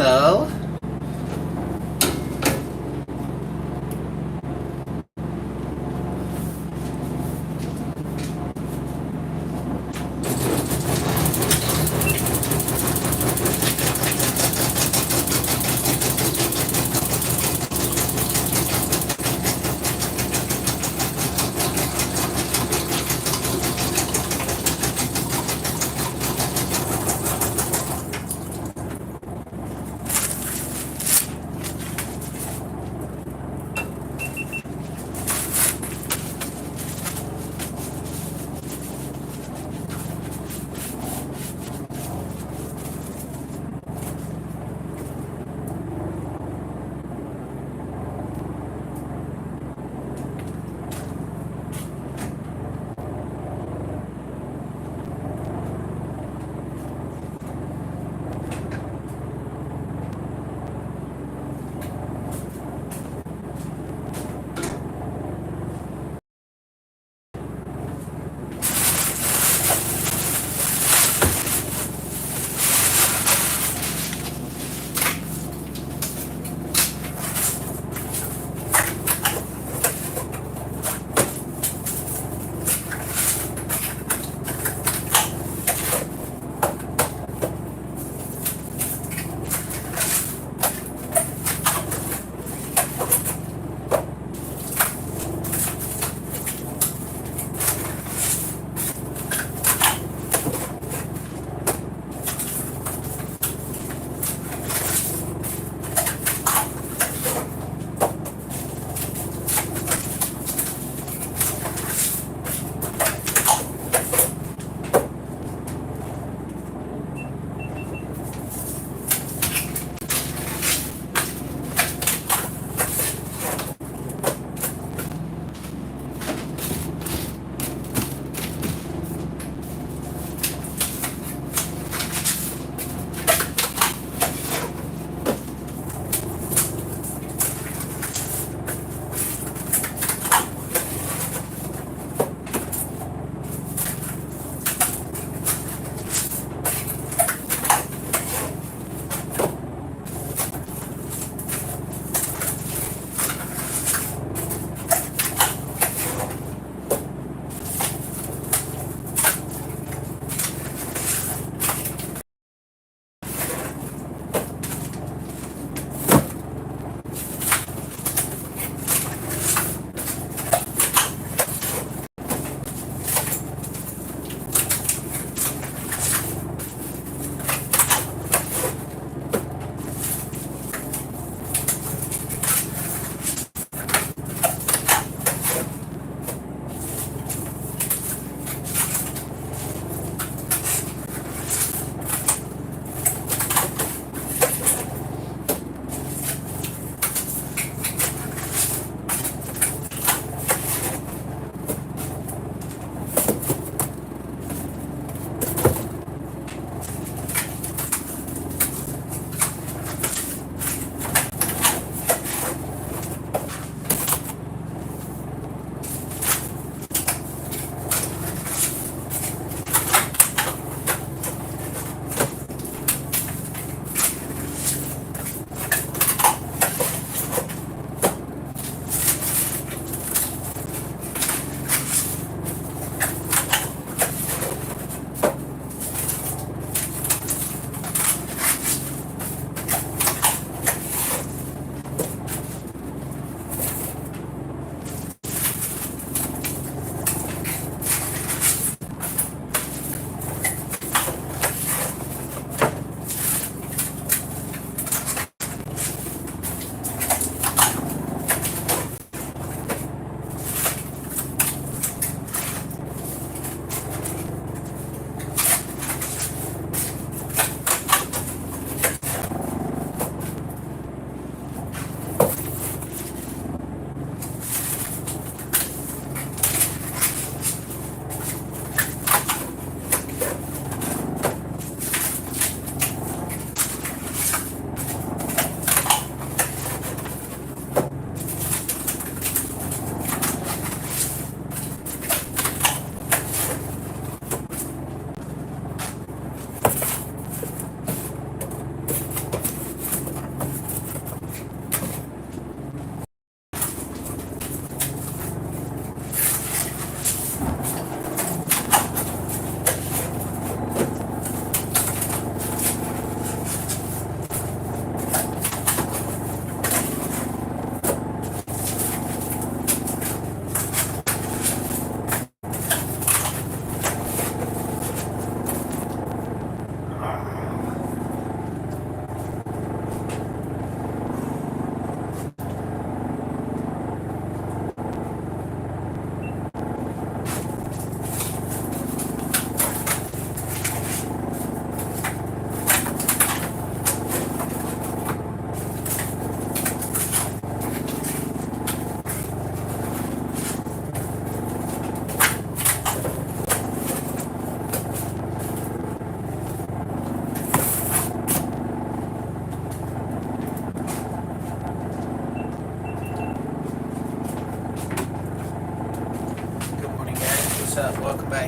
though.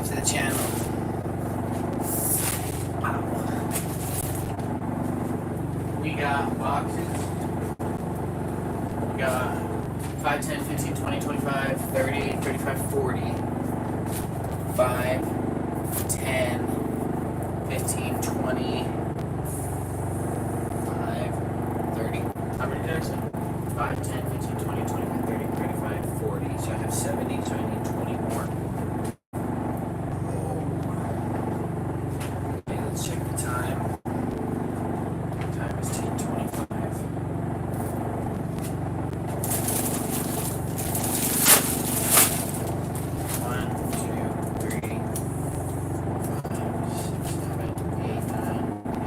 subscribe to the channel. Wow. We got boxes. We got 5, 10, 15, 20, 25, 30, 35, 40. 5, 10, 15, 20, 5, 30. How many did I say? 5, 10, 15, 20, 25, 30, 35, 40. So I have 70, so I need 20 more. Okay, let's check the time. Time is 10:25. 1, 2, 3, 4, 5, 6, 7, 8, 9,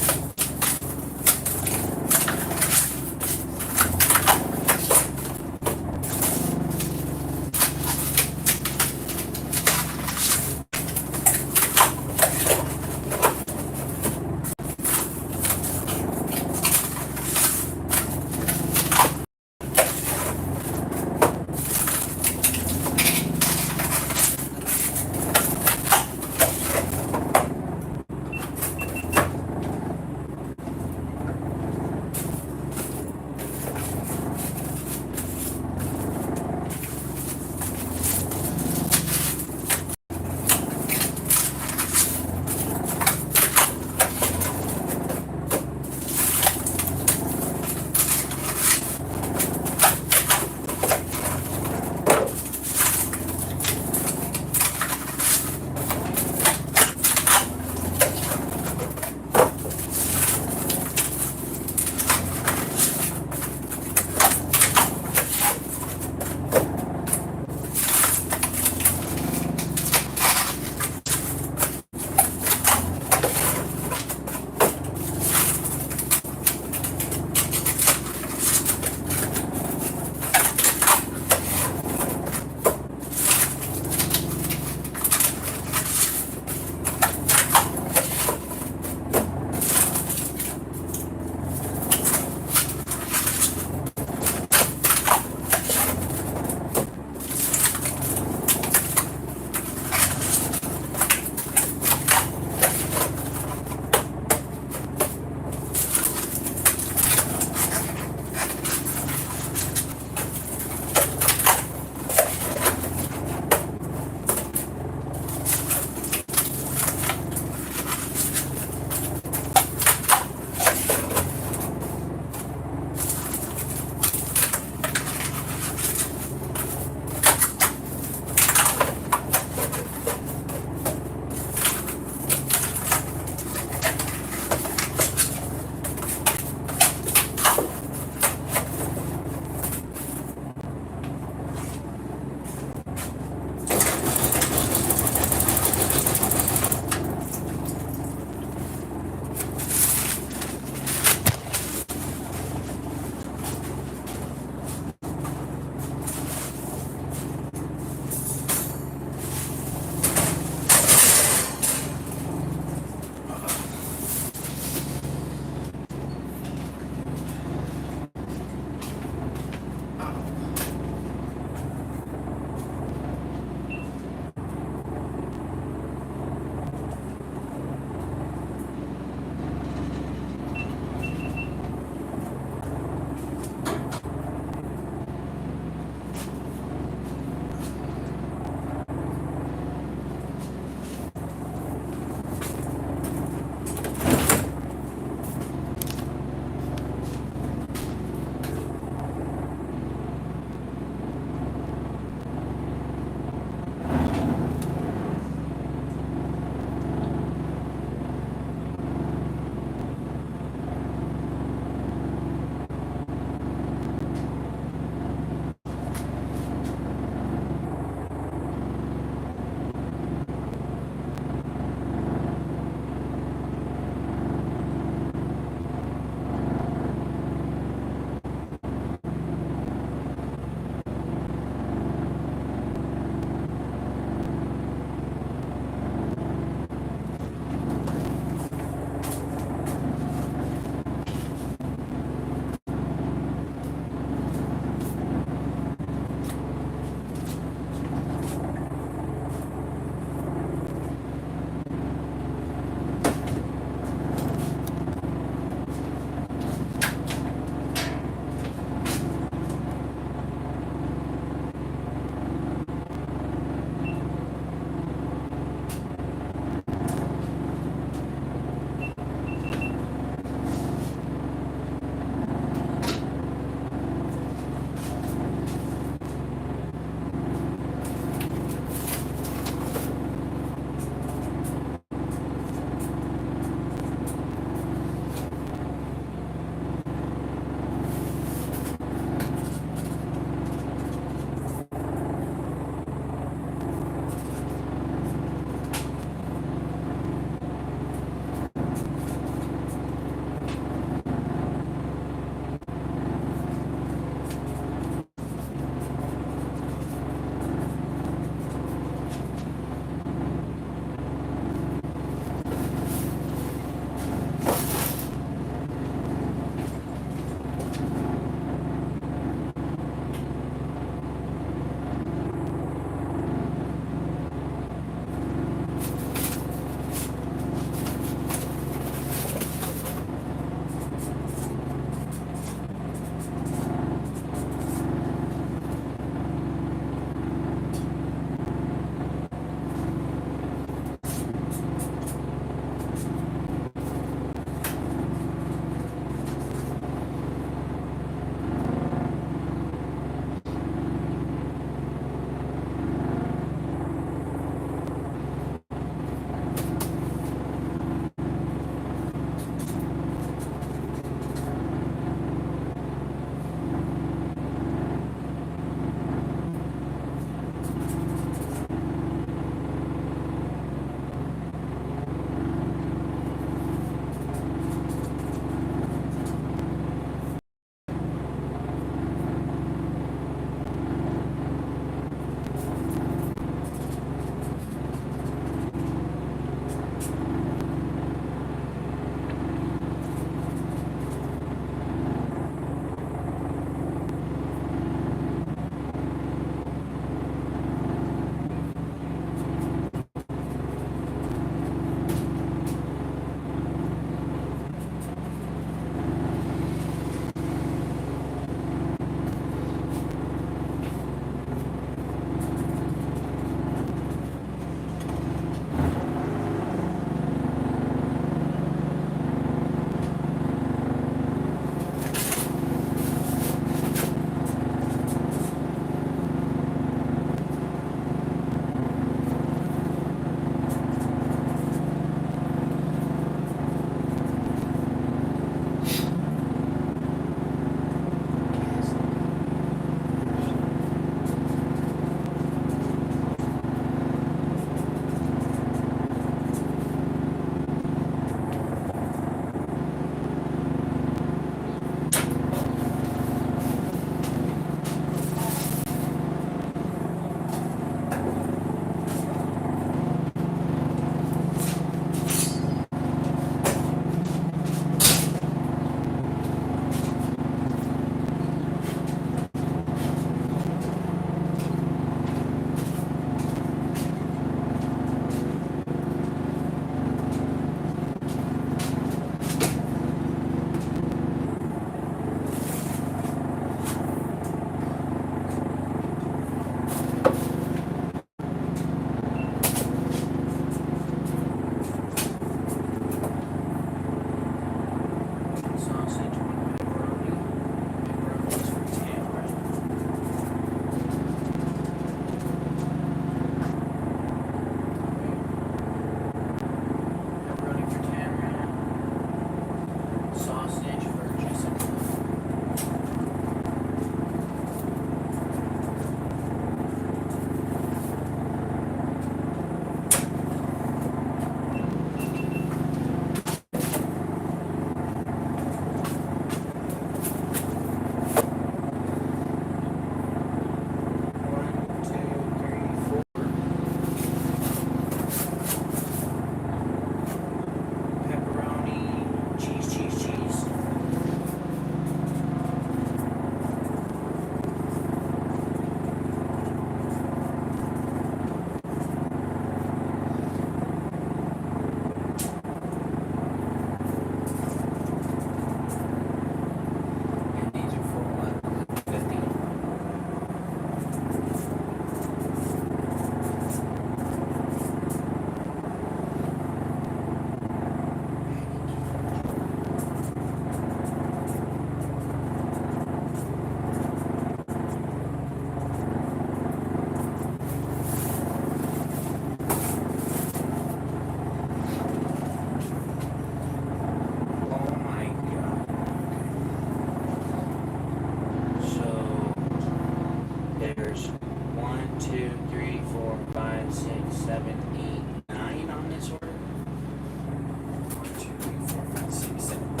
7, 8, 9 on this order. 1, 2, 3, 4, 5, 6, 7,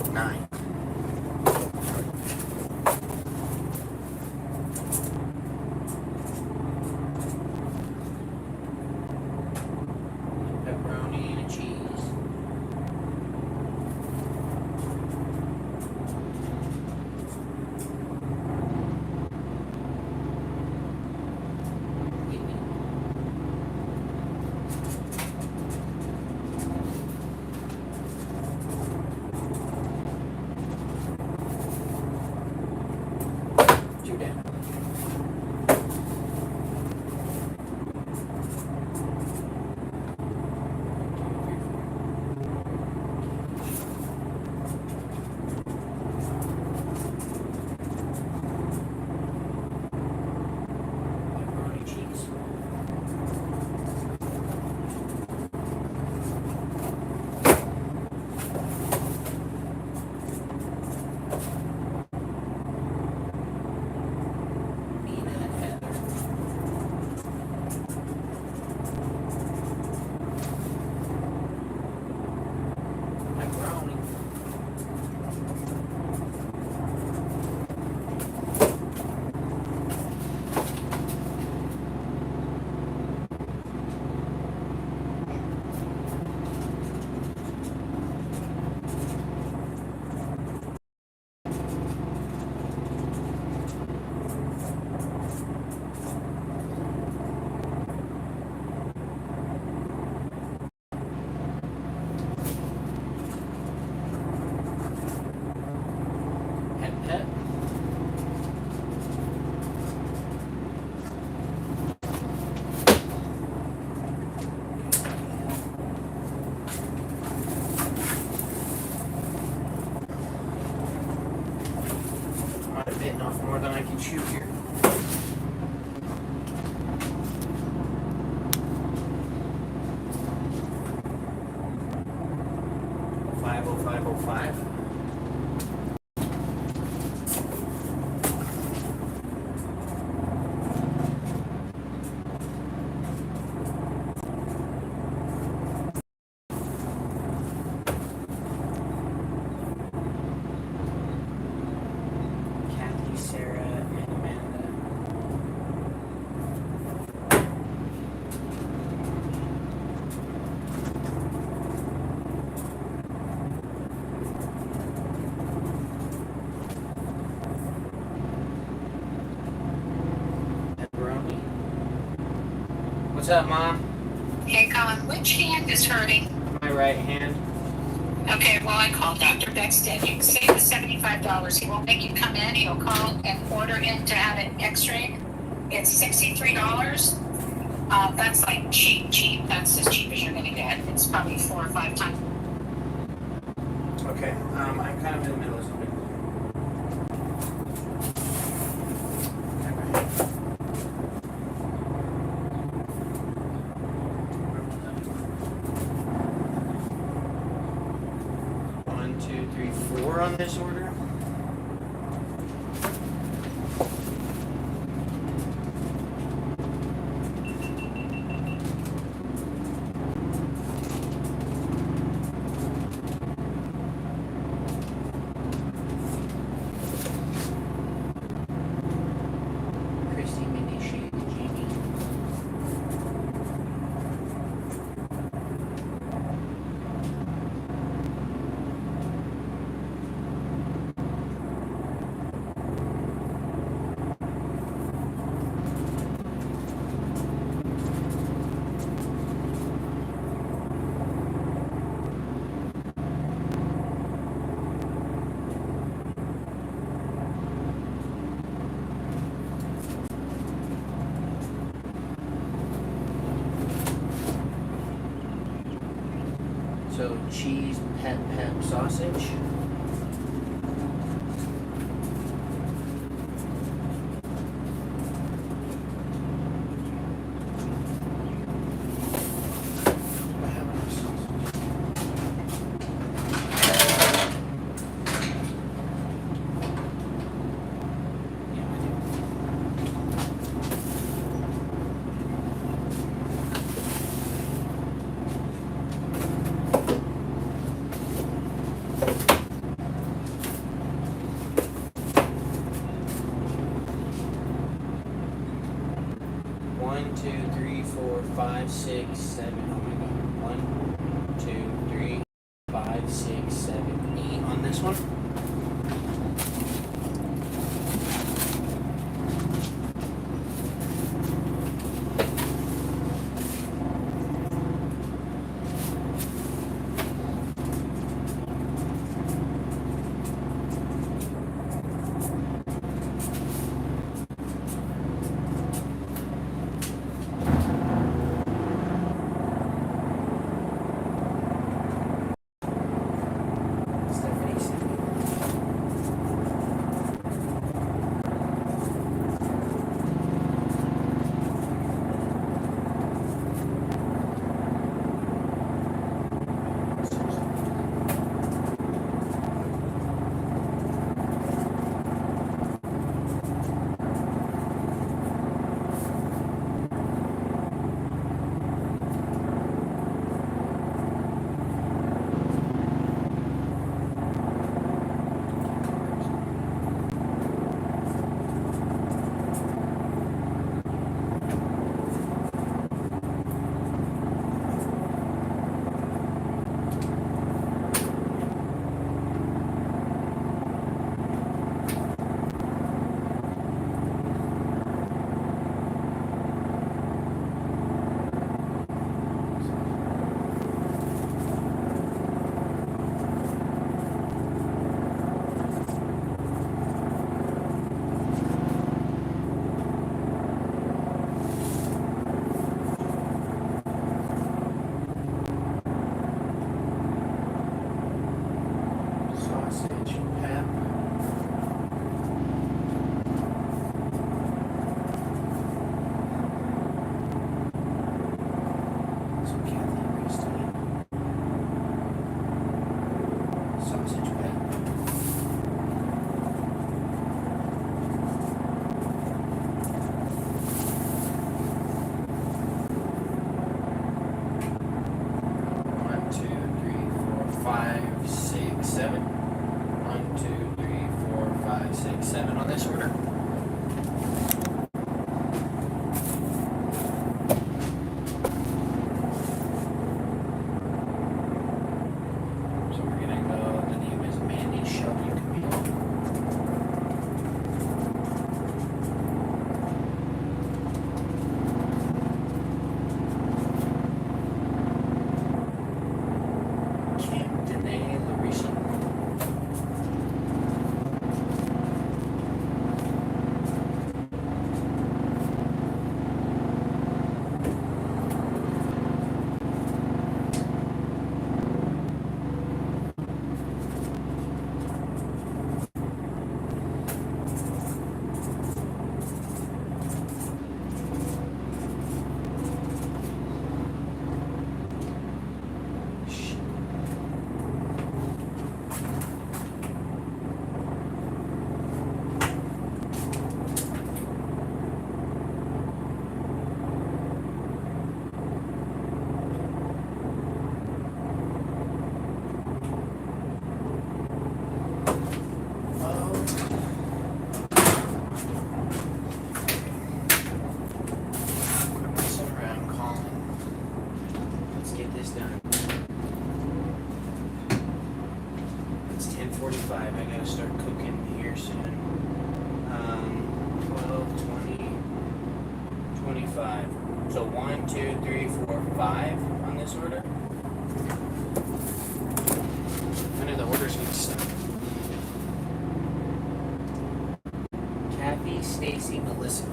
8, 9. Pepperoni and a cheese. Two down. Pepperoni cheese. Mina and Heather. Pepperoni. Pep. 've bitten off more than I can chew here. Five oh five oh five. Kathy, Sarah, and Amanda. Pepperoni. What's up, Mom? Hey, Collin, which hand is hurting? My right hand. Okay, well, I called Dr. Beckstead. You can save the $75. He won't make you come in. He'll call and order in to have an x-ray. It's $63. That's like cheap. That's as cheap as you're going to get. It's probably 4 or 5 times. Okay. I'm kind of in the middle of something. One, two, three, 4 on this order. Christy, Minnie, Shane, Jamie. So cheese, pep, sausage. Do I have enough sausage? Yeah, I do. 1, 2, 3, 4, 5, 6, 7. Oh my god. 1, 2, 3, 5, 6, 7, 8 on this one. Sausage pep. Some Kathy Christine. Sausage pep. One, two, three, four, five, six, seven. 1, 2, 3, 4, 5, 6, 7 on this order. So we're gonna go, the name is Mandy Shelby Camille. Kim Danae Larissa. Quit messing around, Collin. Let's get this done. It's 10:45. I gotta start cooking here soon. 12, 20, 25. So 1, 2, 3, 4, 5 on this order. I know the order's gonna suck. Kathy, Stacy, Melissa.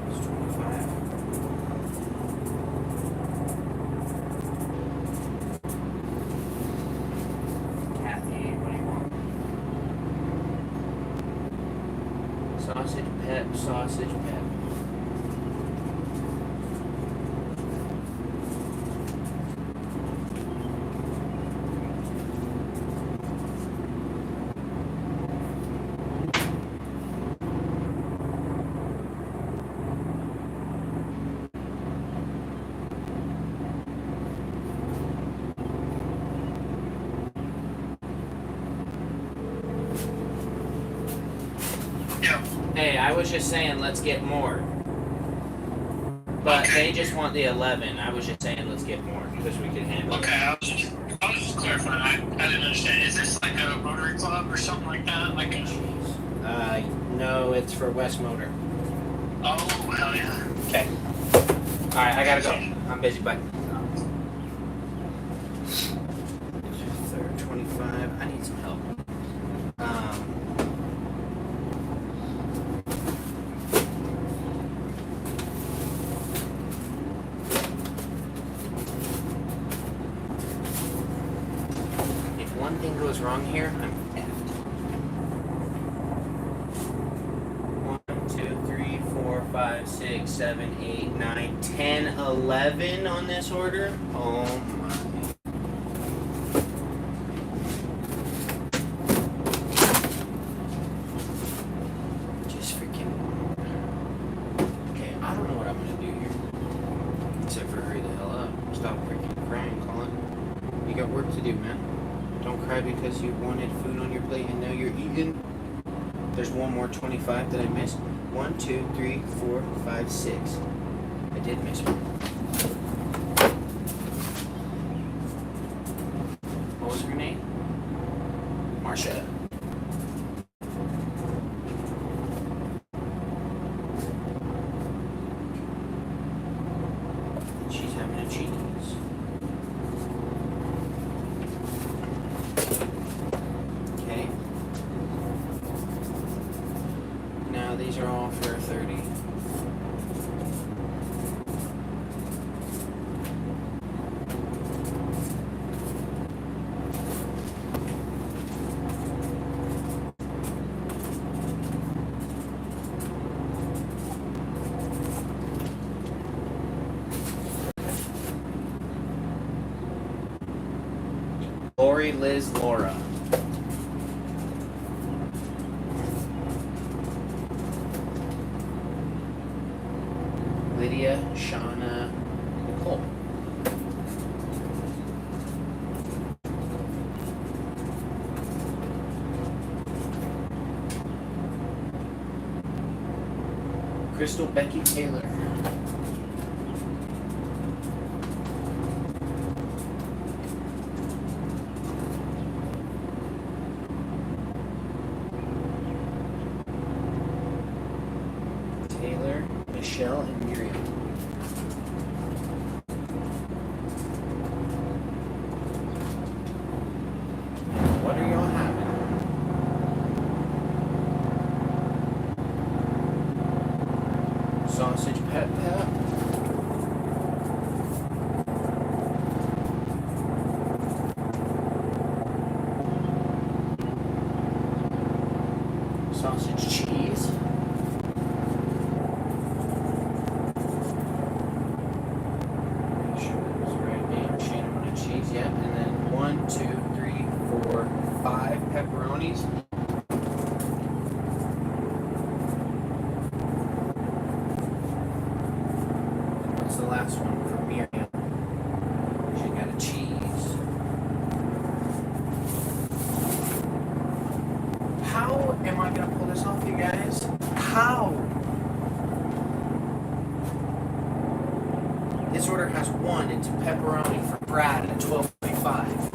It's 25. Kathy, what do you want? Sausage pep, sausage pep. Hey, I was just saying let's get more. But they just want the 11. I was just saying let's get more because we can handle it. Okay, I was just clarifying. I didn't understand. Is this like a Rotary Club or something like that? Like a... No, it's for West Motor. Oh, hell yeah. Okay. Alright, I gotta go. I'm busy, bye. Third 25. I need some help. If one thing goes wrong here, I'm effed. 1, 2, 3, 4, 5, 6, 7, 8, 9, 10, 11 on this order. Oh my. Just freaking. Okay, I don't know what I'm gonna do here. Except for hurry the hell up. Stop freaking crying, Collin. You got work to do, man. Don't cry because you wanted food on your plate and now you're eating. There's one more 25 that I missed. 1, 2, 3, 4, 5, 6. I did miss one. What was her name? Marsha. She's having a cheese. Okay. Now these are all for 30. Lori, Liz, Laura. Lydia, Shauna, Nicole. Crystal, Becky, Taylor. Taylor, Michelle, and Miriam. What are y'all having? Sausage pep pep. Sausage cheese. Make sure that was the right name. Shannon wanted cheese, yep. And then 1, 2, 3, 4, 5 pepperonis. What's the last one for Miriam? She got a cheese. How am I gonna pull this off, you guys? How? This order has 1. It's pepperoni for Brad at 12.25.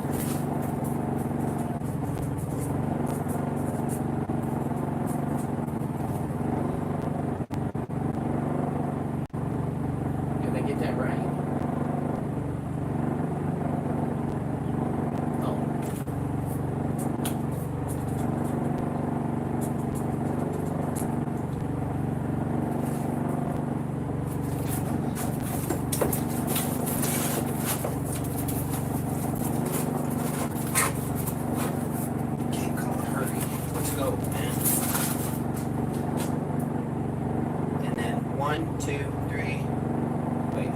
Did I get that right? Oh. Okay, Collin, hurry. Let's go, man. And then 1, 2, 3. Wait.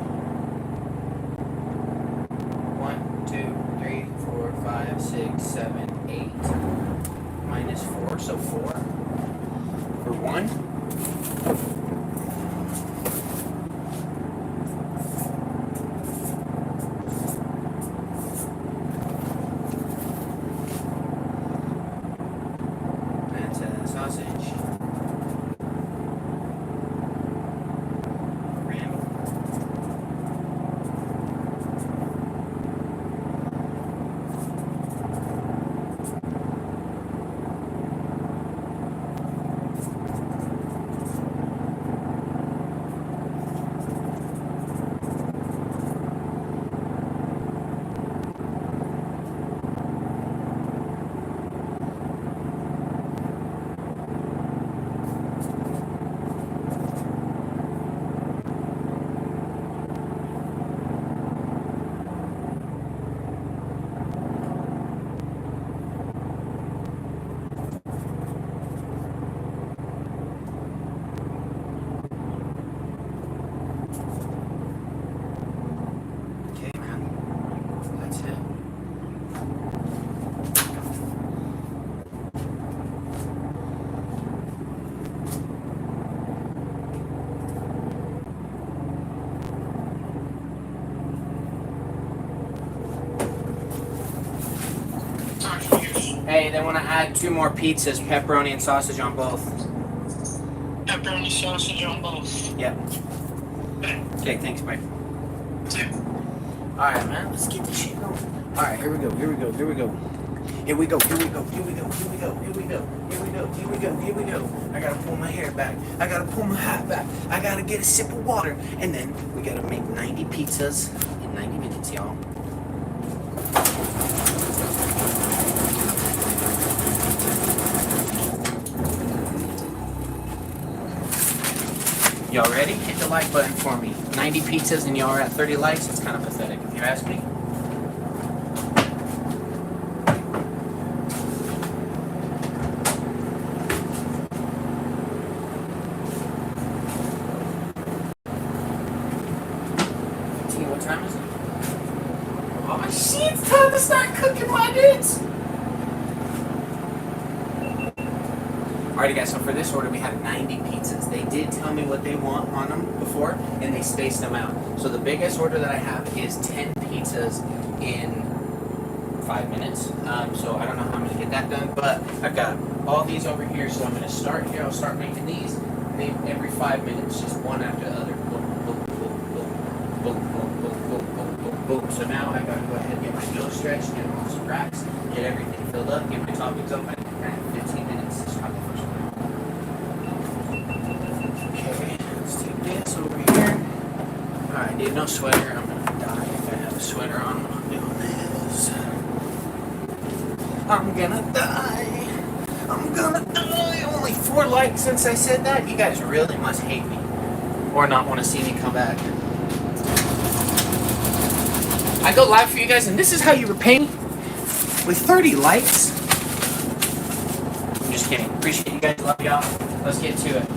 1, 2, 3, 4, 5, 6, 7, 8. Minus 4, so 4. For 1. That's a sausage. Hey, they want to add 2 more pizzas, pepperoni and sausage on both. Pepperoni sausage on both. Yep. Okay. Okay, thanks, bye. 2. Alright, man, let's get this shit going. Alright, here we go. Here we go. Here we go. Here we go. Here we go. Here we go. Here we go. Here we go. Here we go. Here we go. Here we go. I gotta pull my hair back. I gotta pull my hat back. I gotta get a sip of water. And then we gotta make 90 pizzas in 90 minutes, y'all. Y'all ready? Hit the like button for me. 90 pizzas and y'all are at 30 likes. It's kind of pathetic, if you ask me. What time is it? Oh shit, it's time to start cooking my dudes! Alrighty guys, so for this order we have 90 pizzas. They did tell me what they want on them before, and they spaced them out. So the biggest order that I have is 10 pizzas in 5 minutes. So I don't know how I'm gonna get that done, but I've got all these over here, so I'm gonna start here. I'll start making these, and every 5 minutes, just one after the other. Boom, boom, boom, boom, boom, boom, boom, boom, boom, boom, boom. So now I gotta go ahead and get my dough stretched, get all some racks, get everything filled up, get my toppings open, and I have 15 minutes to start the first one. Okay, let's take this over here. Alright, dude, no sweater. I'm gonna die if I have a sweater on when I'm doing this. I'm gonna die. I'm gonna die. Only 4 likes since I said that. You guys really must hate me. Or not want to see me come back. I go live for you guys, and this is how you repay me? With 30 likes? I'm just kidding. Appreciate you guys. Love y'all. Let's get to it.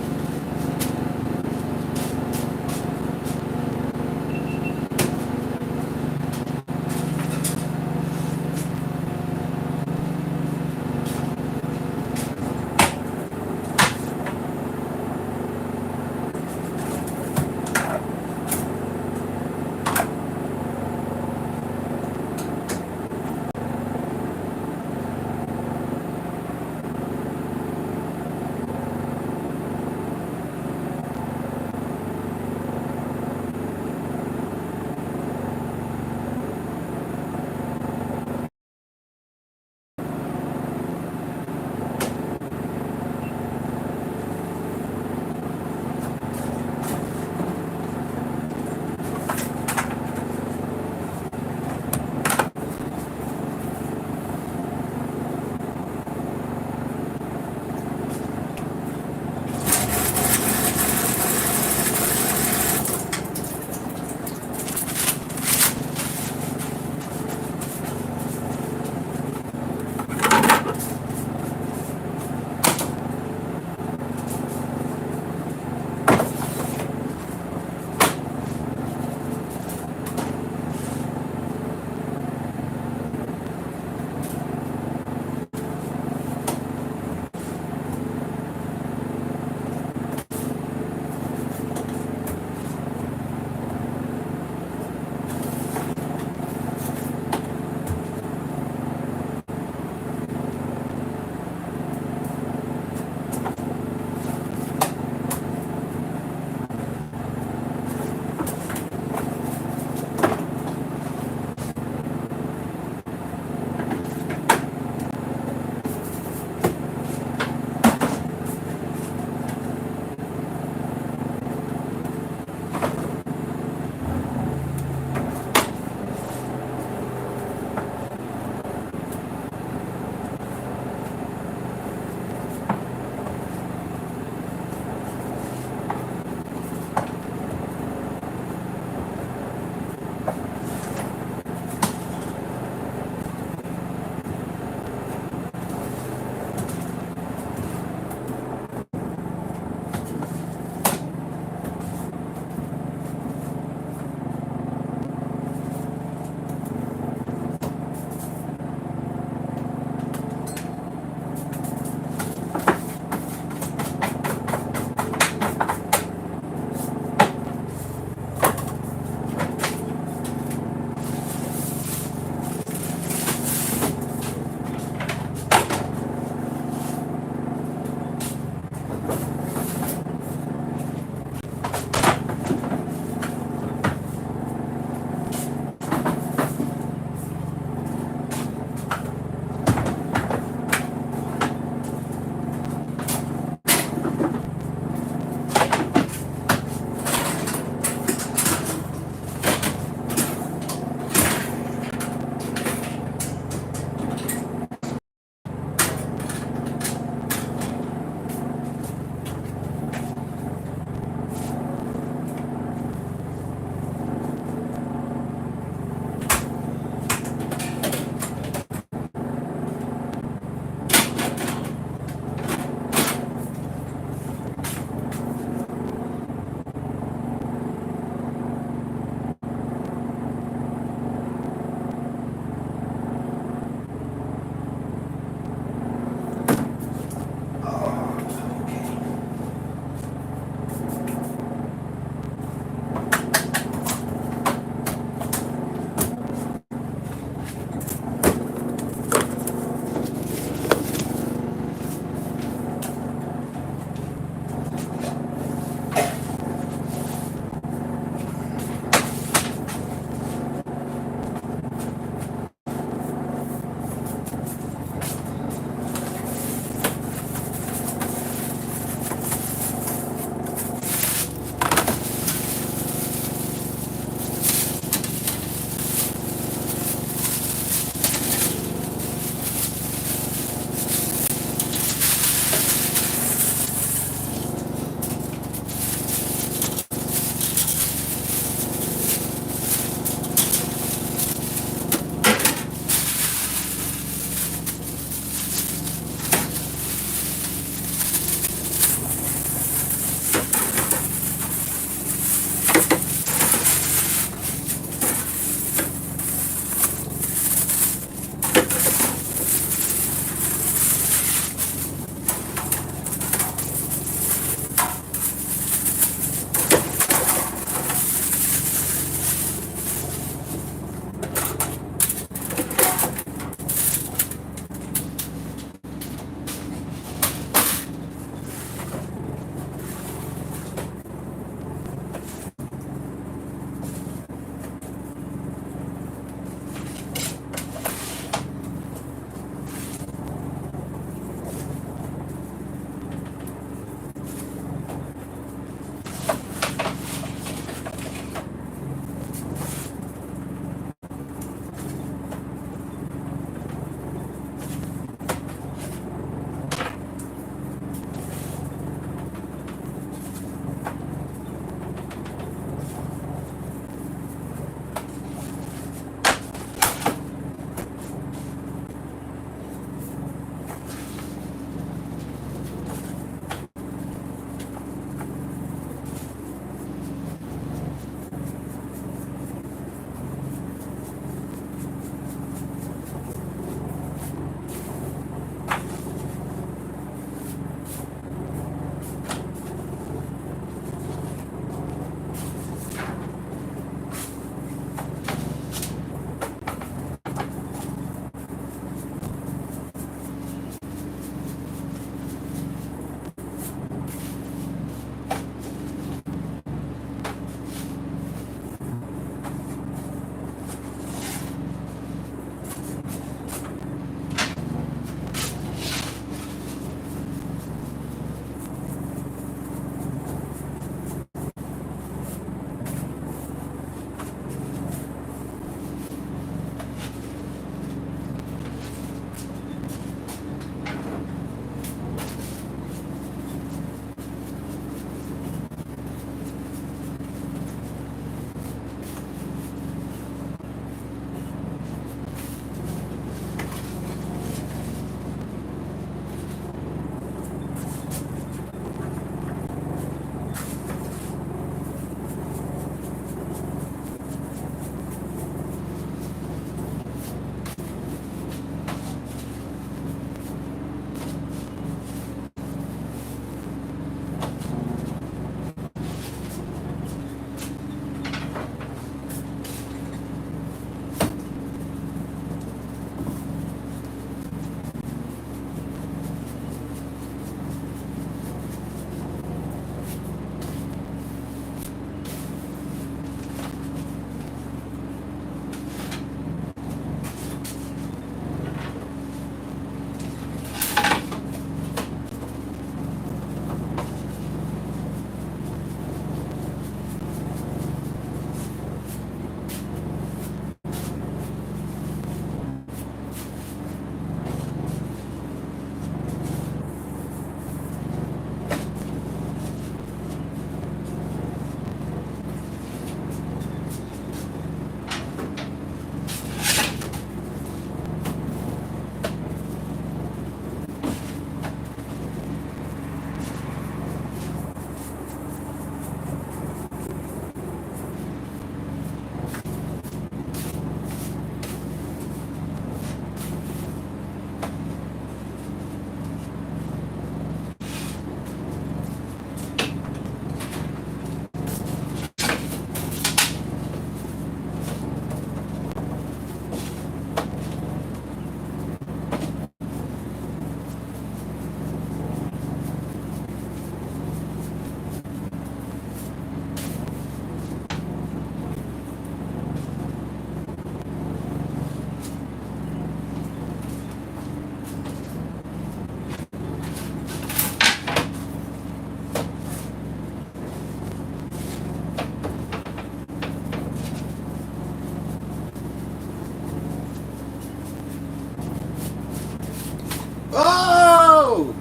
Oh!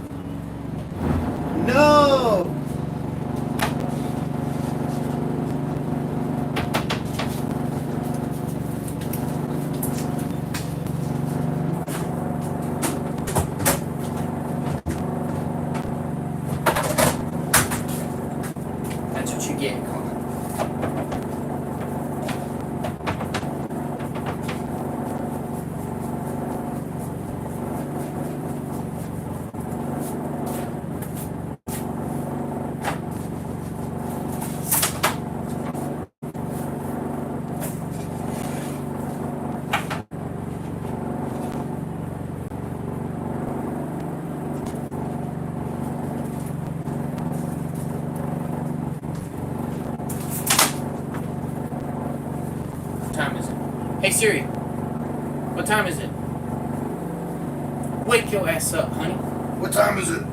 No! That's what you get, Collin. What time is it? Hey Siri, what time is it? Wake your ass up, honey. What time is it?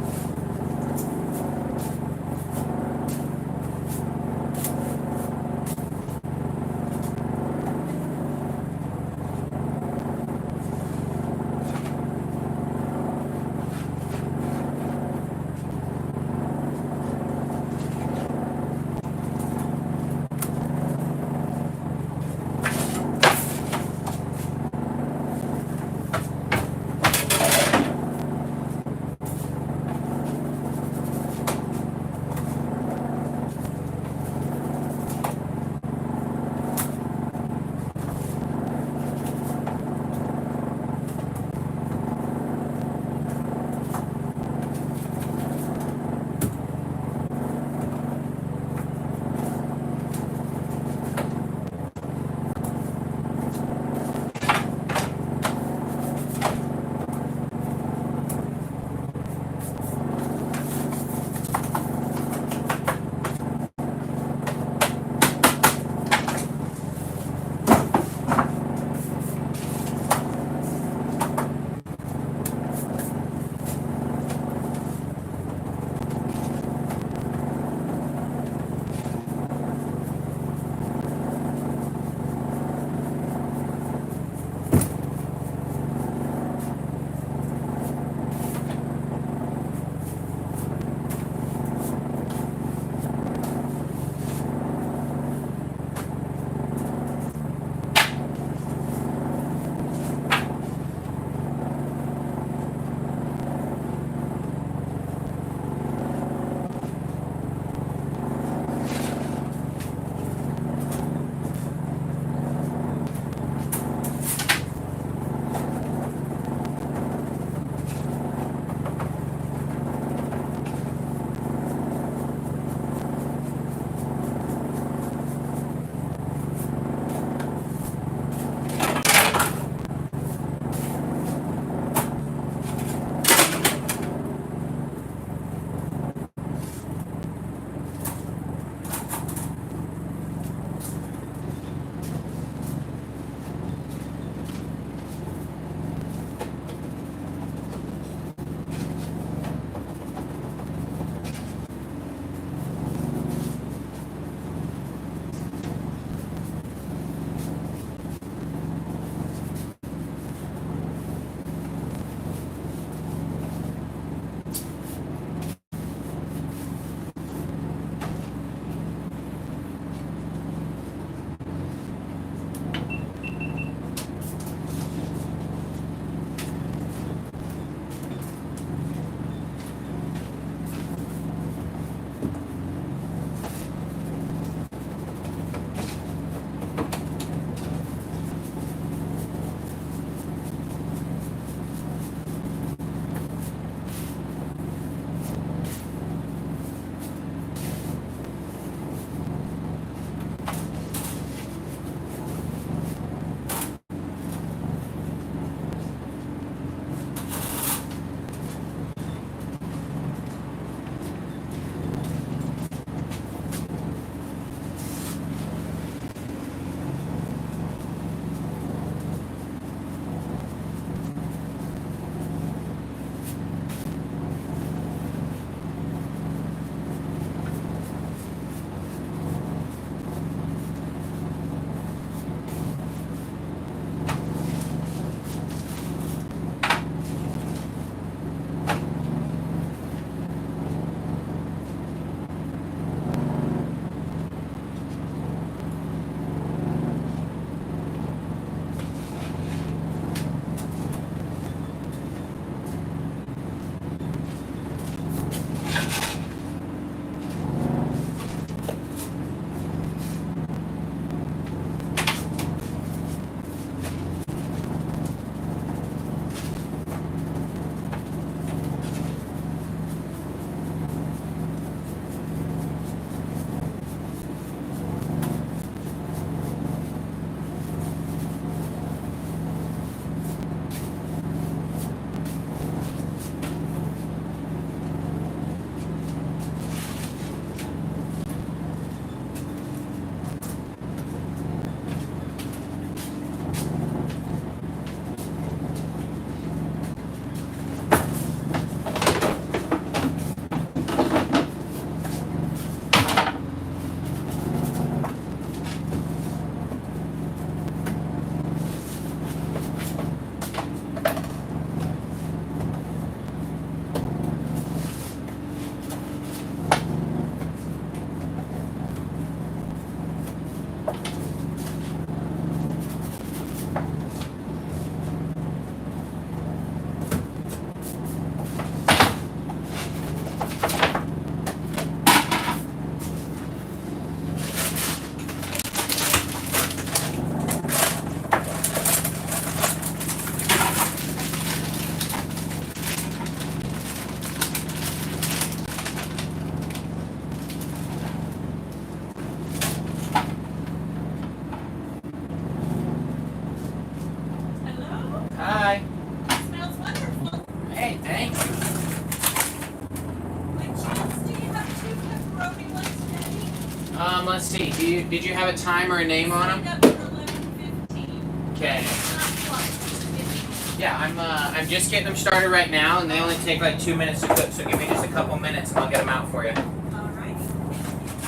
let's see. Did you have a time or a name on them? Up for 11:15. Okay. Not quite. Yeah, I'm just getting them started right now, and they only take like 2 minutes to cook. So give me just a couple minutes, and I'll get them out for you. All right.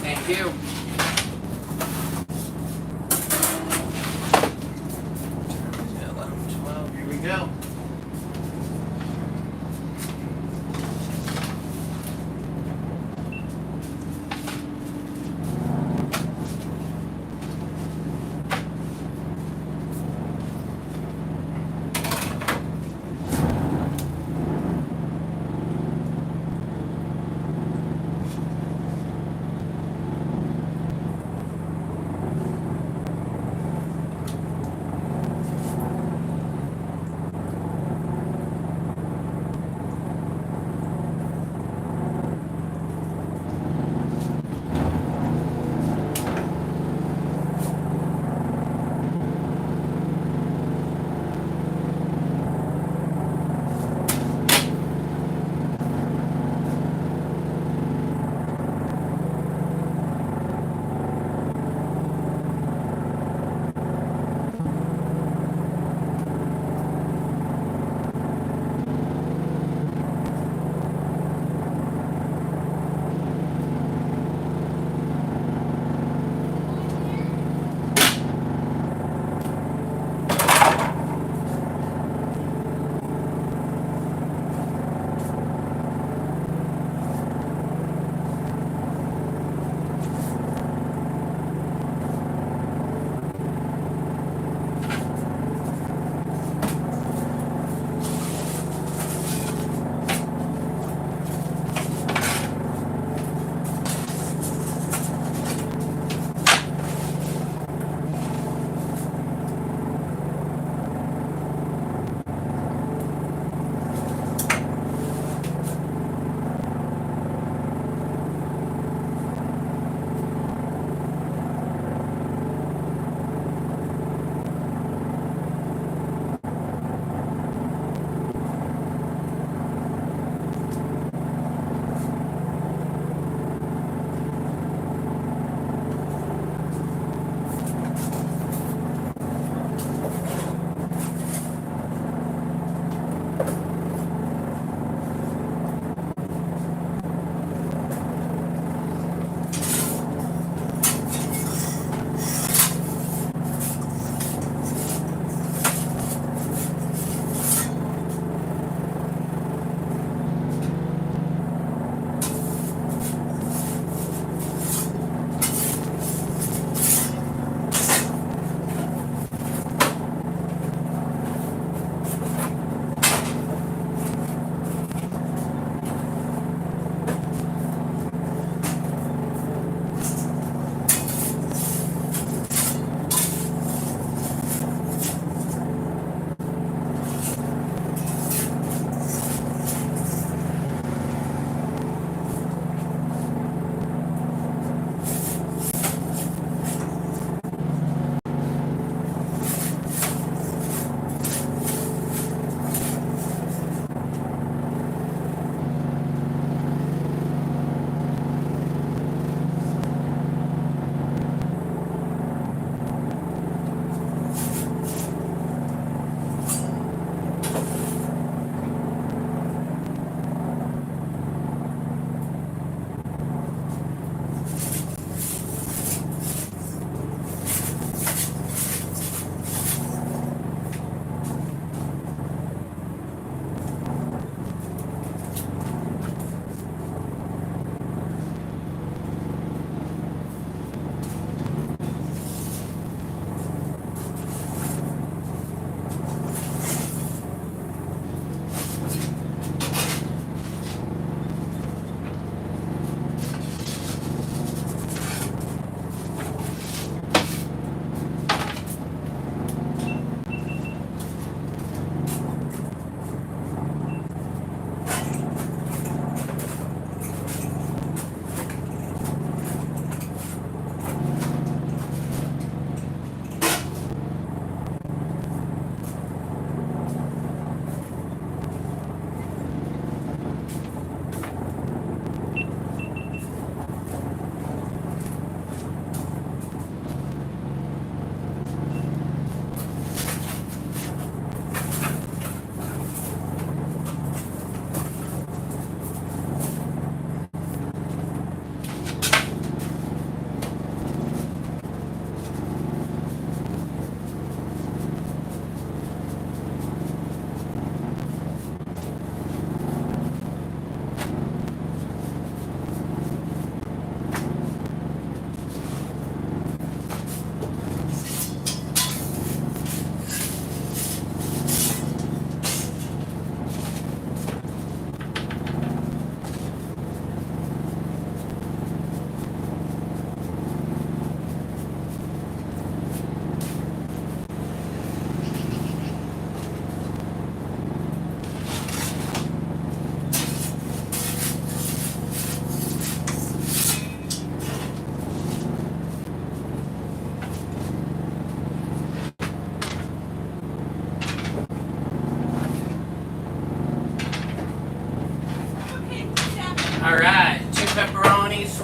Thank you. 11:12. Here we go.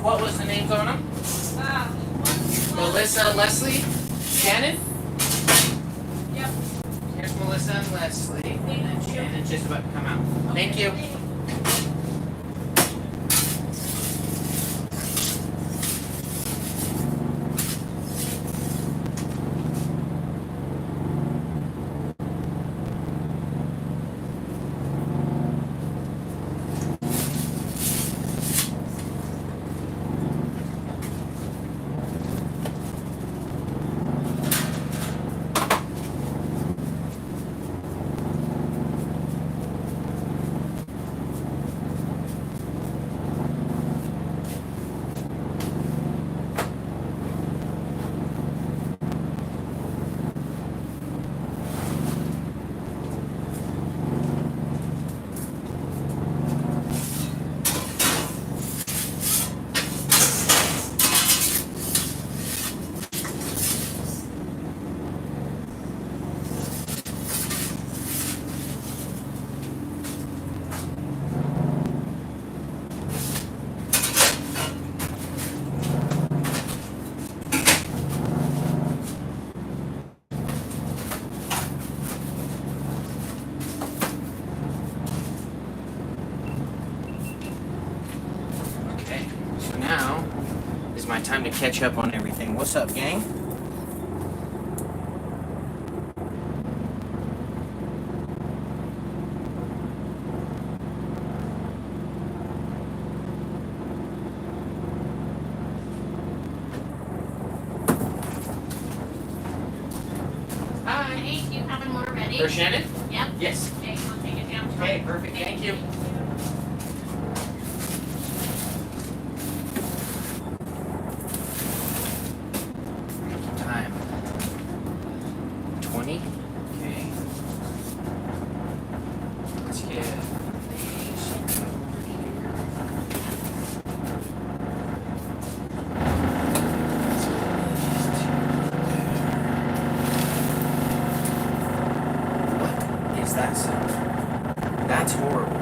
what was the names on them? Melissa, Leslie, Shannon? Yep. Here's Melissa and Leslie. And Shannon's just about to come out. Thank you. So now is my time to catch up on everything. What's up, gang? Hi. Hey, do you have an order ready? For Shannon? Yep. Yes. Okay, I'll take it down. Okay, perfect. Thank you. Time. 20. Okay. Let's get these over here. What is that sound? That's horrible.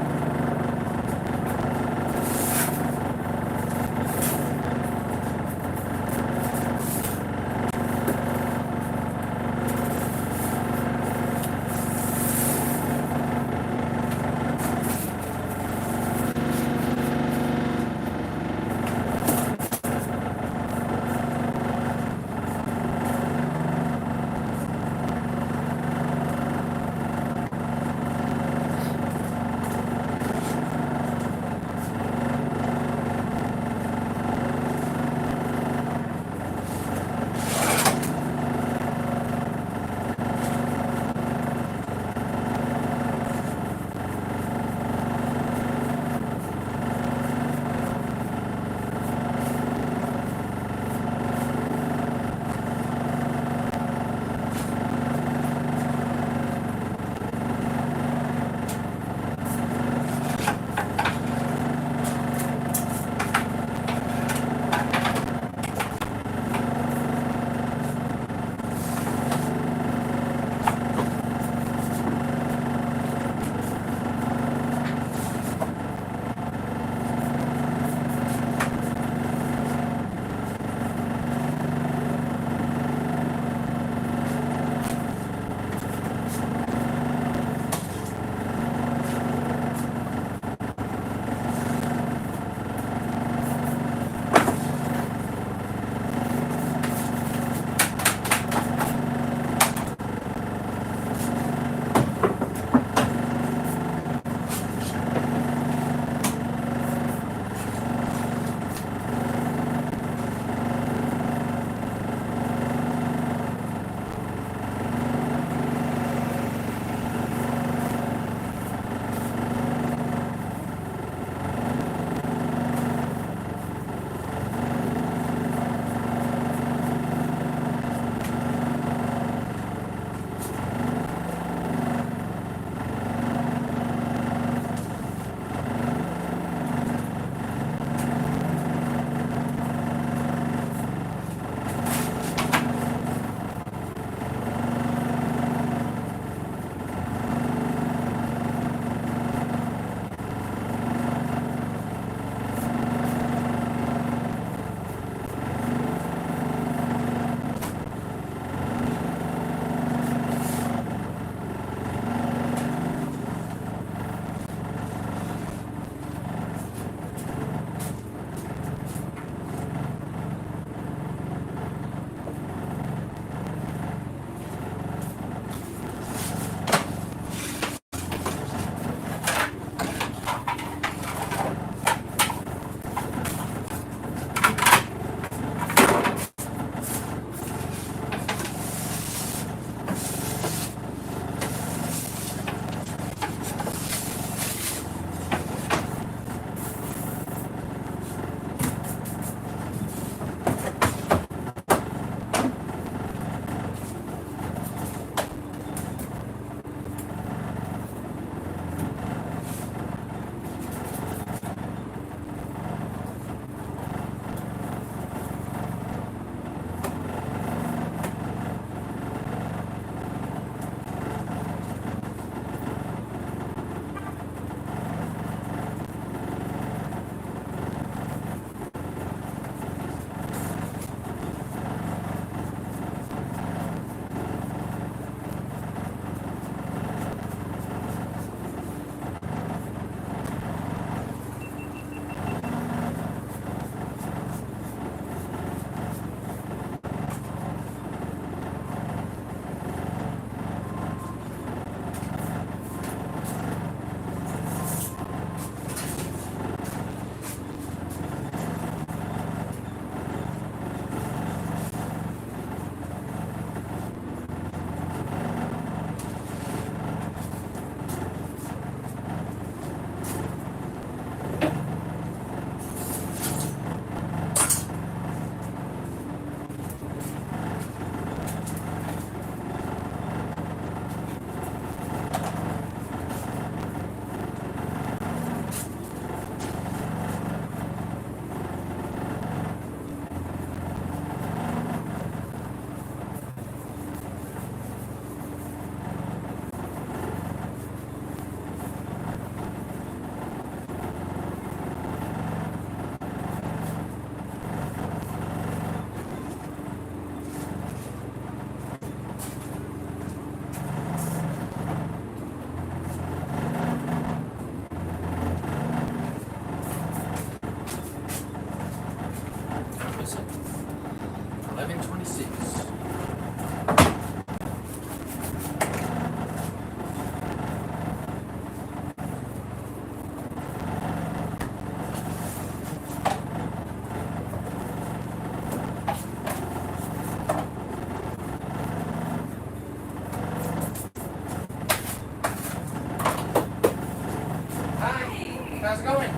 how's it going?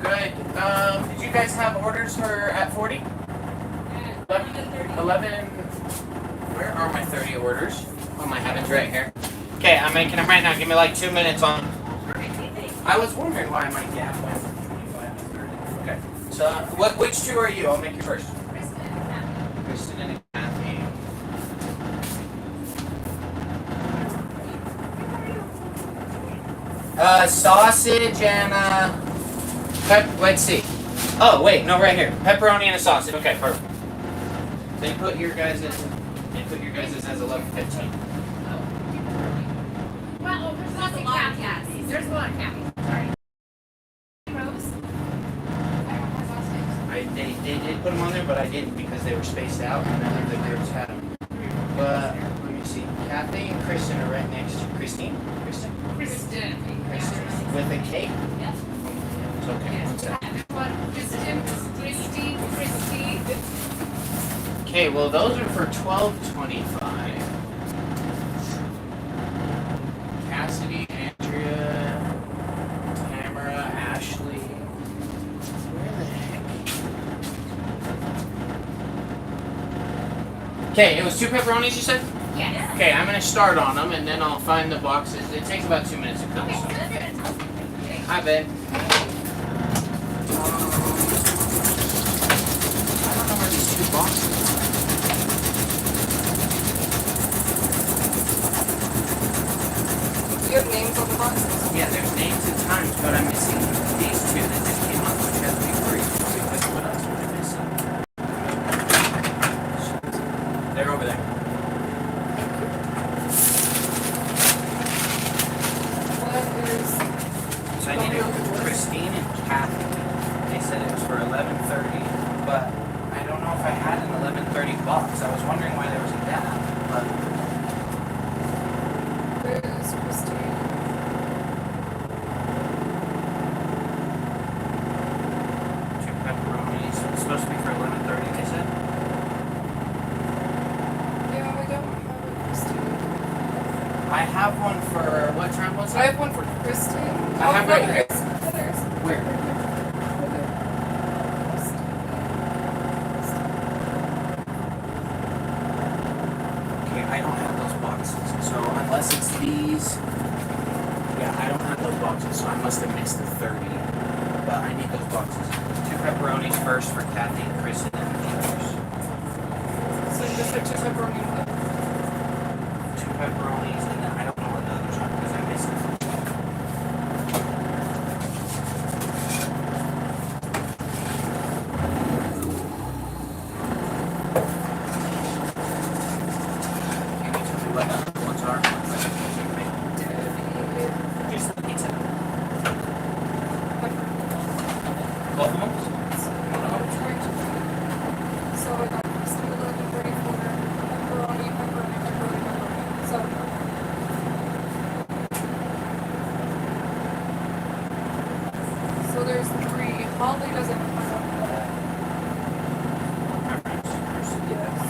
Good. Did you guys have orders for at 40? 11. Where are my 30 orders? Oh, my heavens, right here. Okay, I'm making them right now. Give me like 2 minutes on. I was wondering why my gap went from 25 to 30. Okay. So, which two are you? I'll make you first. Kristen and Kathy. Sausage and let's see. Oh wait, no, right here. Pepperoni and a sausage. Okay, perfect. They put your guys' as 11:15. Well, there's lots of cats. There's a lot of cats. Sorry. Rose. They did put them on there, but I didn't because they were spaced out and none of the groups had them. But let me see. Kathy and Kristen are right next to Kristen. Kristen. With a K? Yes. It's okay. One second. Christy. Okay, well those are for $12.25. Cassidy, Andrea, Tamara, Ashley. Where the heck? Okay, it was 2 pepperonis you said? Yes. Okay, I'm gonna start on them and then I'll find the boxes. It takes about 2 minutes to cook. So. Hi, babe. I don't know where these 2 boxes are. Do you have names on the boxes? Yeah, there's names and times, but I'm missing these 2 that just came up, which has to be 3. Like, what else am I missing? They're over there. So I needed Christine and Kathy. They said it was for 11:30, but I don't know if I had an 11:30 box. I was wondering why there was a gap, but Where's Christine? 2 pepperonis. It's supposed to be for 11:30. They said. Yeah, we don't have a Christine. I have one for what time was I it? have one for Christine. I have right here. There's Where? Okay, I don't have those boxes. So unless it's these, yeah, I don't have those boxes. So I must have missed the 30. But I need those boxes. 2 pepperonis first for Kathy and Kristen and the others. So you just have 2 pepperoni and what? 2 pepperonis and then I don't know what the others are because I missed them. Can you tell me what the ones are? Just the pizza. Both of them? So I got Christine 11:34, pepperoni. So there's 3. Holly doesn't have that. Yes.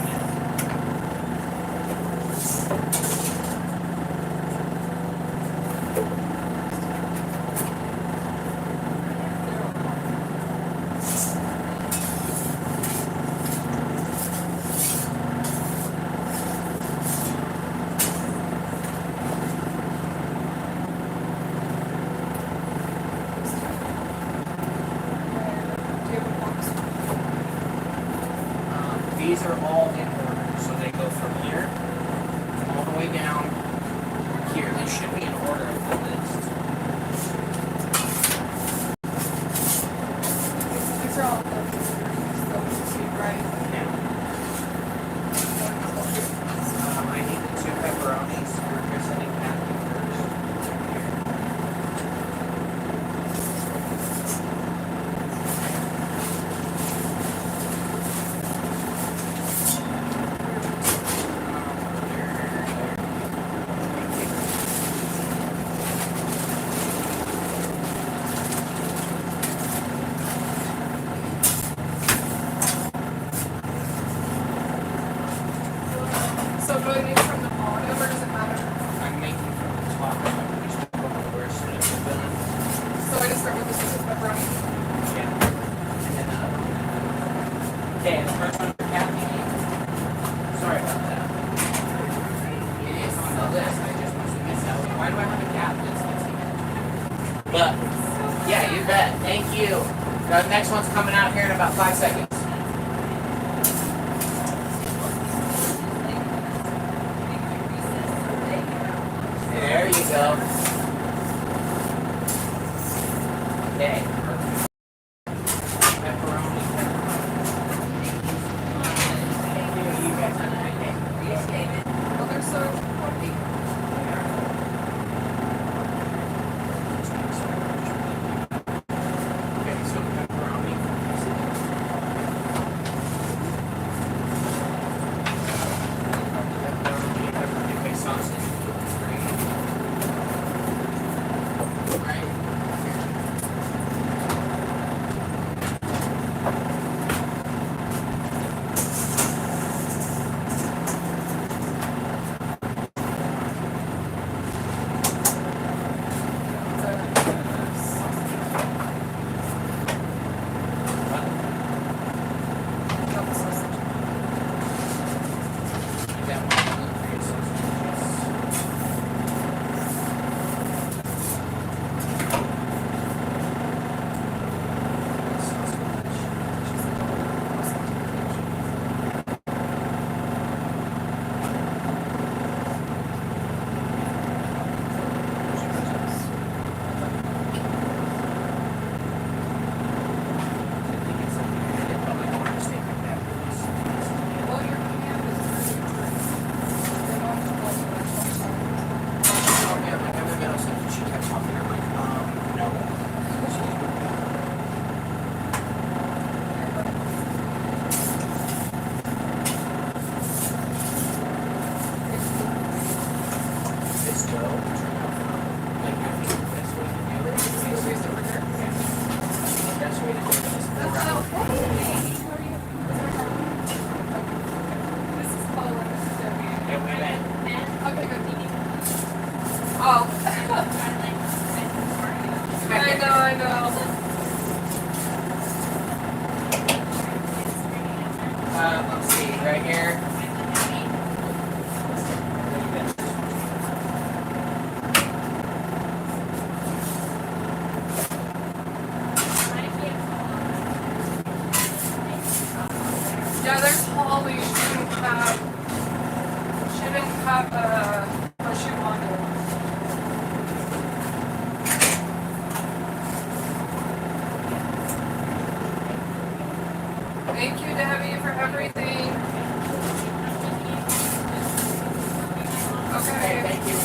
Do you have a box? These are all in order, so they go from here all the way down here. They should be in order of the list. These are all the right? Now, I need the 2 pepperonis for Kristen and Kathy first. Yeah. And then okay, and the first one for Kathy. Sorry about that. It is on the list. I just must have missed out. Why do I have a gap that's missing? But yeah, you bet. Thank you. The next one's coming out here in about 5 seconds. There you go. Okay. Pepperoni. You guys have a good day. Oh, they're so happy. Okay, so pepperoni. Pepperoni, okay, sausage. Right. Double sausage. That one, great sausages. Well, your camp is really good. They don't have like this is Collin, this is Debbie. Okay, good. Oh. I know. Let's see, right here. Yeah, there's Holly. She didn't have what she wanted. Thank you, Debbie, for everything. Okay, Okay. thank you.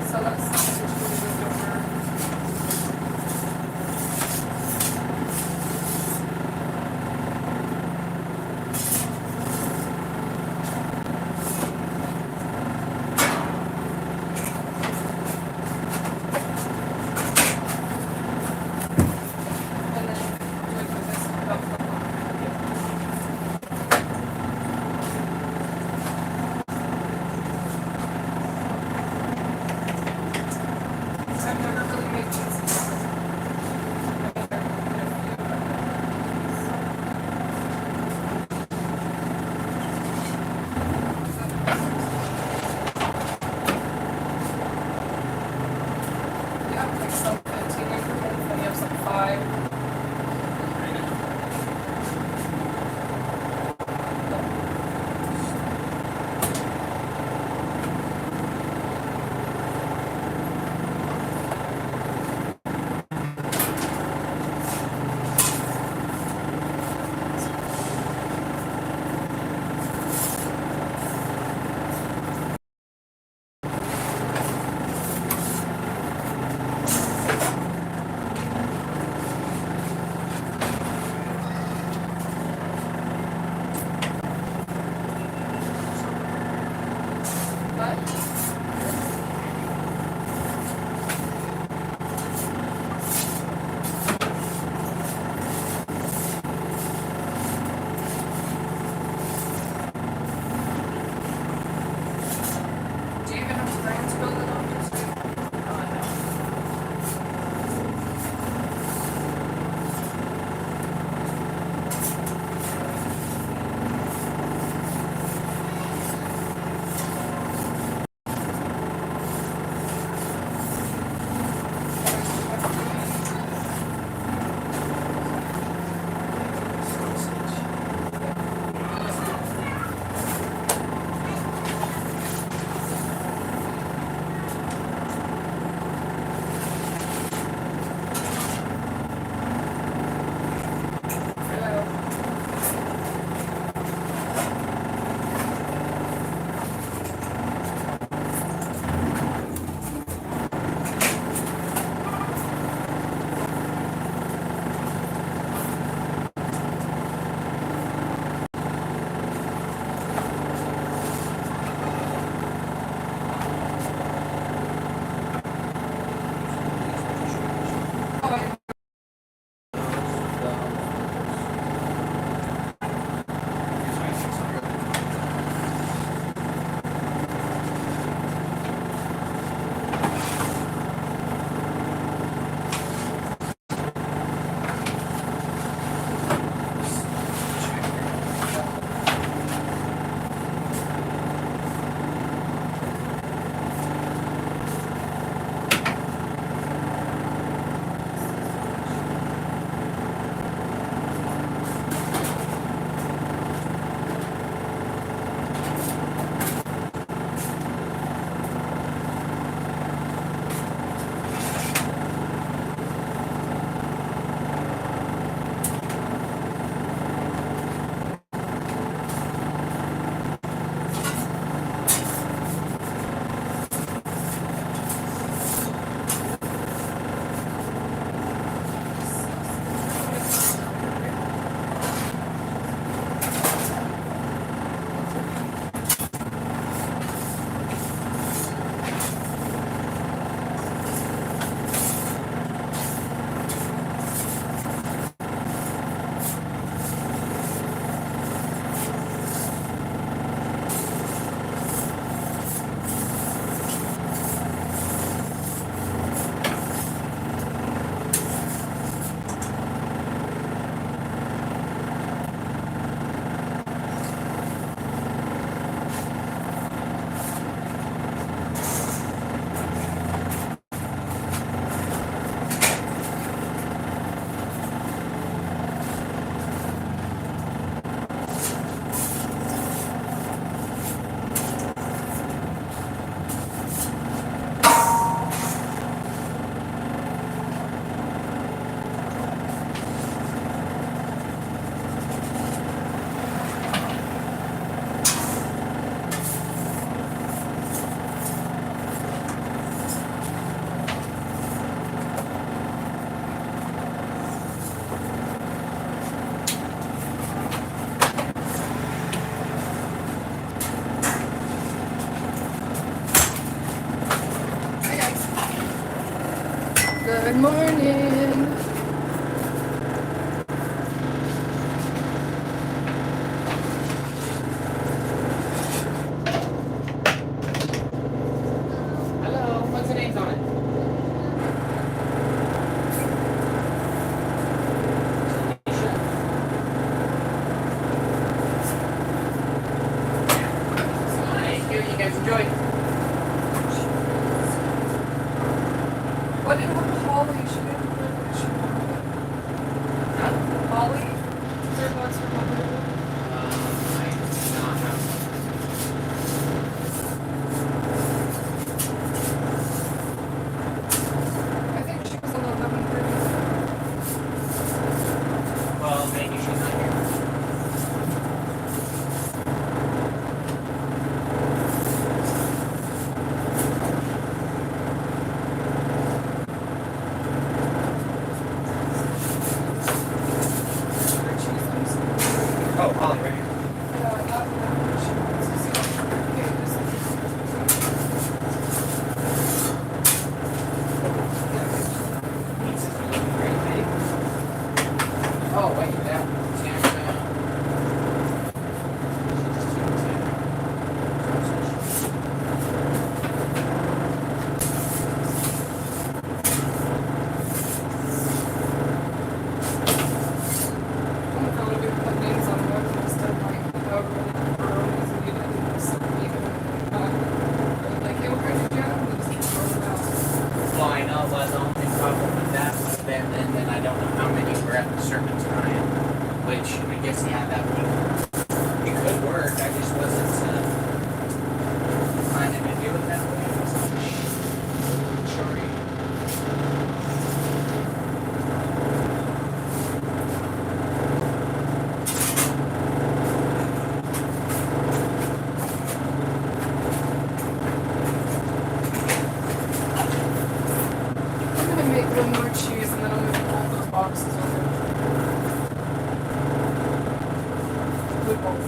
So that's sausage really good over. and then I don't know how many were at the certain time, which I guess, yeah, that would, it could work. I just wasn't planning to do it that way. So, sorry. I'm gonna make one more cheese and then I'm gonna fold those boxes over. With both.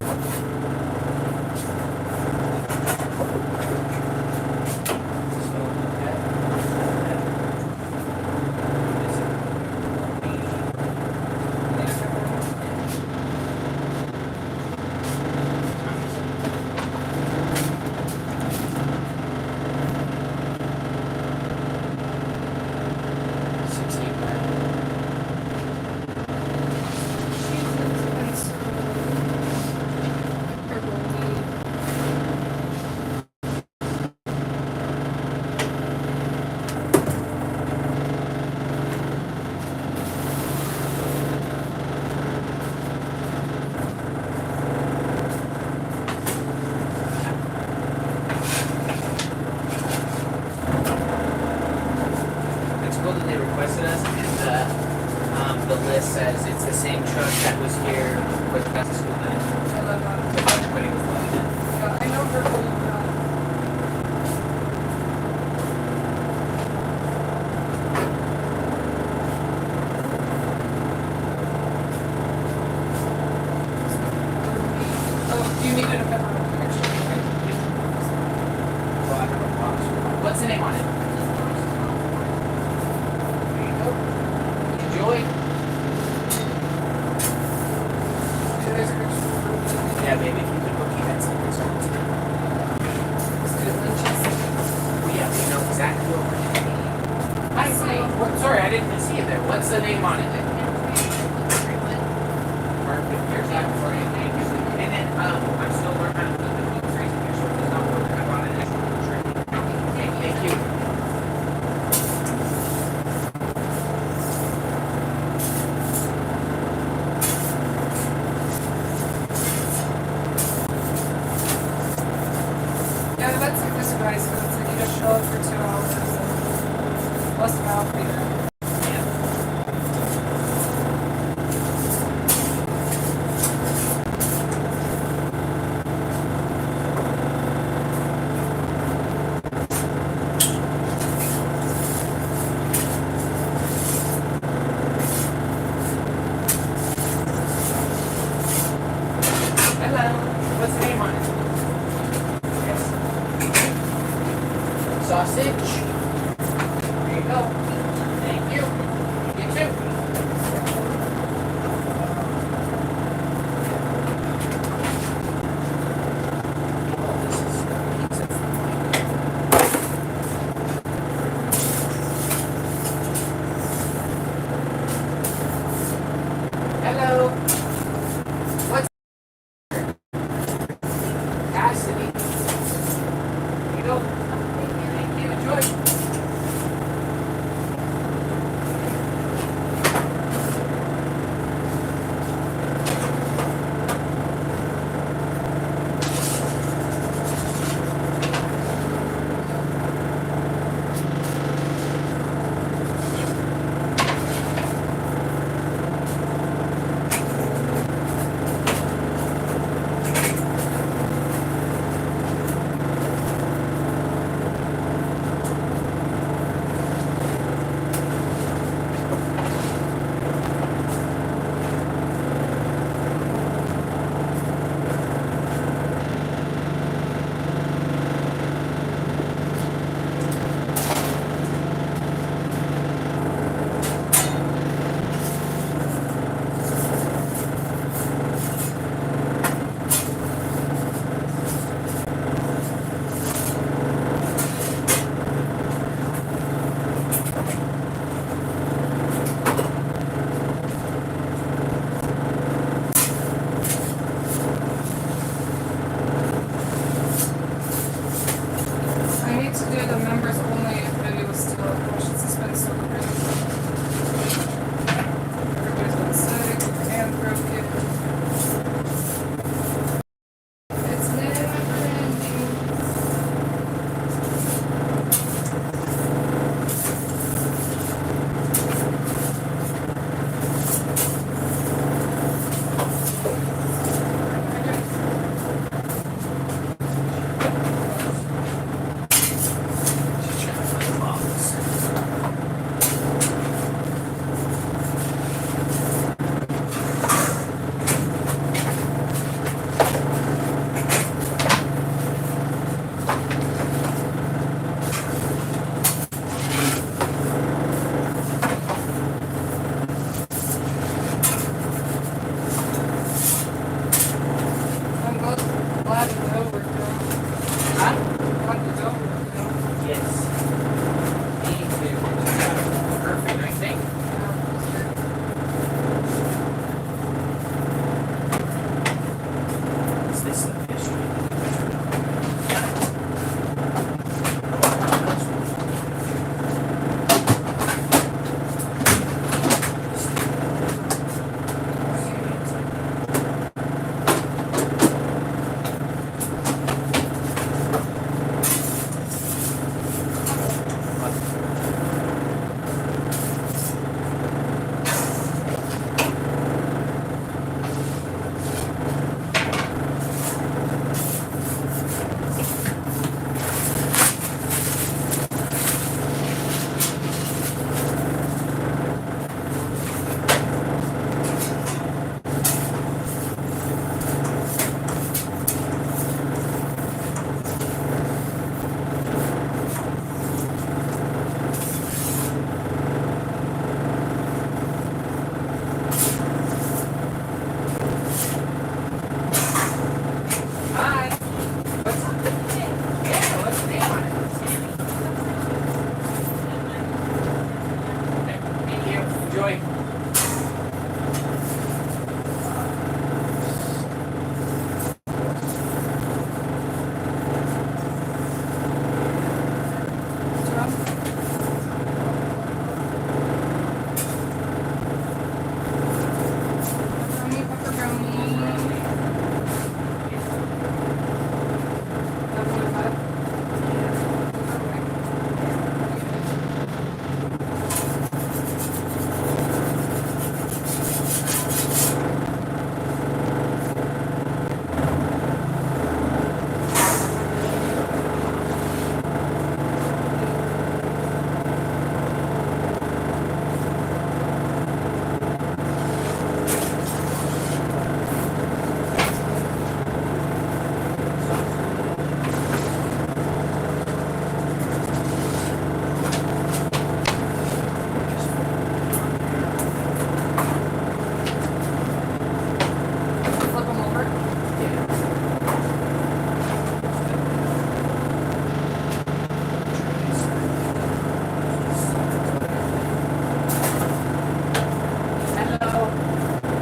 It's cool that they requested us, and the list says it's the same truck that was here with the best school night. I love that. Everybody was loving it. Yeah, I know her really well. Oh, you needed a pepperoni, actually, right? Well, I have a box. What's the name on it? There you go. Enjoy. You guys are extra. Yeah, maybe if you could look at some results. Student lunches. Yeah, we know exactly what we're doing. Hi, What, sorry, I didn't see it there. What's the name on it? Perfect. Here's that for you. Thank you. And then, I'm still working on the food tracing here, so it does not work. I bought an extra food tracing. Okay, thank you. Yeah, that's like this guy's, so it's like you just show up for 2 hours and plus an hour be there. Hello. What's the name on it? Yes. Sausage. There you go. Thank you. You too. Oh, this is pizza. Hello. What's Cassidy? There you go. Thank you. Enjoy.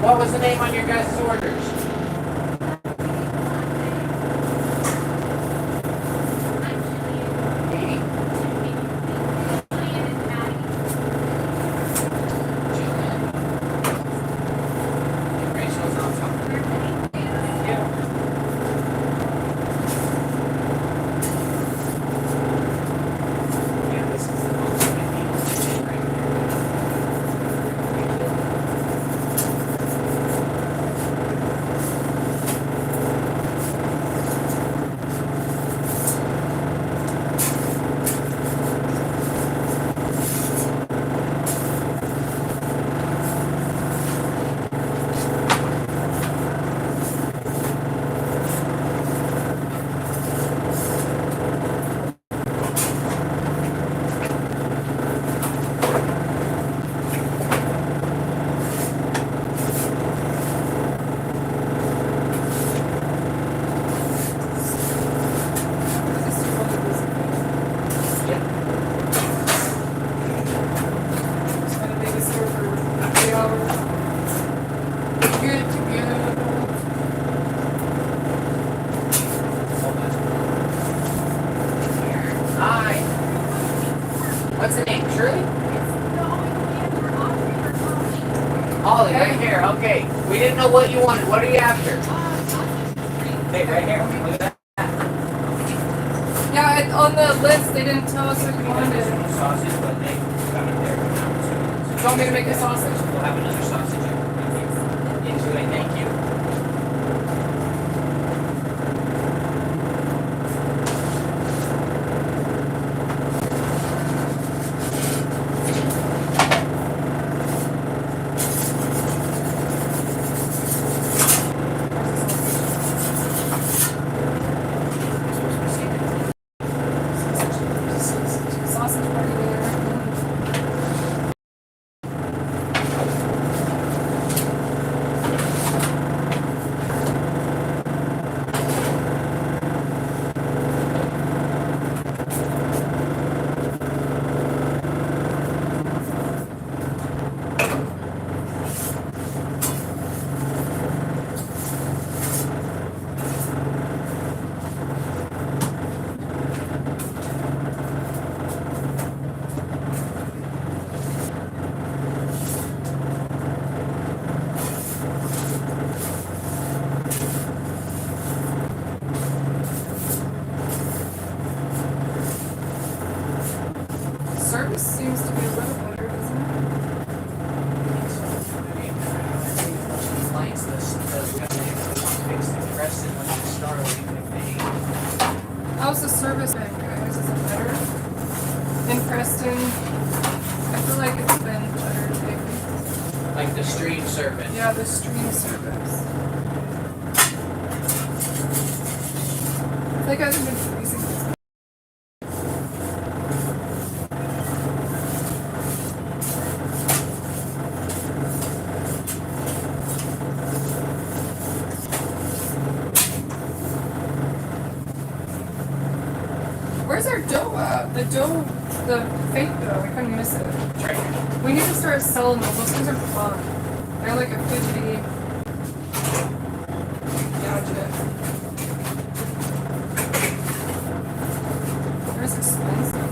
What was the name on your guys' orders? Katie? Rachel's on top. Thank you. Yeah, this is the most I need right Hi. What's the name? Shirley? Ollie, right here. Okay. We didn't know what you wanted. What are you after? Hey, right here. Look at that. Yeah, on the list, they didn't tell us what we wanted. Sausage, but they got it there now. Do you want me to make a sausage? We'll have another sausage into it. Thank you. Sausage party there. Service seems to be a little better, doesn't it? Lights this because we have to fix the crest and when you start even if they How's the service been, guys? Is it better? In Preston, I feel like it's been better lately. like the stream service. Yeah, the stream service. I feel like I haven't been freezing this. Where's our dough at? The dough, the fake dough, I couldn't miss it. Right here. We need to start selling those. Those things are fun. They're like a 50 gadget. They're just expensive.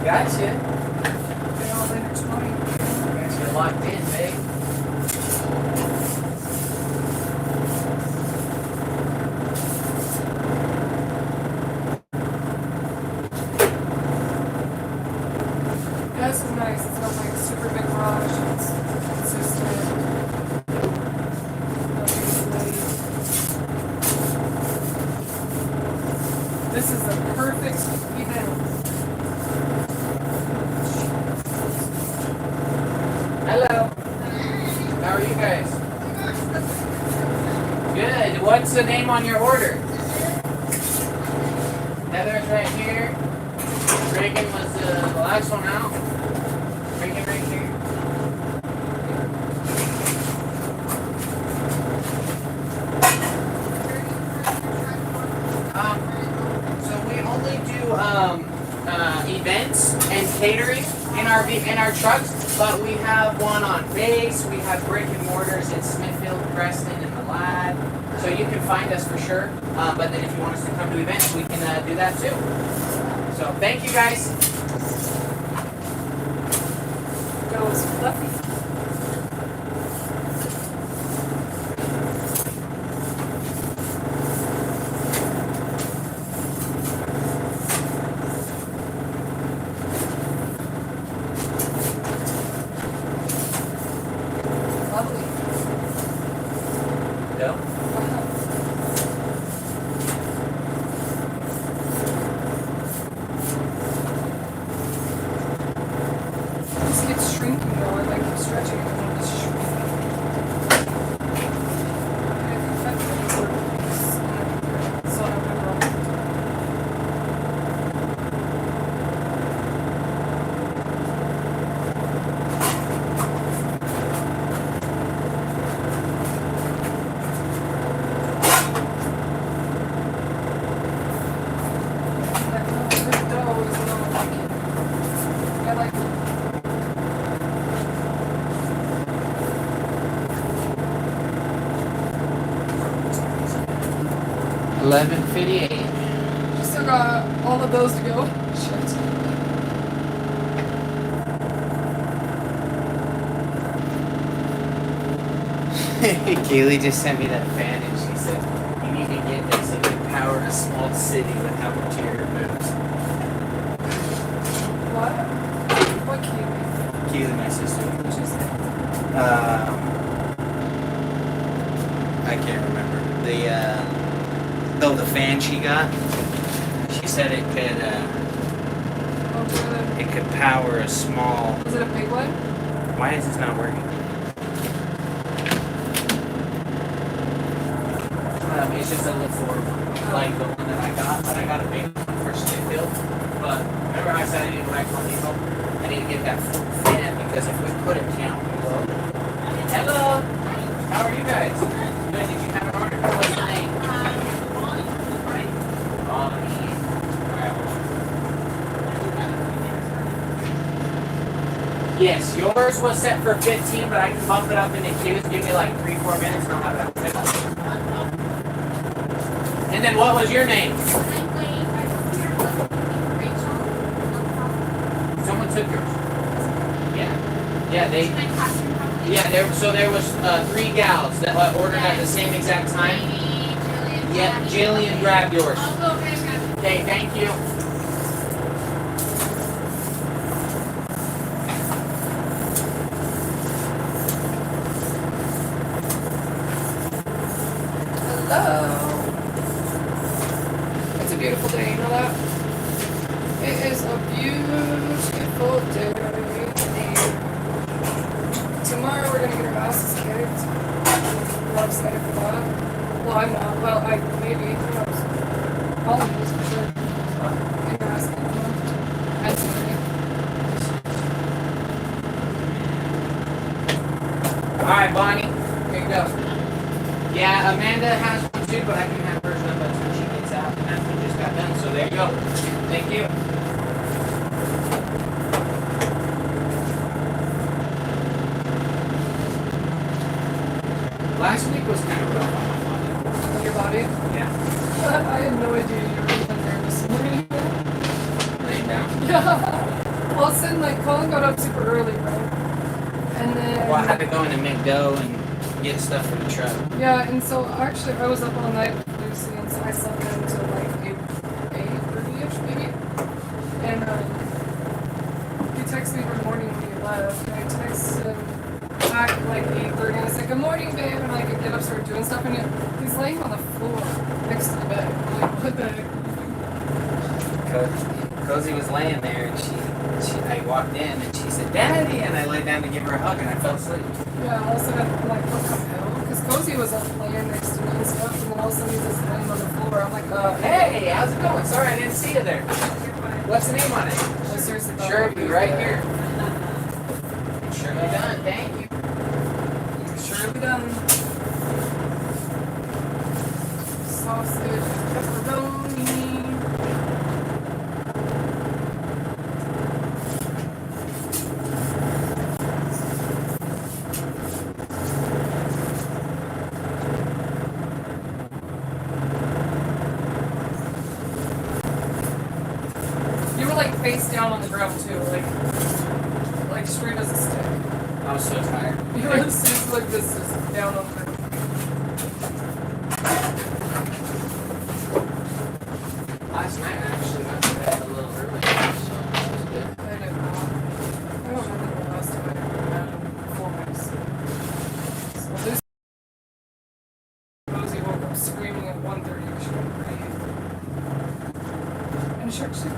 Gotcha. They all intertwined. Gotcha. Locked in, babe. Yeah, this is nice. It's not like a super big garage. It's consistent. Nothing's late. This is a perfect event. Hello. How are you guys? Good. What's the name on your order? Heather's right here. Reagan was the last one out. Reagan right here. So we only do events and catering in our trucks, but we have one on base. We have brick and mortars in Smithfield, Preston, and the Lad. So you can find us for sure. But then if you want us to come to events, we can do that too. So thank you guys. Goes fluffy. Lovely. No. This keeps shrinking though. I like keep stretching and then it's shrinking. I think that's what it's so I'm gonna roll. That dough is not like it. I like it. 11:58. Still got all of those to go. Shit. Kaylee just sent me that fan and she said, you need to get this. It can power a small city with how much air moves. What? What Kiwi? Kaylee, my sister. She's I can't remember. The fan she got, she said it could, oh, really? it could power a small. Is it a big one? Why is this not working? It's just a little form like the one that I got, but I got a big one for Smithfield. But remember I said I need to wax on these home? I need to get that fan because if we put it down below. Hello! How are you guys? Good. Did you have an order? What's your name? Bonnie. Yes, yours was set for 15, but I can bump it up into queues. Give me like 3-4 minutes and I'll have that set up. And then what was your name? Someone took yours. Yeah. Yeah, they. Yeah, there was 3 gals that ordered at the same exact time. Yeah, Jillian grabbed yours. Okay, thank you. Hello. It's a beautiful day, you know that? It is a beautiful day. Tomorrow we're gonna get our asses kicked. We're excited for that. Well, I'm not. Well, maybe. Who knows? Collin is for sure. Get your ass kicked. I'm sorry. Alright, Bonnie. Here you go. Yeah, Amanda has one too, but I can have hers done by the time she gets out. And that's what just got done. So there you go. Thank you. Last week was kind of rough on my body. Your body? Yeah. I had no idea you were even there this morning. Yeah. All of a sudden, like, Collin got up super early, right? And then... Well, I had to go in and make dough and get stuff for the truck. Yeah, and so actually I was up all night with Lucy, and so I slept in until like 8:30ish maybe. And he texted me in the morning when he left, and I texted him back at like 8:30, and I said, "Good morning, babe," and like I get up, start doing stuff, and he's laying on the floor next to the bed. I'm like, what the heck? Cozy was laying there, and I walked in, and she said, "Daddy," and I laid down to give her a hug, and I fell asleep. Yeah, all of a sudden I'm like, what the hell? Because Cozy was up laying next to me and stuff, and then all of a sudden he's just laying on the floor. I'm like, Hey, how's it going? Sorry, I didn't see you there. What's the name on it? I seriously thought Sure, it be was right dead. here. Surely done. Thank you. Surely done. Sausage, pepperoni. You were like face down on the ground too, like straight as a stick. I was so tired. You were just like this, just down on the ground. Last night I actually went to bed a little early, so that was good. I did not. I don't remember the last time I ever had a 4 weeks. So Lucy Rosie woke up screaming at 1:30 because she went crazy. And she actually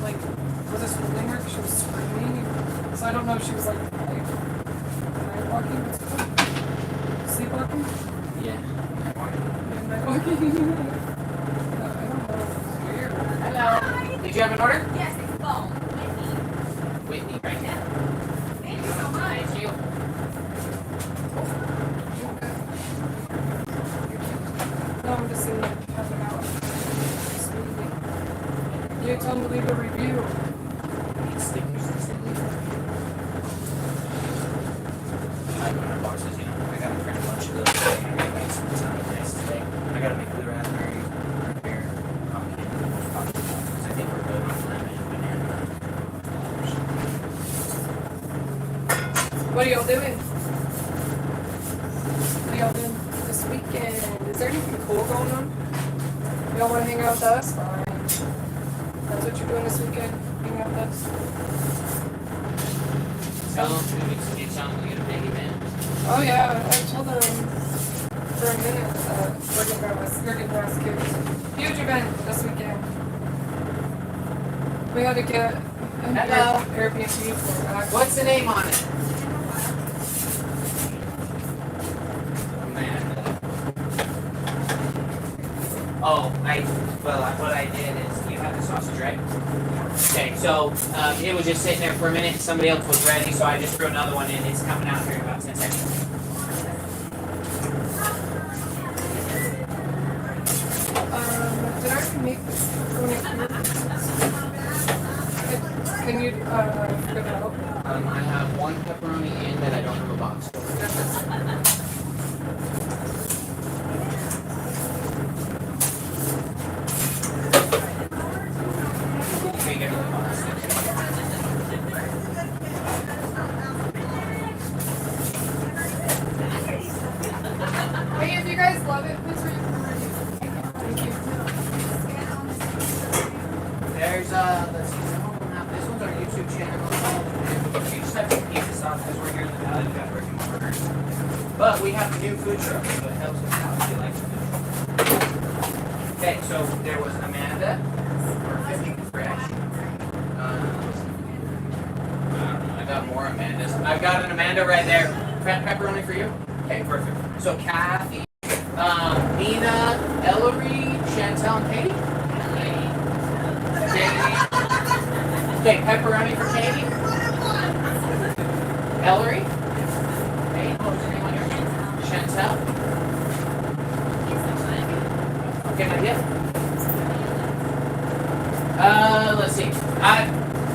like was just holding her because she was screaming. So I don't know if she was like night walking, what's it called? Sleepwalking? Yeah. Yeah, night walking. I don't know. It's weird. Hello. Did you have an order? Yes, it's phone. Whitney, right now. Thank you so much. Thank you. No, I'm just saying like half an hour. You told me to leave a review. Need stickers to send you. I have my boxes, you know. I gotta print a bunch of those. I'm gonna make some nice today. I gotta make blue raspberry, pear, pumpkin, because I think we're good on lemon and banana. What are y'all doing? What are y'all doing this weekend? Is there anything cool going on? Y'all want to hang out with us? Fine. That's what you're doing this weekend? Hang out with us? Tell them to get a piggy bank. Oh yeah, I told them for a minute we're getting grass kids. Huge event this weekend. We had to get an Airbnb for access. What's the name on it? Amanda. Oh, what I did is, you have the sausage, right? Okay, so it was just sitting there for a minute. Somebody else was ready, so I just threw another one in. It's coming out here in about 10 seconds. Did I already make this pepperoni cube? Can you figure it out? I have one pepperoni in that I don't have a box for. Hey, if you guys love it, please rate and review. Thank you. There's let's see, some of them have, this one's our YouTube channel. You just have to keep this off because we're here in the valley, we've got brick and mortar. But we have a new food truck, so it helps us out if you like food. Okay, so there was Amanda, perfect, fresh. I got more Amandas. I've got an Amanda right there. Pepperoni for you? Okay, perfect. So Kathy, Nina, Ellery, Chantel, and Katie? Okay, pepperoni for Katie. Ellery. Okay, what was your name on yours? Chantel. Okay, not yet. Let's see.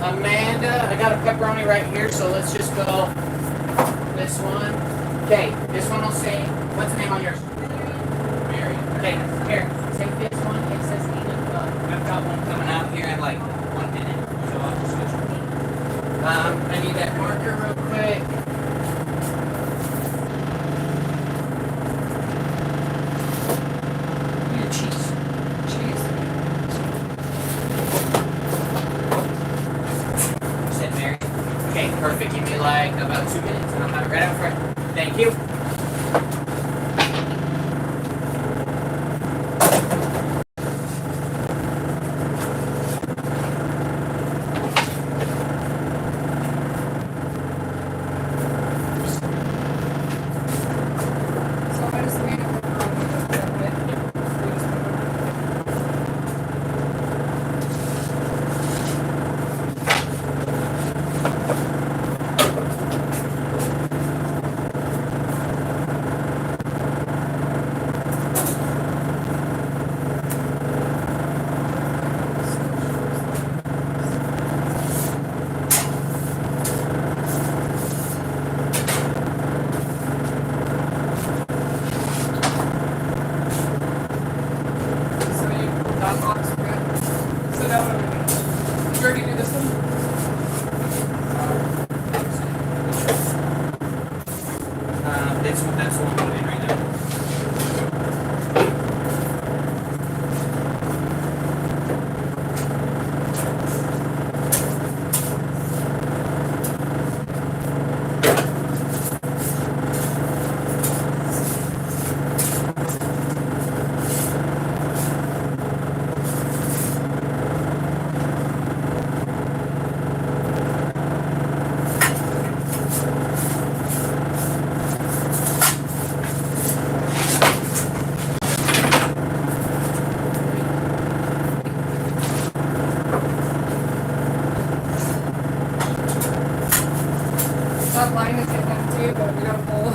Amanda, I got a pepperoni right here, so let's just go this one. Okay, this one will say, what's the name on yours? Mary. Okay, here, take this one. It says Nina. I've got one coming out here in like 1 minute. I need that marker real quick. Your cheese. Cheese. You said Mary? Okay, perfect. Give me like about 2 minutes and I'll have it right out front. Thank you. So I just made it with So you that box bread. So now what are we doing? Did you already do this one? That's the one I'm doing right now. That line is getting empty, but we got a full.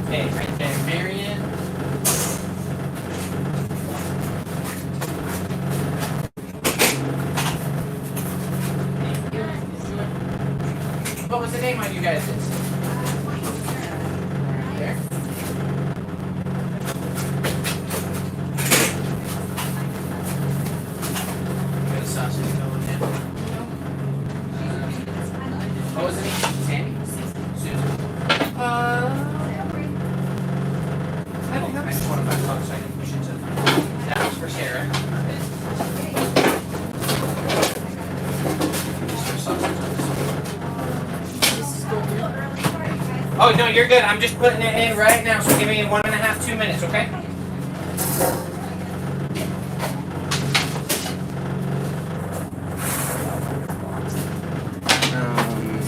Okay, right there, Marion. Thank you. What was the name on you guys? There. Got a sausage going in. What was the name? Sandy? Susan? I don't I have. just want to back up so I can push it to. That was for Sarah. Just for sausage on this This is good. one. Oh, no, you're good. I'm just putting it in right now, so give me 1.5, 2 minutes, okay?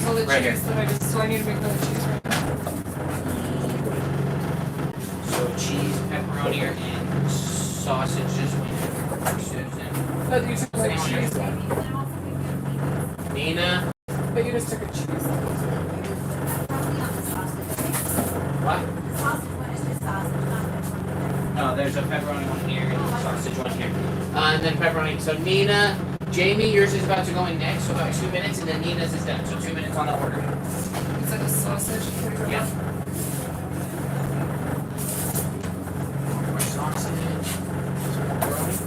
So the Right cheese here. that I just, so I need to make another cheese right now. So cheese, pepperoni, and sausage just went in for Susan. But you took like Anyone cheese. Nina, But you just took a cheese. what? No, there's a pepperoni one here and a sausage one here. And then pepperoni. So Nina, Jamie, yours is about to go in next, so about 2 minutes, and then Nina's is done. So 2 minutes on the order. Is that a sausage? Yeah. More sausage. Some pepperoni.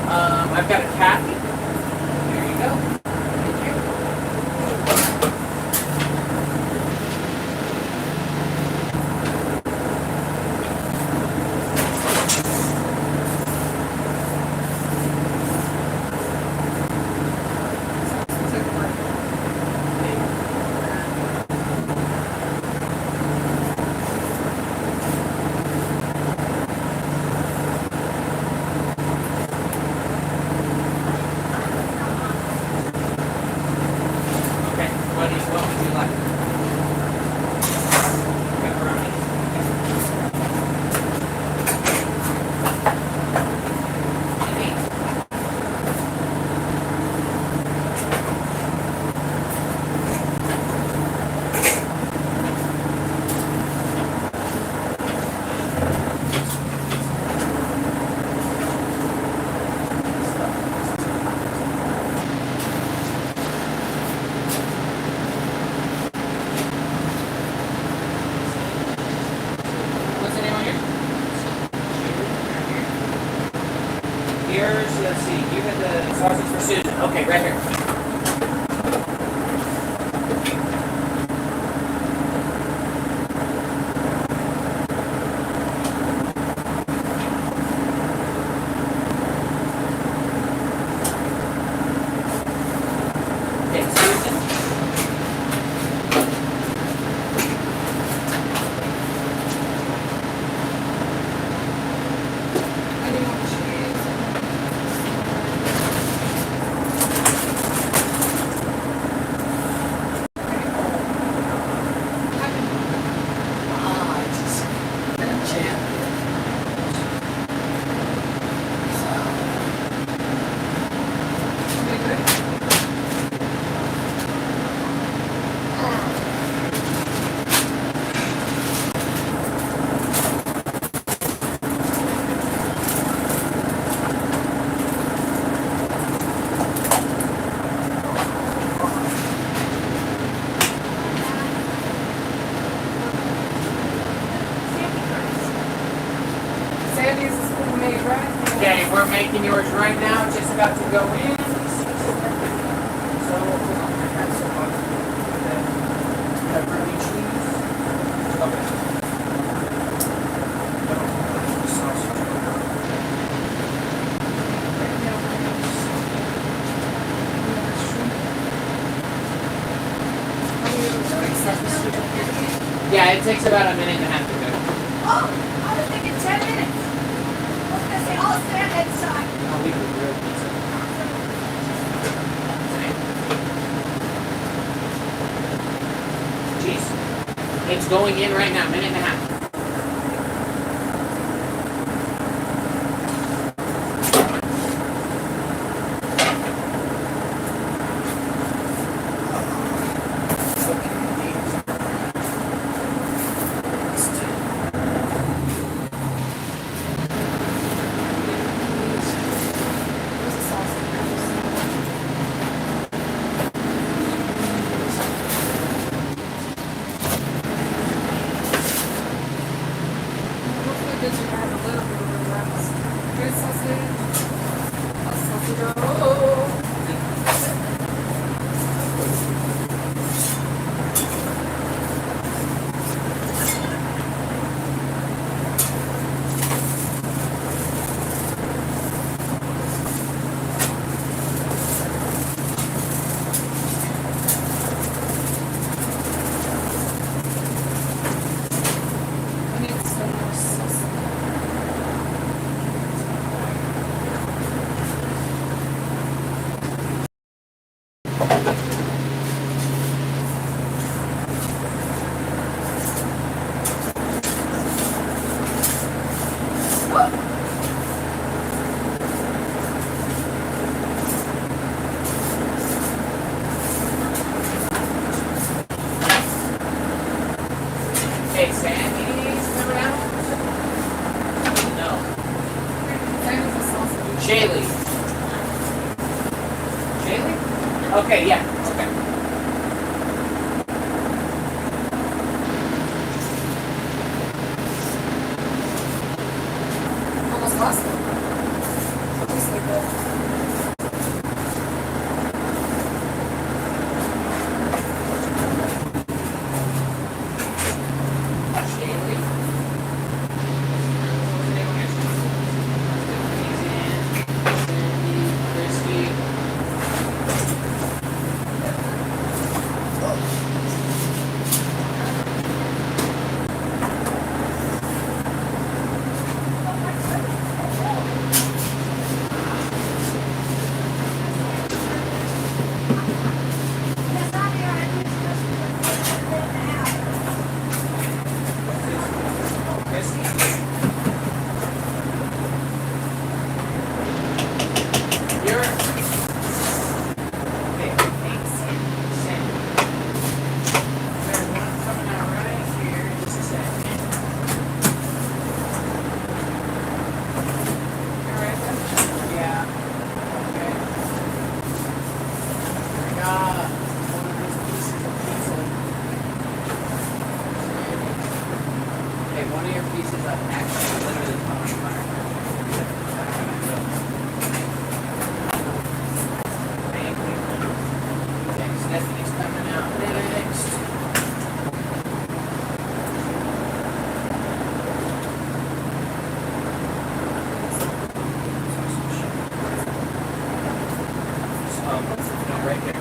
I've got a Kathy. There you go. Thank you. Okay, what would you like? Pepperoni? What's the name on yours? Here's, let's see, you had the sausage for Susan. Okay, right here. Okay, Susan. I didn't want cheese. Okay, good. Sandy's is made, right? Okay, we're making yours right now. It's just about to go in. So, hold on, I have some on the pepperoni cheese. Okay. Yeah, it takes about a minute and a half to cook. Oh, I was thinking 10 minutes. I was gonna say, I'll stand inside. I'll leave the grilled pizza. Cheese. It's going in right now, minute and a half. Hey, Sandy's coming out? No. Shaylee. Shaylee? Okay, yeah, okay. Almost lost it. Just like that. No, right there.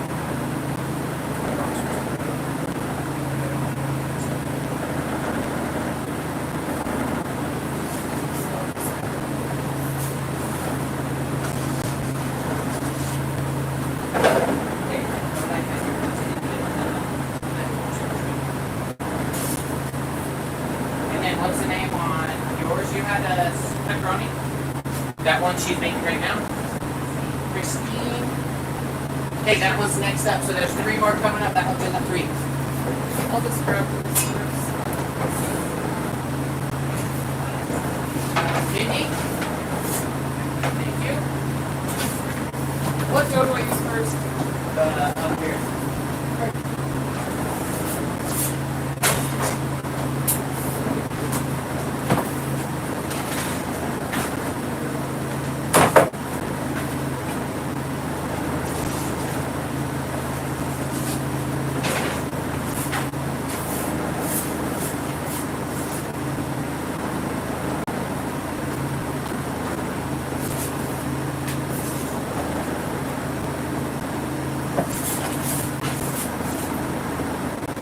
And then what's the name on yours? You had a pepperoni? That one she's making right now? Christine. Okay, that one's next up. So there's 3 more coming up. That one's in the 3. I'll just grab this first. Minnie? Thank you. What dough do I use first? Up here.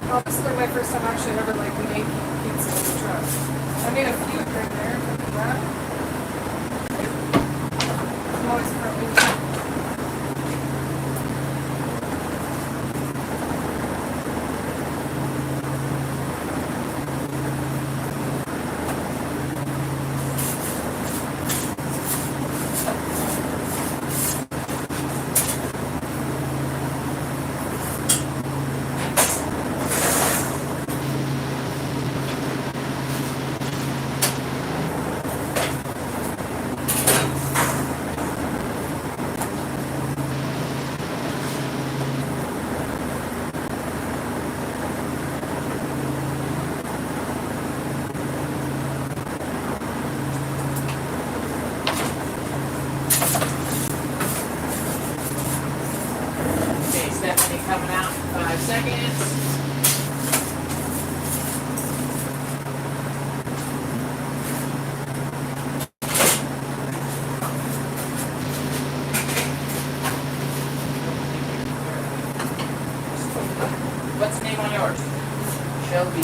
Oh, this is like my first time actually ever like making pizza in the truck. I made a few right there, like that. I'm always currently. Okay, Stephanie coming out in 5 seconds. What's the name on yours? Shelby.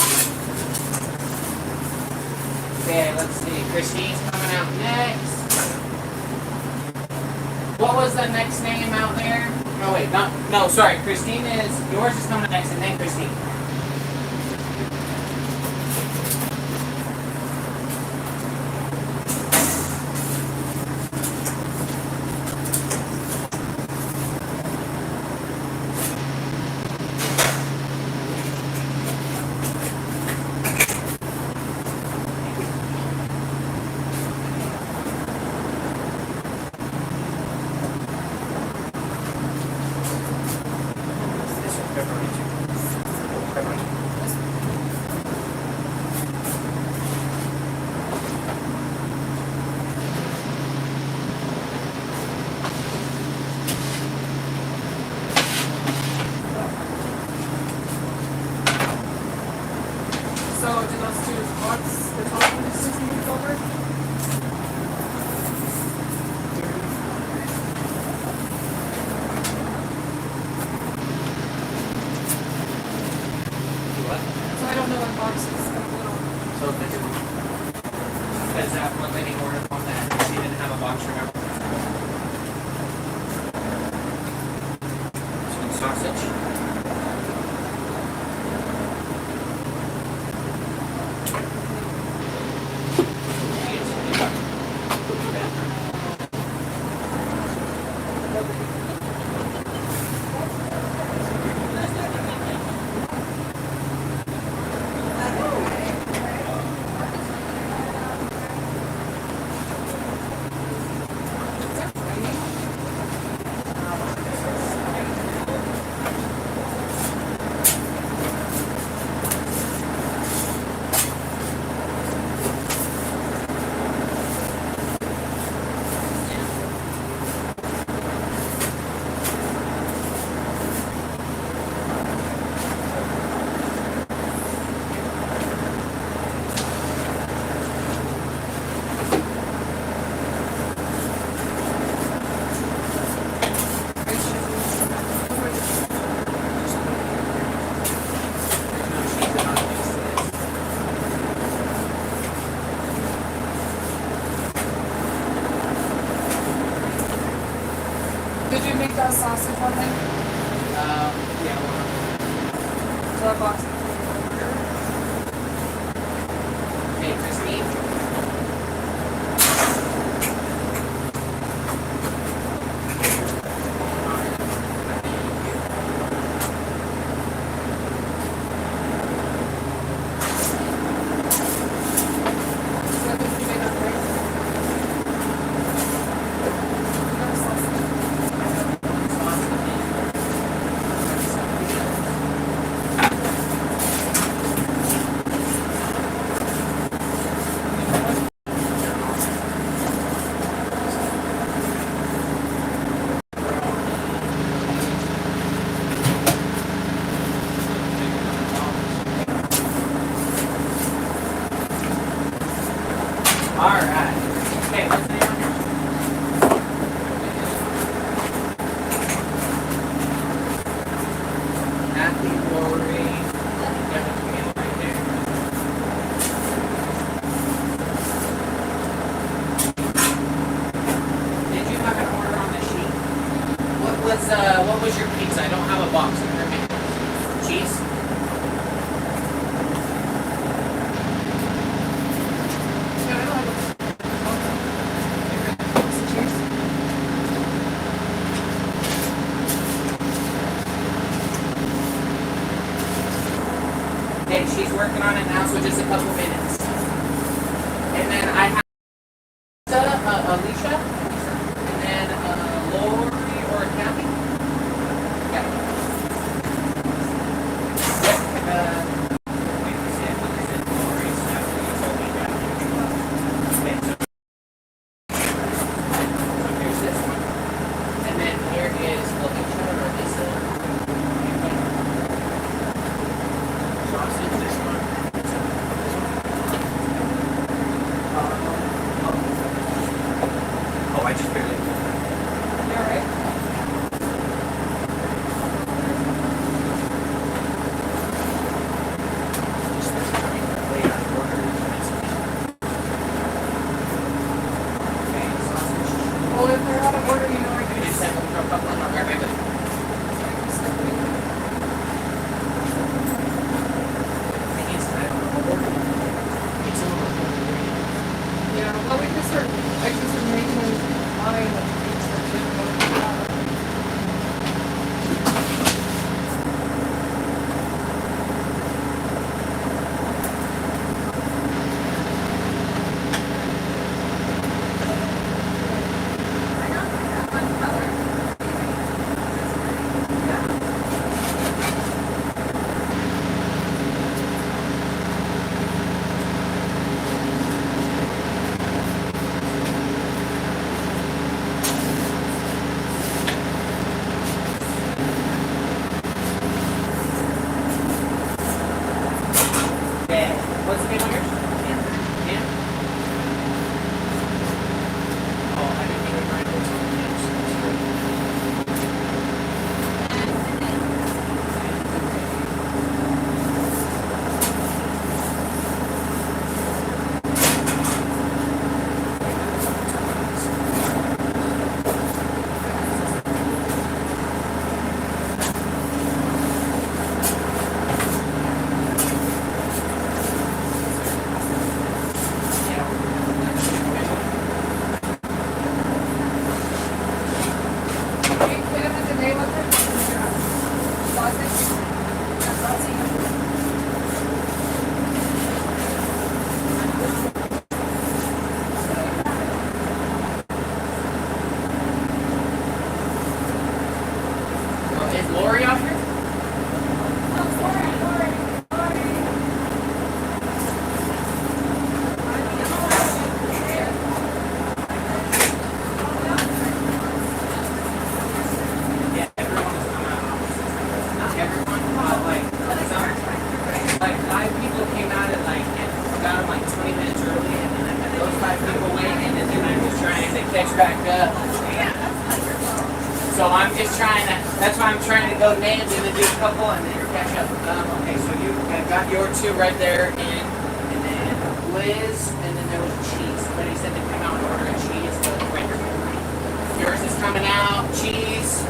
Okay, let's see. Christine's coming out next. What was the next name out there? Oh wait, no, sorry. Christine is, yours is coming next and then Christine. This one's pepperoni too. Pepperoni. So do those two what's the total is 60 minutes over? What? So I don't know what boxes kind of little. So this one. Because that one lady ordered one that she didn't have a box, remember? Some sausage. Did you make that sausage one then? Yeah, well, So that box. hey, Christine. Alright. Okay, what's the name on here? Kathy, Lori. Kevin Can right there. Did you have an order on the sheet? What was your pizza? I don't have a box in there. Cheese? Okay, she's working on it now, so just a couple minutes. And then I have Alicia, and then Lori or Kathy. Yeah. Here's this one. And then here is Alicia or Lisa. Sausage, this one. Oh, I just barely. You alright? Just this coming later on order. Okay, sausage. Well, if they're out of order, you know I We can just have them for a couple of more. Right, right, Yeah, well, we can start, I can start making them mine and we can start getting them out. okay. What's the name on yours? Cam? Oh, I didn't even write those on the names. Hey, Kim, is the name of it? Sausage? Yeah, sausage. Well, is Lori out here? Yeah, everyone is coming out of offices. Not everyone, but like some, like 5 people came out at like, and got them like 20 minutes early, and then I had those 5 people waiting, and then I'm just trying to catch back up. So I'm just trying to, that's why I'm trying to go names and then do a couple and then catch up. Okay, so you have got your 2 right there, and then Liz, and then there was cheese. Somebody said to come out and order a cheese, but right here. Yours is coming out, cheese.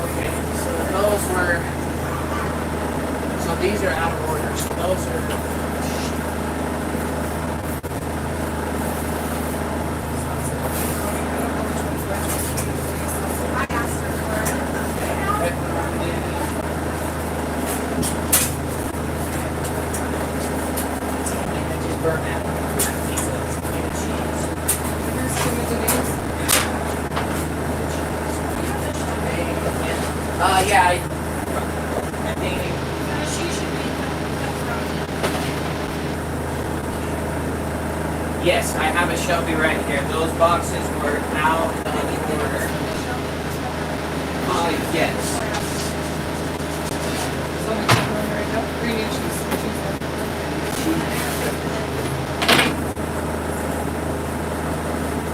Okay, so those were, so these are out of order. So those are. Yeah, I think she should be. Yes, I have a Shelby right here. Those boxes were out of order. Yes.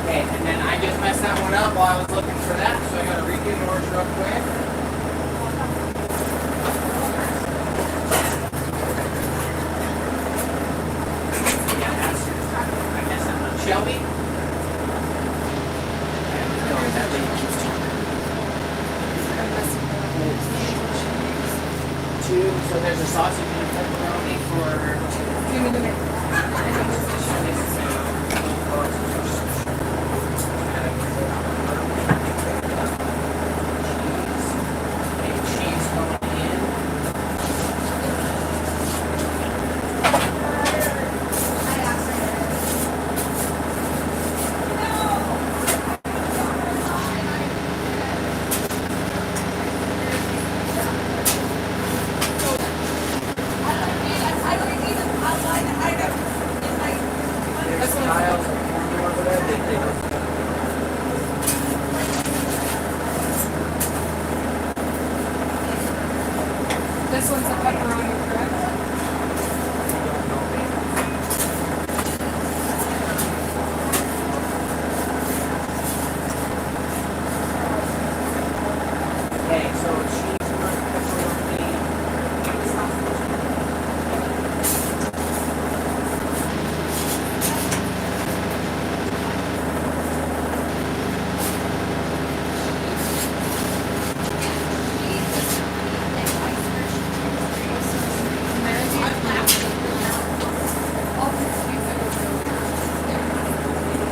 Okay, and then I just messed that one up while I was looking for that, so I gotta redo the order real quick. Shelby? Two, so there's a sausage and a pepperoni for Give me the minute. cheese going in. There's tiles and formula over there. This one's a pepperoni, correct? Okay, so cheese one, pepperoni.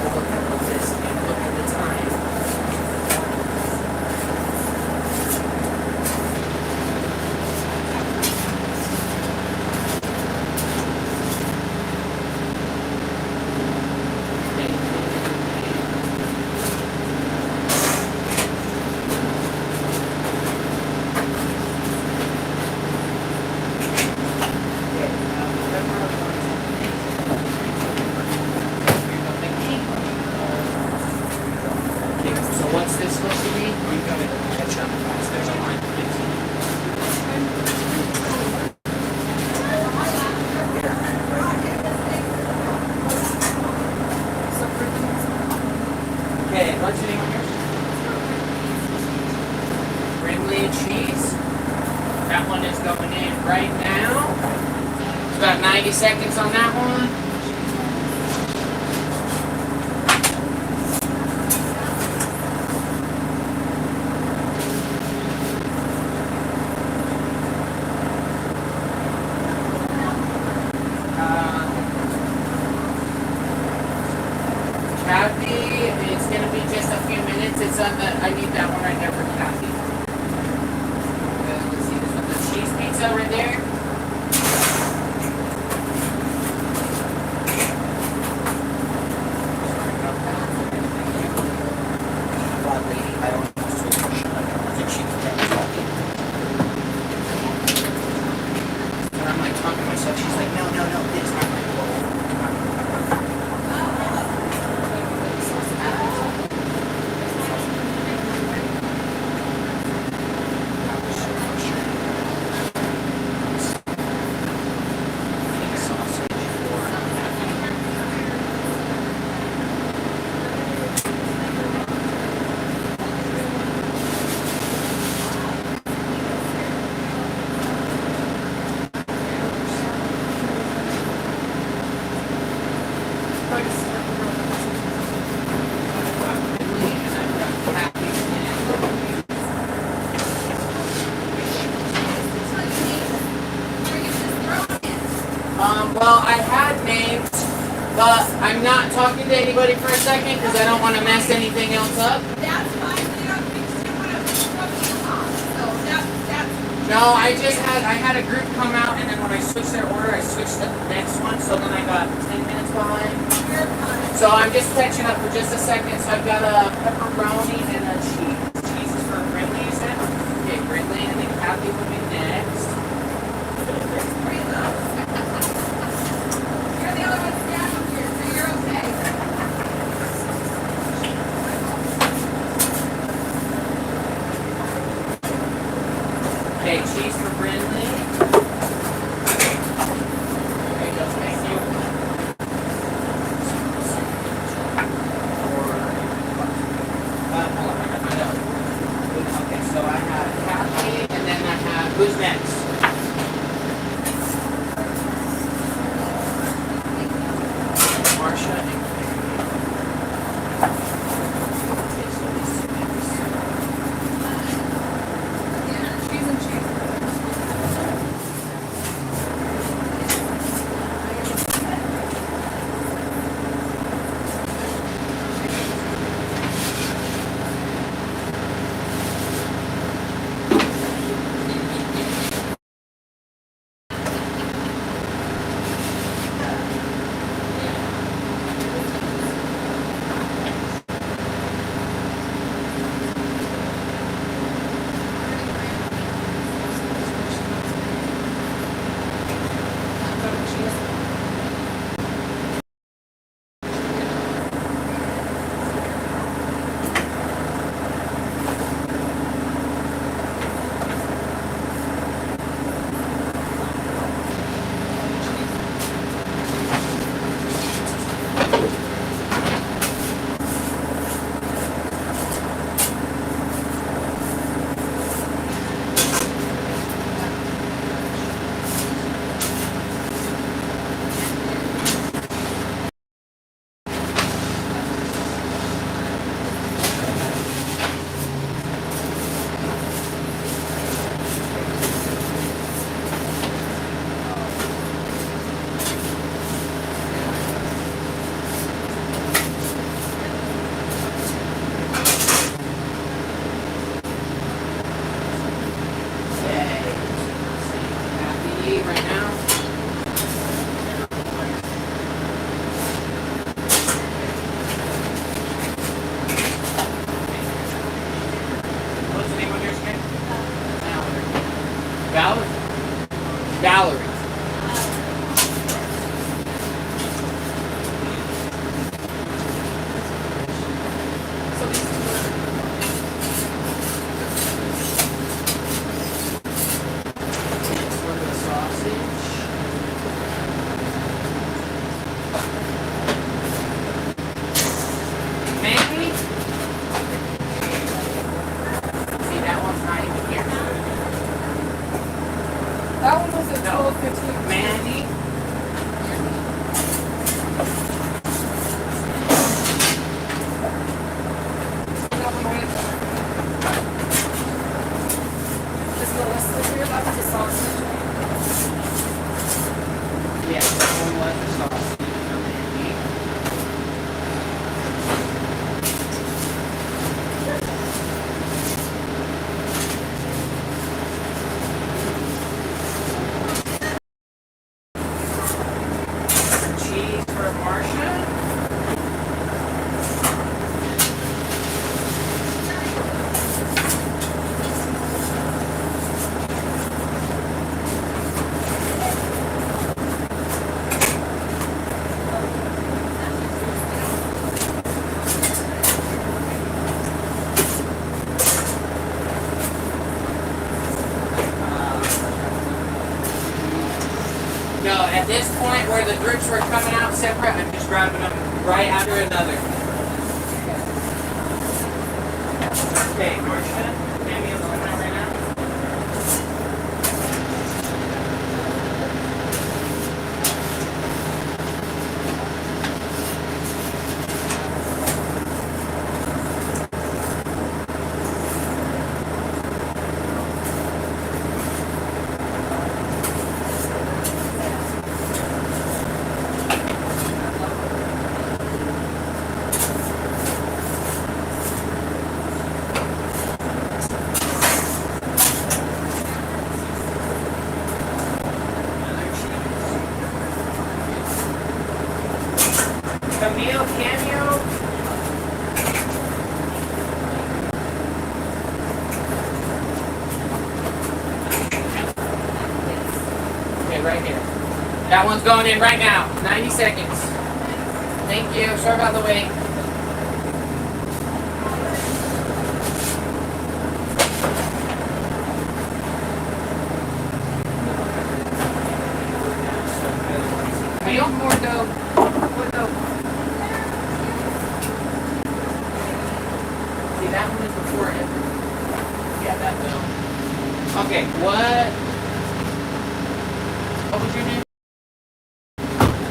Look at this and look at the time. So what's this supposed to be? You gotta catch up fast. There's a line. Okay, what's your name here? Brinley cheese. That one is going in right now. It's about 90 seconds on that one. Kathy, it's gonna be just a few minutes. It's on the. I need that one right there for Kathy. Let's see this one. The cheese pizza right there. But I'm not talking to anybody for a second because I don't want to mess anything else up. That's fine, you don't, because you want to rub me off, so that's. No, I had a group come out, and then when I switched their order, I switched to the next one, so then I got 10 minutes behind. You're fine. So I'm just catching up for just a second. So I've got a pepperoni and a cheese. Cheese is for Brindley, you said? Okay, Brindley, and then Kathy will be next. Pretty low. You're the only one standing up here, so you're okay. Okay, cheese for Brindley. There you go, thank you. Hold on, I gotta find out. Okay, so I have Kathy, and then I have, who's next? Marsha and okay, so these two names. Yeah, cheese and cheese. Kathy right now. What's the name of yours again? Valerie. Valerie. So these two For the sausage. Mandy? See, that one's not even here. that one was at No. 12:15. Mandy? That one went. Is Melissa here? That was a sausage. Yes, that one was the sausage for Mandy. Cheese for Marcia. No, at this point where the groups were coming out separate, I'm just grabbing them right after another. Okay, Marcia, Tammy is coming out right now. That one's going in right now. 90 seconds. Thank you. Sorry about the wait. Feel more dough. More dough. See, that one is before it. Yeah, that dough. Okay, what was your name?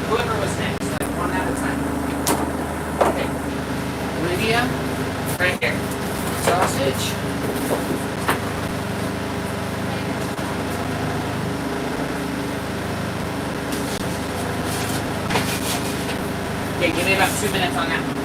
Whoever was next, like one at a time. Okay. Lydia, right here. Sausage. Okay, give me about 2 minutes on that one.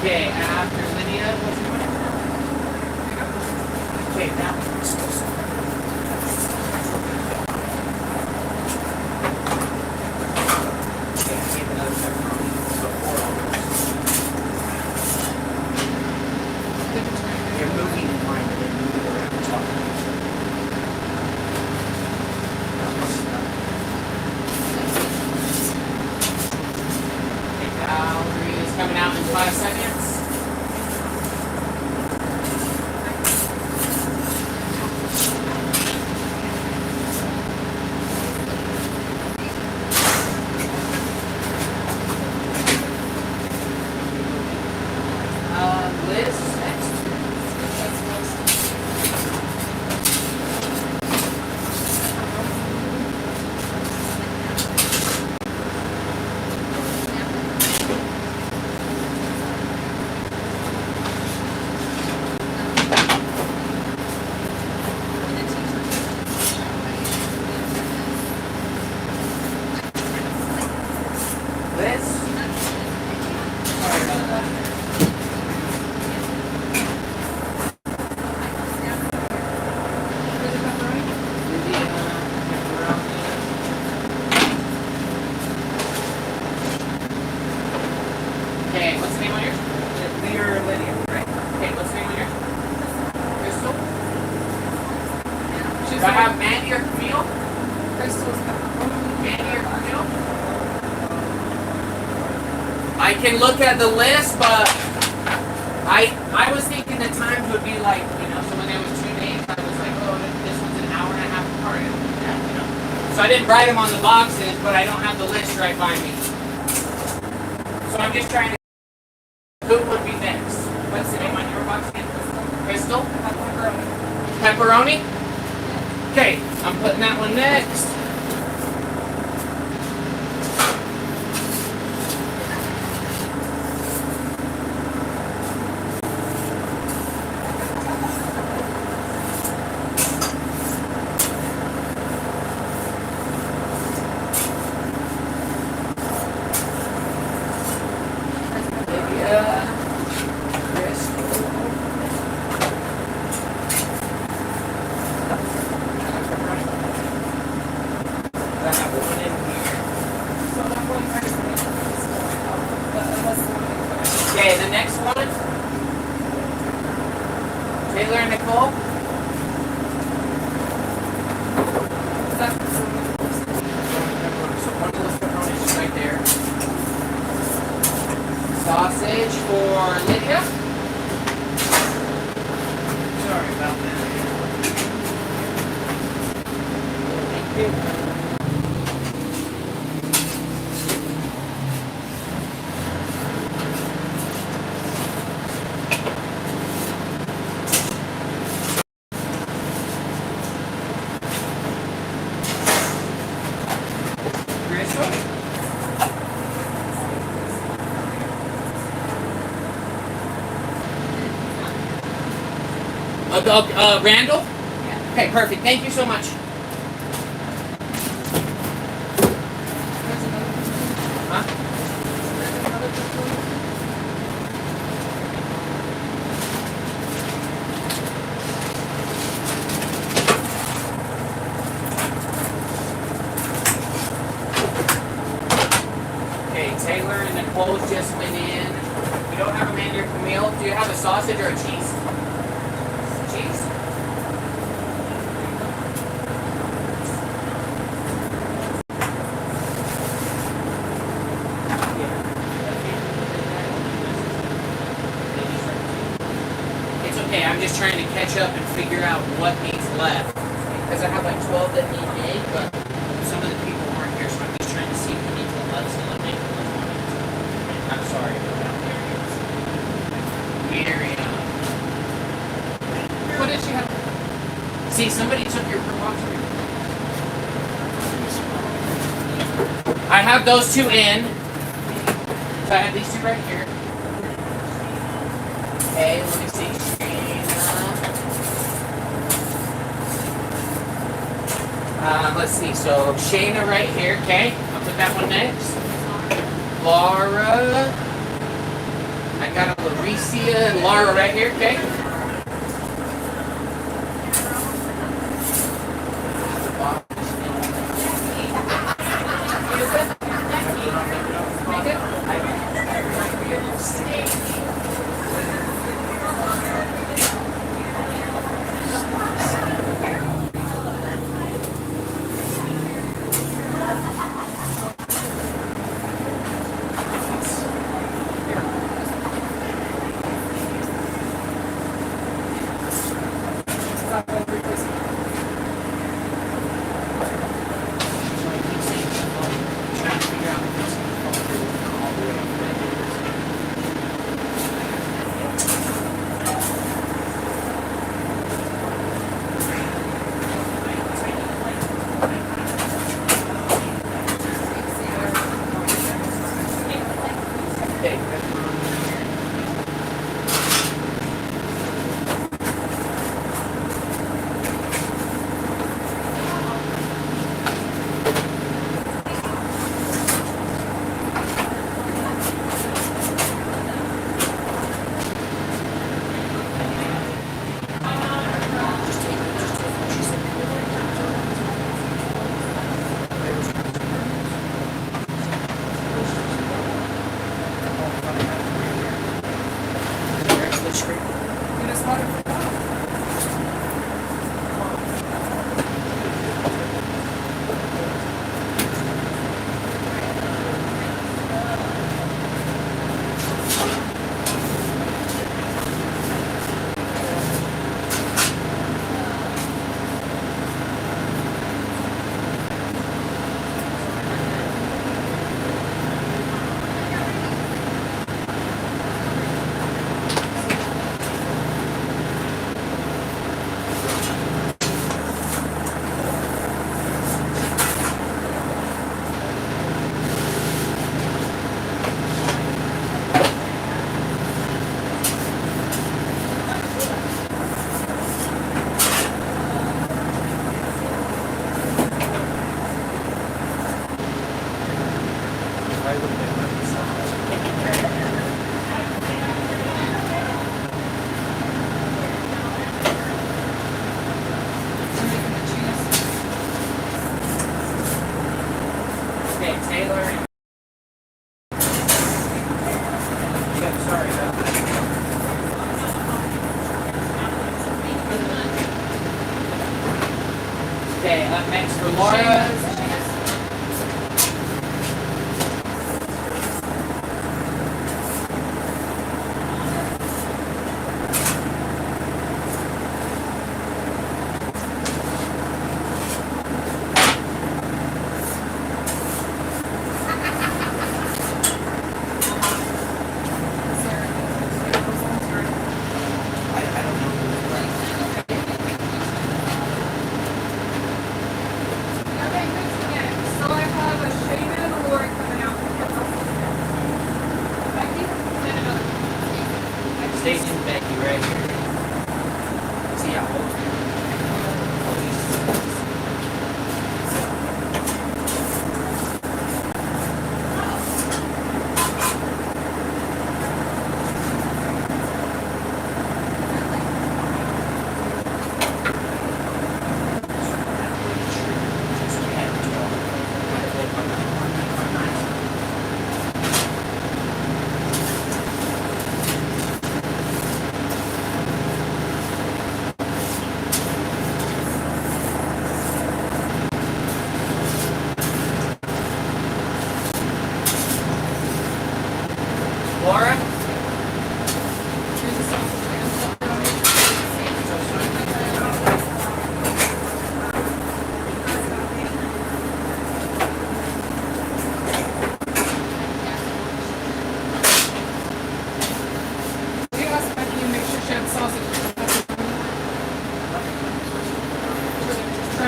Okay, after Lydia, what's your name? Okay, that one. Okay, I gave another pepperoni. So 4 orders. You're moving in line, but then moving around the top. Okay, calories coming out in 5 seconds. Liz, next. Liz? Sorry about that. Lydia, pepperoni. Okay, what's the name on yours? Leah or Lydia, right? Okay, what's the name on yours? Crystal? Do I have Mandy or Camille? Crystal's Mandy or Camille? I can look at the list, but I was thinking the times would be like, so when there was 2 names, I was like, oh, this one's an hour and a half apart, So I didn't write them on the boxes, but I don't have the list right by me. So I'm just trying to, who would be next? What's the name on your box again? Crystal? Pepperoni? Okay, I'm putting that one next. Okay, the next one. Taylor and Nicole. So one of those pepperonis is right there. Sausage for Lydia. Sorry about that. Thank you. Randall? Okay, perfect. Thank you so much. There's another person. Huh? There's another person. Okay, Taylor and Nicole just went in. We don't have a Mandarin Camille. Do you have a sausage or a cheese? Cheese? It's okay, I'm just trying to catch up and figure out what needs left. Because I have like 12 that need egg, but some of the people weren't here, so I'm just trying to see who needs the left so that they can live on it. I'm sorry about that. Miriam. What did she have? See, somebody took your box. I have those two in. So I have these two right here. Okay, let me see. Let's see. So Shayna right here. Okay, I'll put that one next. Laura. I got a Lauricia and Laura right here. Okay. You just wanted to Okay, Taylor. Yeah, sorry about that. Okay, up next for Laura. I don't know who's right. Okay, good.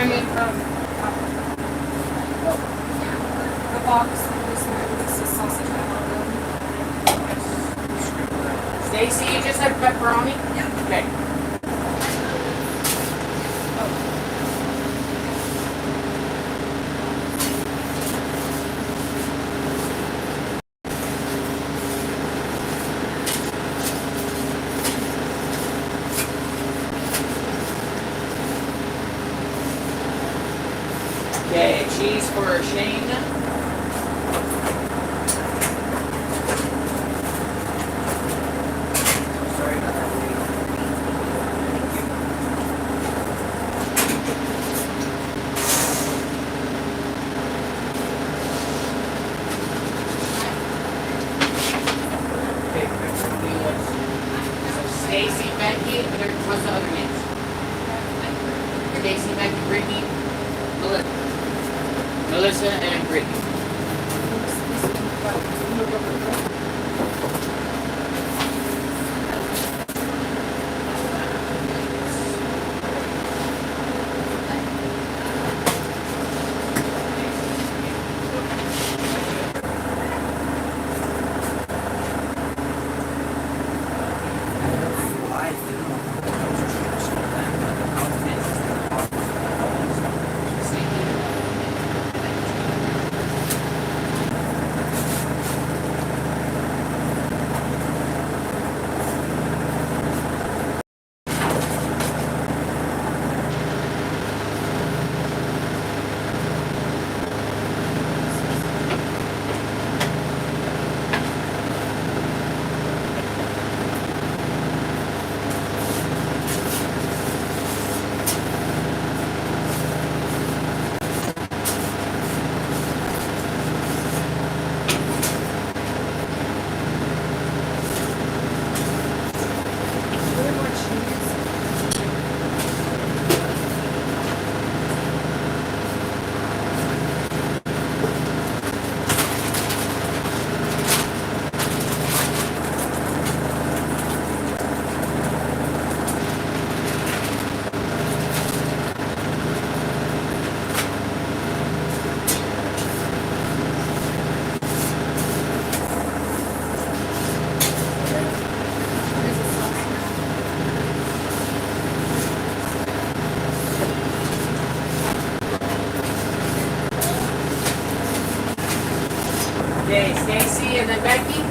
I mean, the box this is sausage and Stacy, you just had pepperoni? Yeah. Okay. Okay, cheese for Shane. Sorry about that, lady. Okay, so Stacy, Becky, what's the other names? Stacy, Becky, Brittany, Melissa, and Brittany. Okay, Stacy, and then Becky.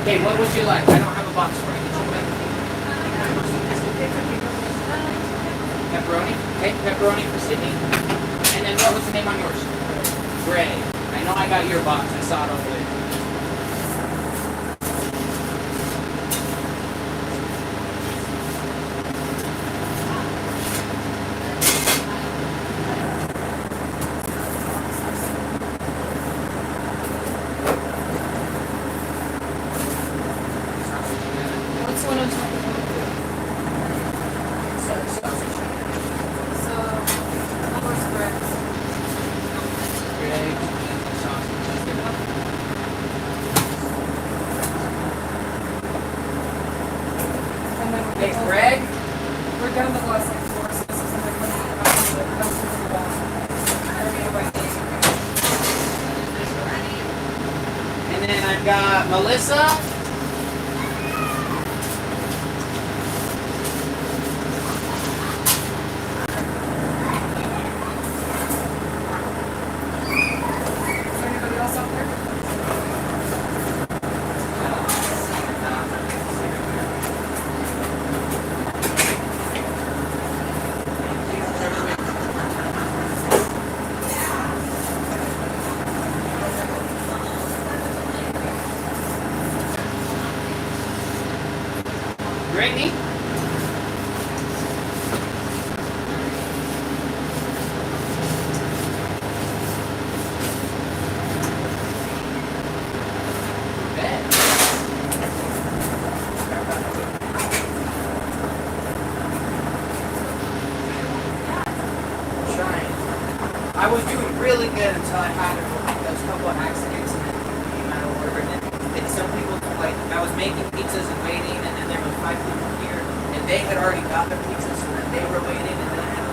Okay, what would you like? I don't have a box for you. Pepperoni? Okay, pepperoni for Sydney. And then what was the name on yours? Gray. I know I got your box. I saw it over there. then I've got Melissa. Is there anybody else out there? Brittany. I was doing really good until I had those couple of accidents and then it came out of order. And then some people, like, I was making pizzas and waiting, and then there was 5 people here, and they had already got their pizzas, so then they were waiting, and then I had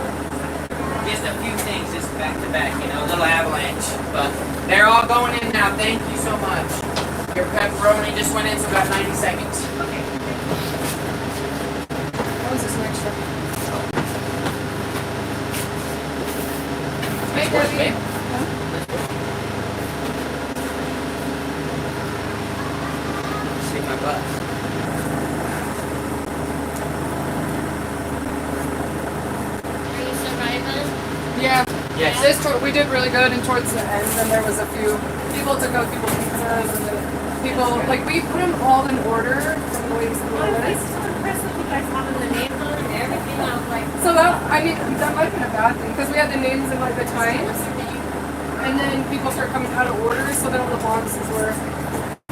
just a few things just back to back, you know, a little avalanche. But they're all going in now. Thank you so much. Your pepperoni just went in, so about 90 seconds. Okay. What was this extra? Hey, Where's Debbie. babe? See my butt. Are you surviving? Yeah. Yes. We did really good, and towards the end, then there was a few people took out people's pizzas, and then people, like, we put them all in order from the way to the I was list. so impressed with you guys having the names on and everything. I was like, So that, I mean, that might have been a bad thing, because we had the names and like the times, and then people start coming out of order, so then all the boxes were,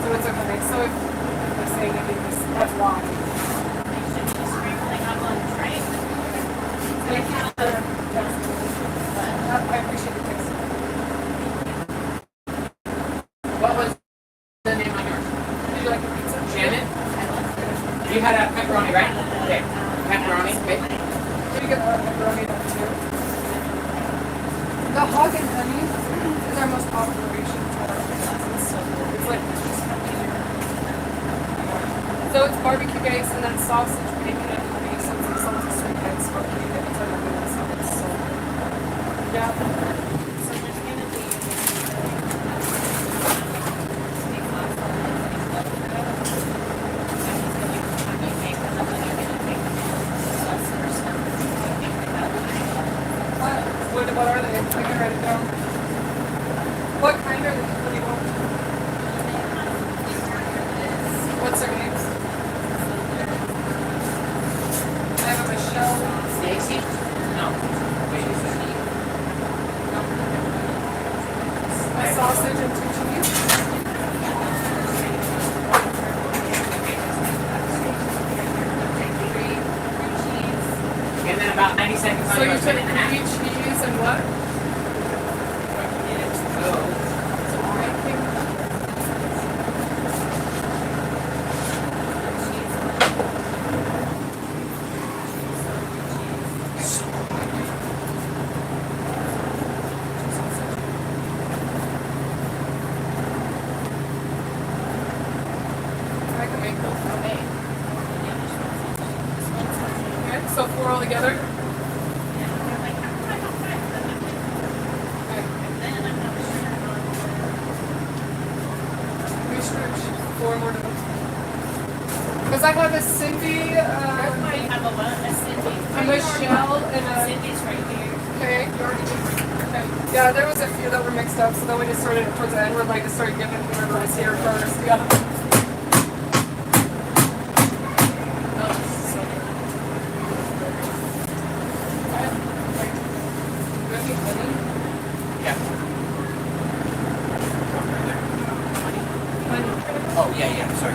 so it's okay. So if I'm saying anything, that's why. make sure you sprinkling up on the tray. Thank you for I appreciate the tips. What was the name on yours? Did you like the pizza? Shannon? You had a pepperoni, right? Okay. Pepperoni, okay. Did you get the pepperoni done too? The hog and honey is our most popular Asian It's so good. It's like so it's barbecue base and then sausage, bacon, and honey. So it's like salty sweet and smoky. And it's like a stuff. It's so good. Yeah. So there's gonna be steak lots of What are they? I can write it down. What kind are they? What do you want? What's their names? I have a Michelle. Stacy? No. Wait, is that you? A sausage and 2 cheese. And then about 90 seconds on So you yours, took minute and a half. 3 cheese and what? Minute to go. I can make those. Okay, so 4 all together. Okay. Research 4 more to go. Because I have a Cindy, a Michelle, and a. Cindy's right here. Okay, you already did. Okay. Yeah, there was a few that were mixed up, so then we just started towards the end. We're like, just started giving whoever was here first. Yeah. Yeah. Oh, yeah, sorry.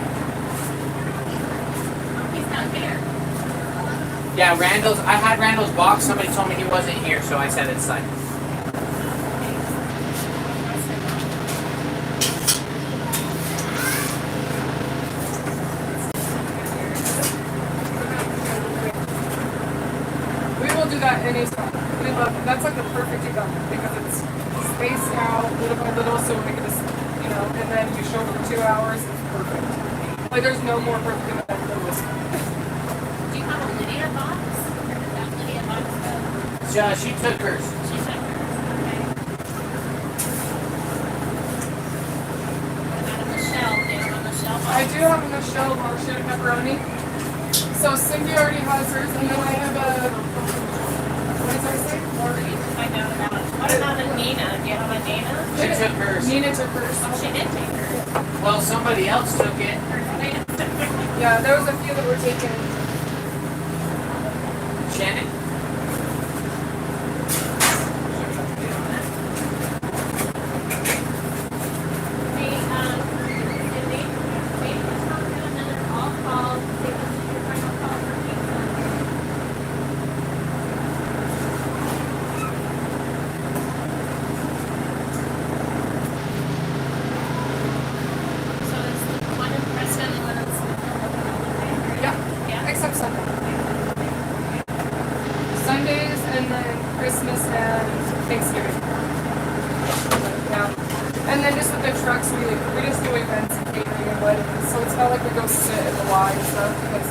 He's not here. Yeah, I had Randall's box. Somebody told me he wasn't here, so I set it aside. We will do that anytime. We love it. That's like the perfect event because it's spaced out little by little, so we can just, and then you show them 2 hours, it's perfect. Like, there's no more perfect event than this. Do you have a Lydia box? Or did that Lydia box go? She took hers. She took hers. Okay. What about a Michelle? They don't have a Michelle box? I do have a Michelle bar, she had pepperoni. So Cindy already has hers, and then I have a, what did I say? Lori, find out about it. What about a Nina? Do you have a Nina? She took hers. Nina took hers. Oh, she did take hers. Well, somebody else took it. Yeah, there was a few that were taken. Shannon? Hey, did they just talk to another all call? They was your final call for pizza. So it's the one in Preston and one in Smithfield. Yeah, Yeah. except Sunday. Sundays and then Christmas and Thanksgiving. Yeah. And then just with the trucks, we just do events and catering and weddings. So it's not like we go sit in the line and stuff because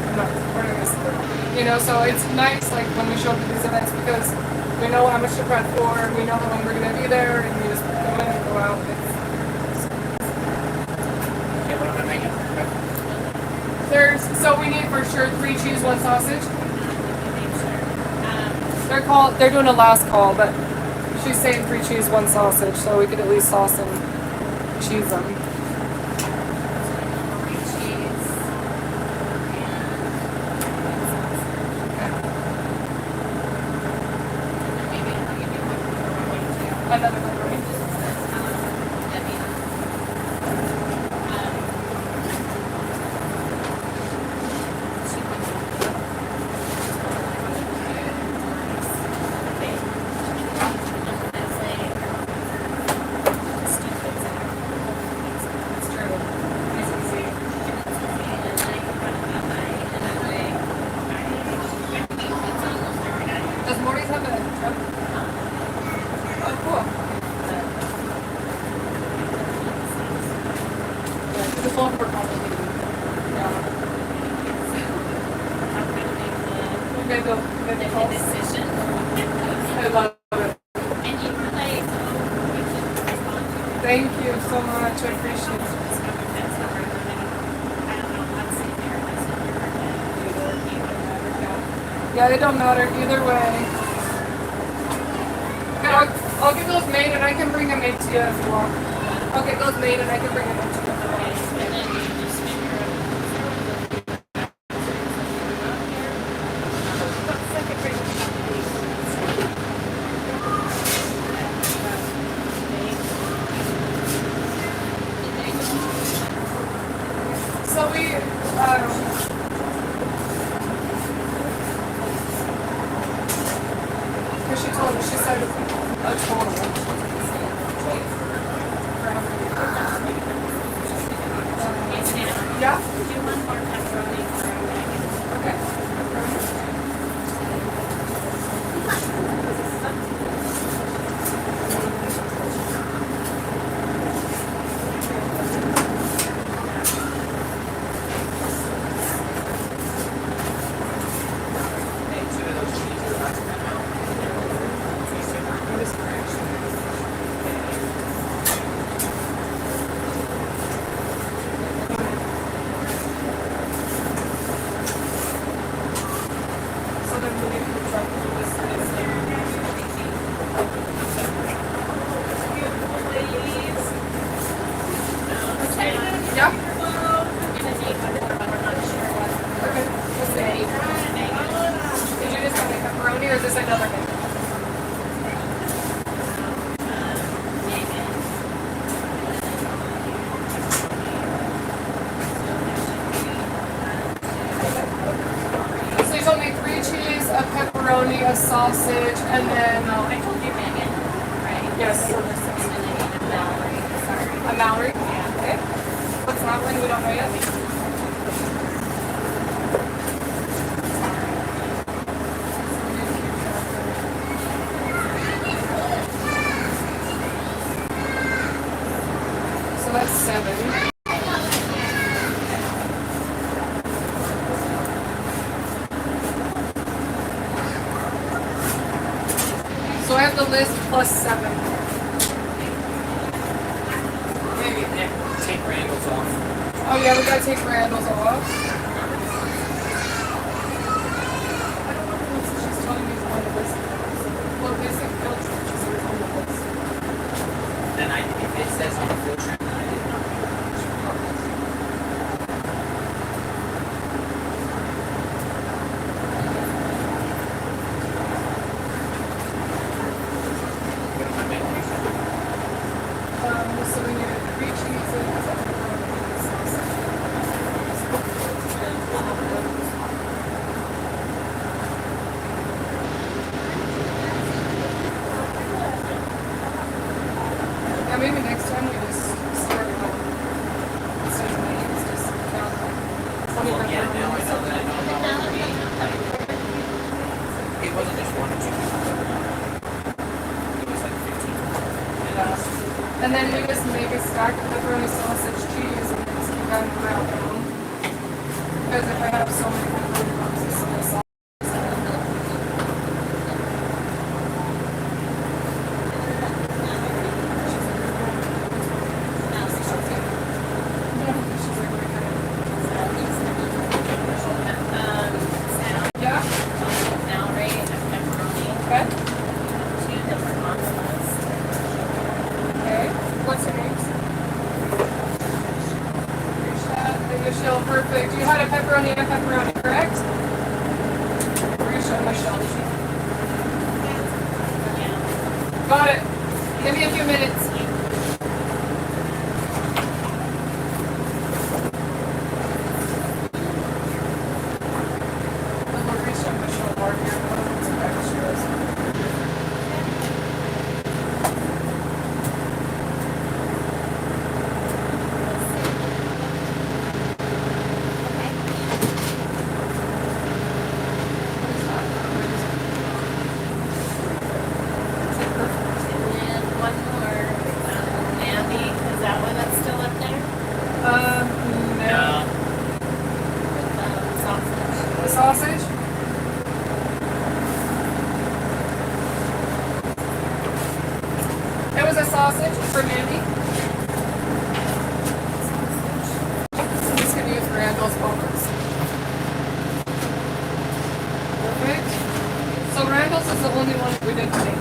we're not gonna sit there. You know, so it's nice like when we show up at these events because we know how much to prep for and we know how long we're gonna be there and we just go in and go out. Okay, what am I making? So we need for sure 3 cheese, 1 sausage. They're doing a last call, but she's saying 3 cheese, 1 sausage, so we could at least sauce and cheese them. Another pepperoni. It's true. It's easy. Does Morty's have a truck? Oh, cool. The phone for probably. Yeah. Maybe they'll call. I love it. Thank you so much. I appreciate it. Yeah, it don't matter either way. I'll get those made and I can bring them in to you if you want. I'll get those made and I can bring them in to you. So we, because she told me, she said a total. Yeah? Okay. So then we need to try to do this. Yeah? Okay. What's the name? Did you just have a pepperoni or is this another name? So you told me 3 cheese, a pepperoni, a sausage, and then I told you Megan, right? yes, a Mallory. Okay. What's that one? We don't know yet. So So that's 7. So I have the list plus 7. Maybe take Randall's off. Oh yeah, we gotta take Randall's off. I don't know what she's telling me is on the list. Well, basic field trip is on the list. Then if it says on the field trip, then I did not. So we need 3 cheeses. Yeah, maybe next time we just start with instead of names, just count them. Well, yeah, now I know that I know about all the meat. It wasn't just 1 or 2 people. It was like 15. And then we just make a stack of pepperoni, sausage, cheese, and then just keep adding them out. Because if I have so many pepperoni boxes, so the sauce. Yeah, okay. Okay. What's your names? Michelle, perfect. You had a pepperoni and a pepperoni, correct? Risha and Michelle. Got it. Give me a few minutes. Risha and Michelle are here. Some extras. No. The sausage? It was a sausage for Mandy. I'm just gonna use Randall's bones. Perfect. So Randall's is the only one we didn't take.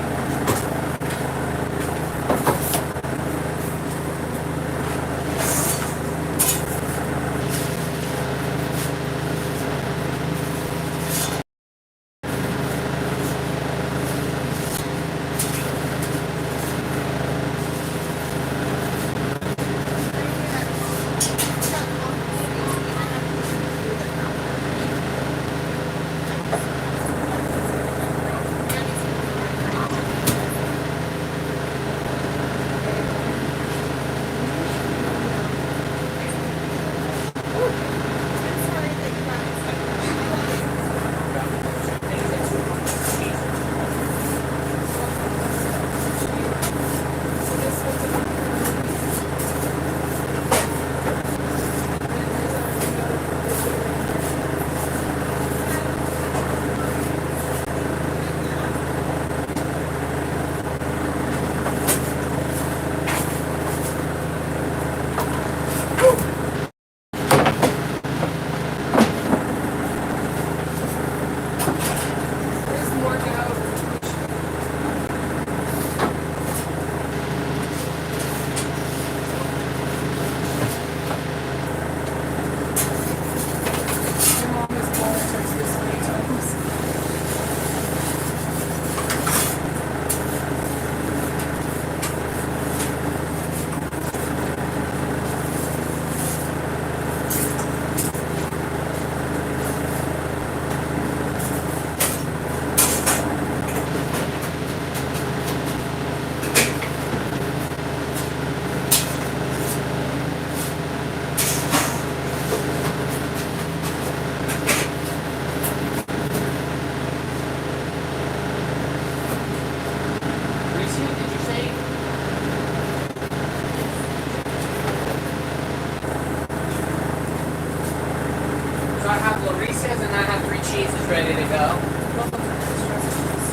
Clarissa's and I have 3 cheeses ready to go. Both of them are extra cheese.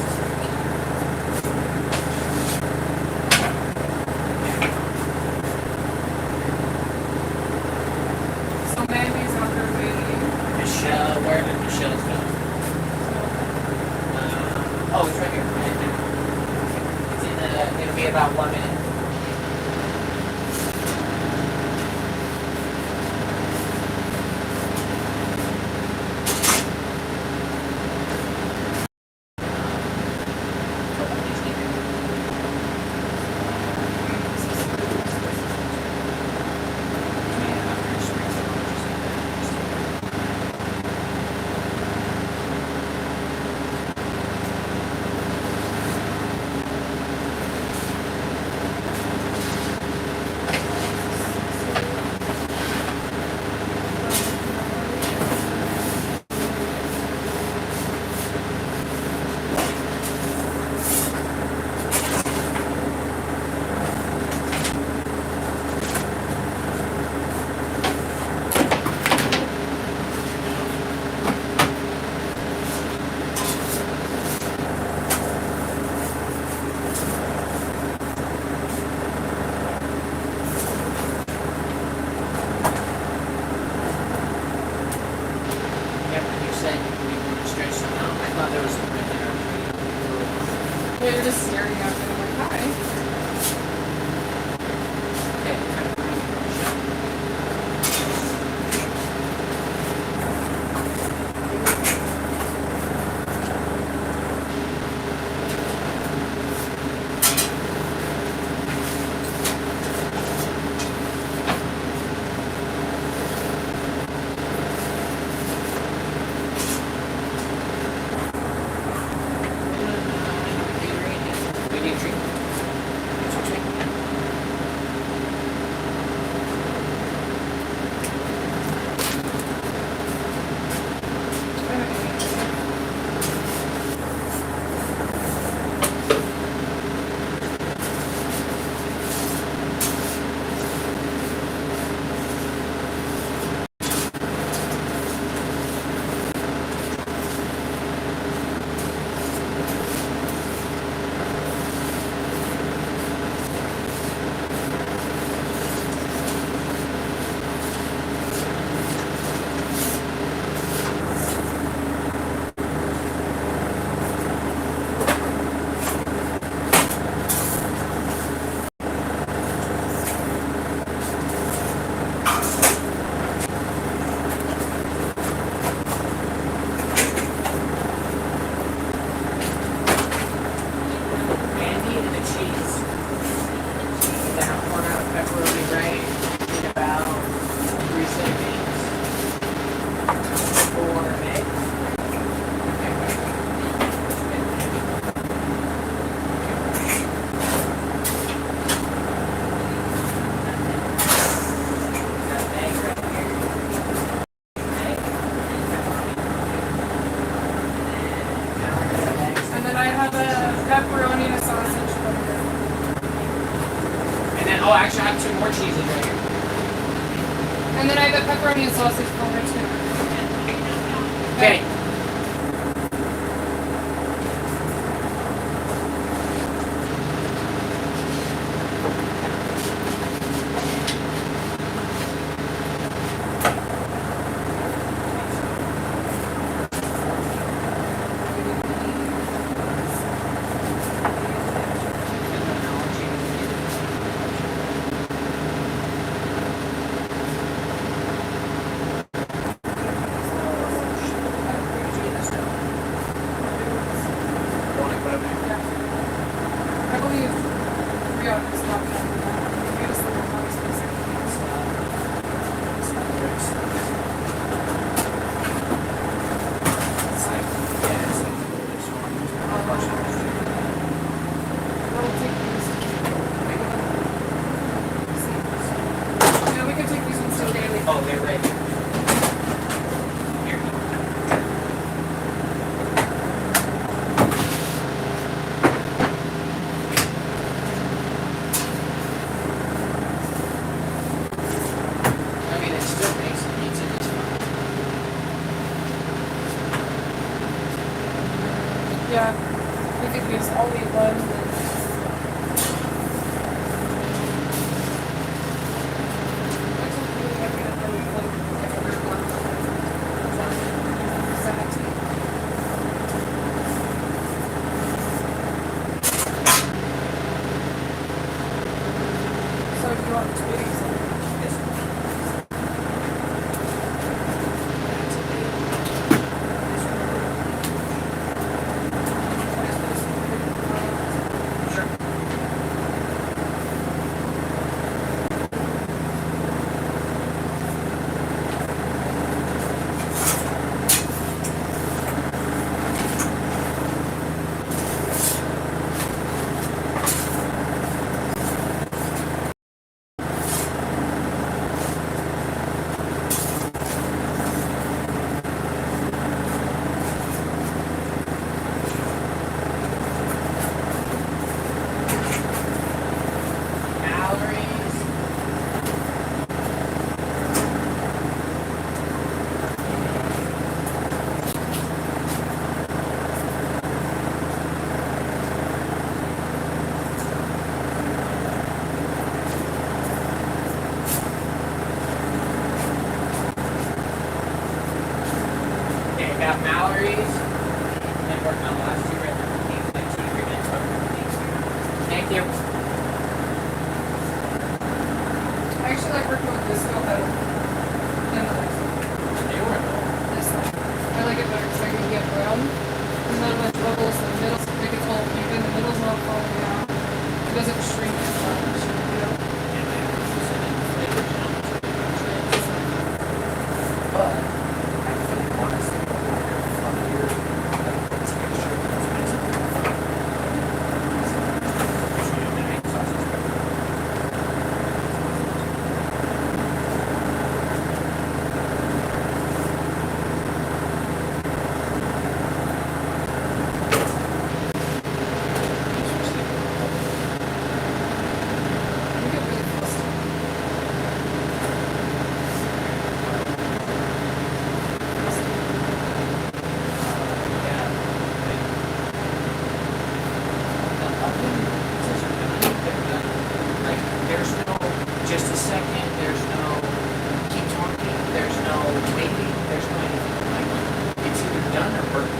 So Mandy's on her way. Michelle, where did Michelle's go? Oh, it's right here. It's in the, it'll be about 1 minute. They're just staring at me. I'm like, hi. Pepperoni and a sausage burger. And then, oh, actually, I have 2 more cheeses right here. And then I have a pepperoni and sausage burger too. Okay. I believe 3 others not counting that. We just look at how expensive We'll take these. Yeah, we can take these ones to daily. Oh, they're right here. I mean, it still makes pizza just fine. got Mallory's and working on the last two right now. Like 2 to 3 minutes. Thank you. I actually like working with this skill better than the next one. You were. This one. I like it better because I can get around. There's not much bubbles in the middle, like it's all even. The middle's not falling out. It doesn't shrink as much, you know? But I think honestly, from here, like the texture of those You get really close. There's no just a second, there's no keep talking, there's no waiting, there's no anything. Like it's either done or burnt.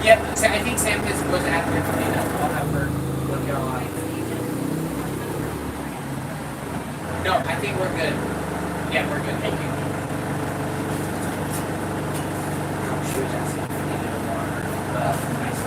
Yep, so I think Sam was after me. I'll have her look y'all out. No, I think we're good. Yeah, we're good. Thank you. She was asking if we needed a more nice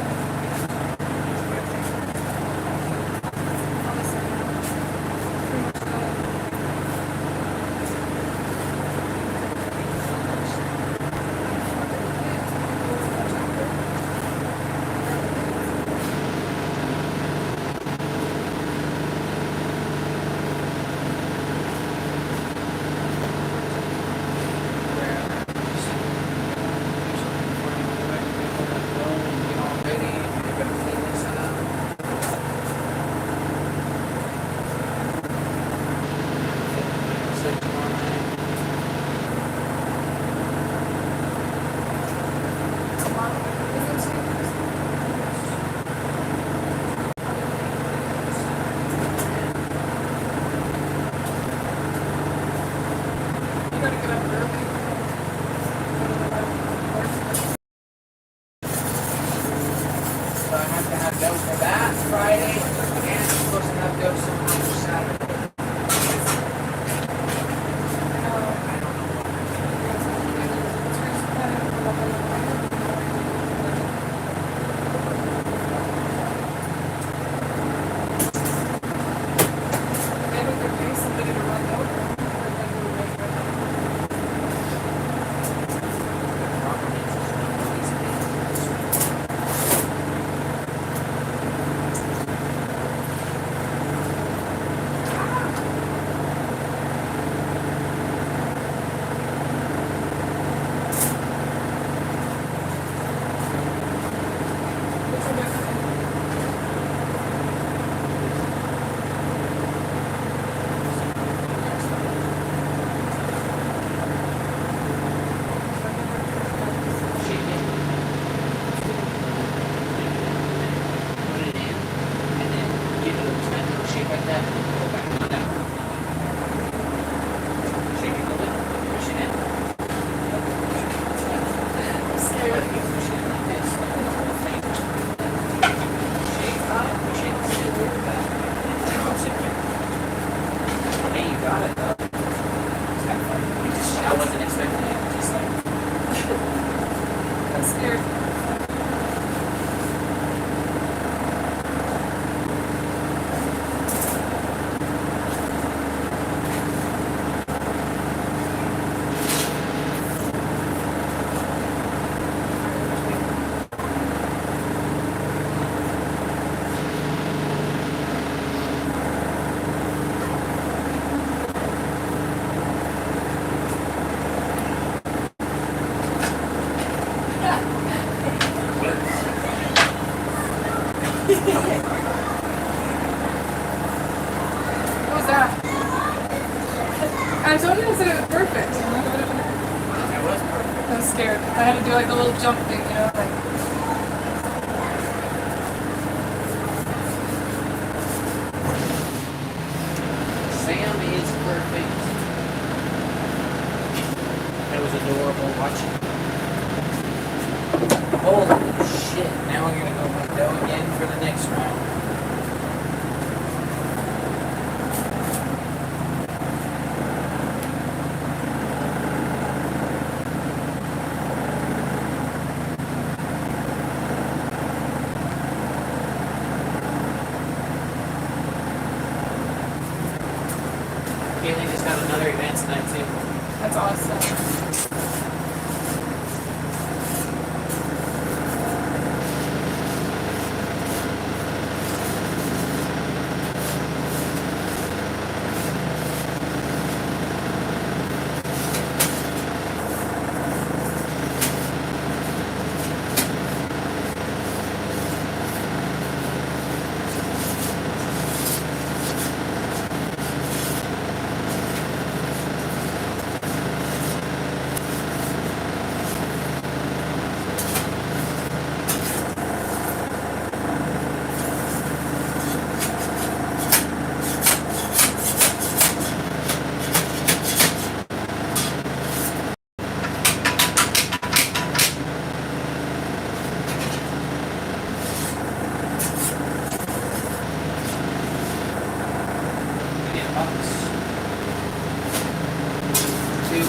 scared. What was that? I told you I said it was perfect. That was perfect. I'm scared. I had to do like a little jump thing, you know, like. Sam is perfect. That was adorable watching. Holy shit. Now we're gonna go window again for the next round. Kaylee just got another event tonight too. That's awesome. Yeah, box. Two.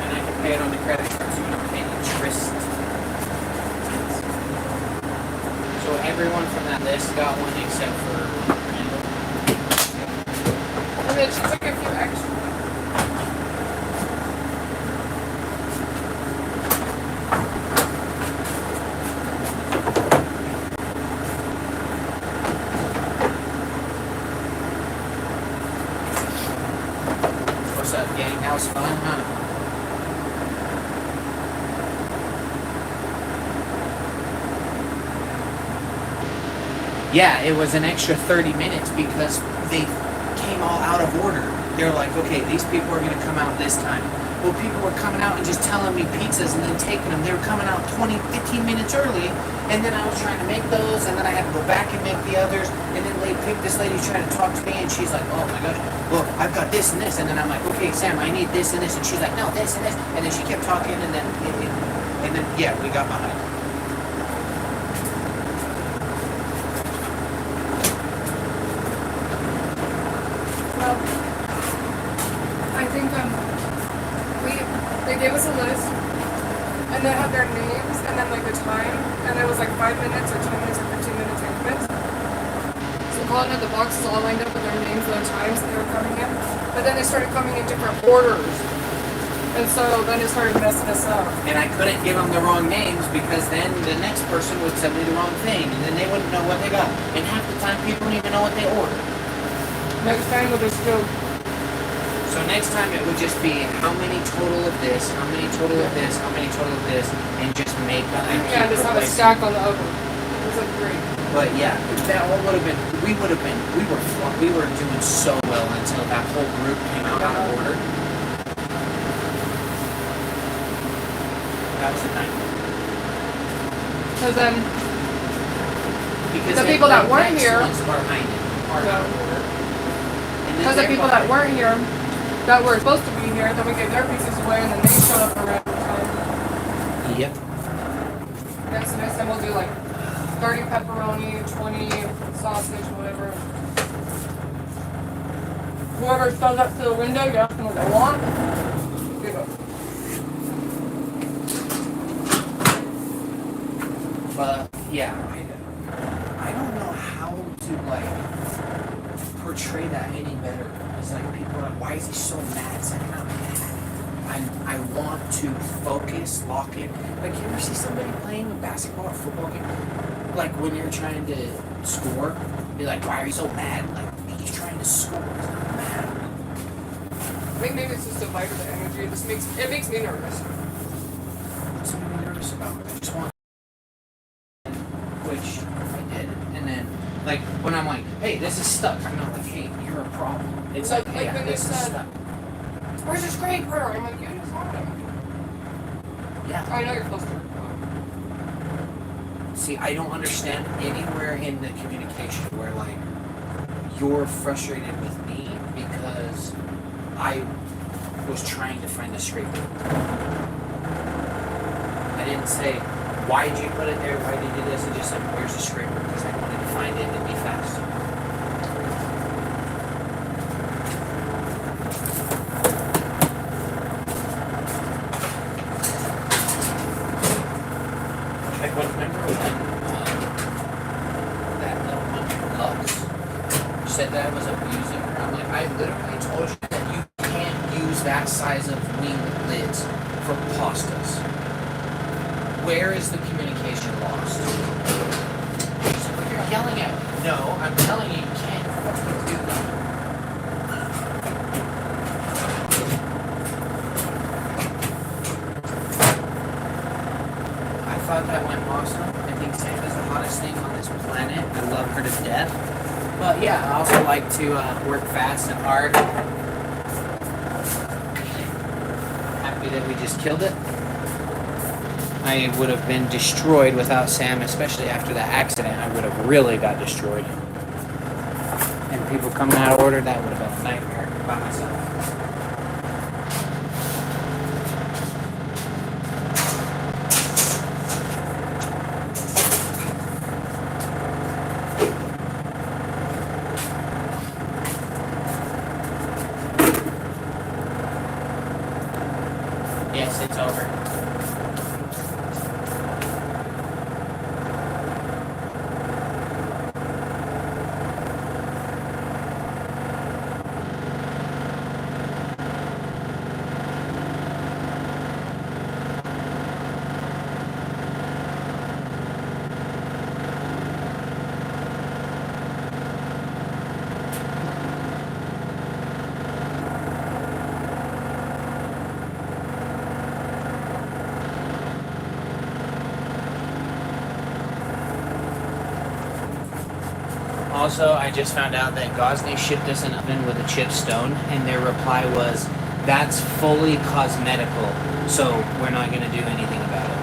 And I can pay it on the credit card, so you don't pay interest. So everyone from that list got one except for Randall. And then she's like a few extra. What's up, gang? That was fun, huh? Yeah, it was an extra 30 minutes because they came all out of order. They're like, okay, these people are going to come out this time. Well, people were coming out and just telling me pizzas and then taking them. They were coming out 20, 15 minutes early, and then I was trying to make those, and then I had to go back and make the others, and then this lady's trying to talk to me, and she's like, oh my gosh, look, I've got this and this, and then I'm like, okay, Sam, I need this and this, and she's like, no, this and this, and then she kept talking, and then yeah, we got behind. Well, I think they gave us a list, and they had their names, and then like the time, and it was like 5 minutes or 10 minutes or 15 minutes increments. So Collin had the boxes all lined up with their names and their times that they were coming in, but then they started coming in different orders. And so then it started messing us up. And I couldn't give them the wrong names because then the next person would send me the wrong thing, and then they wouldn't know what they got. And half the time, people don't even know what they ordered. Next time we'll just go. So next time it would just be how many total of this, how many total of this, how many total of this, and just make that. Yeah, just have a stack on the oven. It was like great. But yeah, that all would have been. We were doing so well until that whole group came out of order. That was a nightmare. Because then Because the then people that weren't next here. ones behind it are out of order. And then Because the they're people that behind. weren't here, that were supposed to be here, then we gave their pieces away, and then they showed up around the time. Yep. Next time we'll do like 30 pepperoni, 20 sausage, whatever. Whoever shows up to the window, you ask them what they want. Give it. But yeah, I don't know how to like portray that any better. It's like people are like, why is he so mad? It's like, I'm not mad. I want to focus, lock in. Like, you ever see somebody playing a basketball or football game? Like when you're trying to score, be like, why are you so mad? Like, he's trying to score. He's not mad. I think maybe it's just a bite of the energy. It makes me nervous. What's something nervous about? I just want, which I did, and then like when I'm like, hey, this is stuck. I'm not like, hey, you're a problem. It's like, hey, when they this is said, stuck. where's your scraper? I'm like, yeah, just want it. Yeah. I know you're supposed to. See, I don't understand anywhere in the communication where like you're frustrated with me because I was trying to find the scraper. I didn't say, why did you put it there? Why did you do this? I just said, where's the scraper? Because I wanted to find it and be fast. Like, remember when that little one, Lux, said that I was abusing her? I'm like, I literally told you that you can't use that size of wing lids for pastas. Where is the communication lost? She's like, well, you're yelling at me. No, I'm telling you, you can't fucking do that. I thought that went awesome. I think Sam is the hottest thing on this planet. I love her to death. But yeah, I also like to work fast and hard. Happy that we just killed it. I would have been destroyed without Sam, especially after that accident. I would have really got destroyed. And people coming out of order, that would have been a nightmare by myself. Yes, it's over. Also, I just found out that Gosney shipped us an oven with a chipped stone, and their reply was, that's fully cosmetical, so we're not going to do anything about it.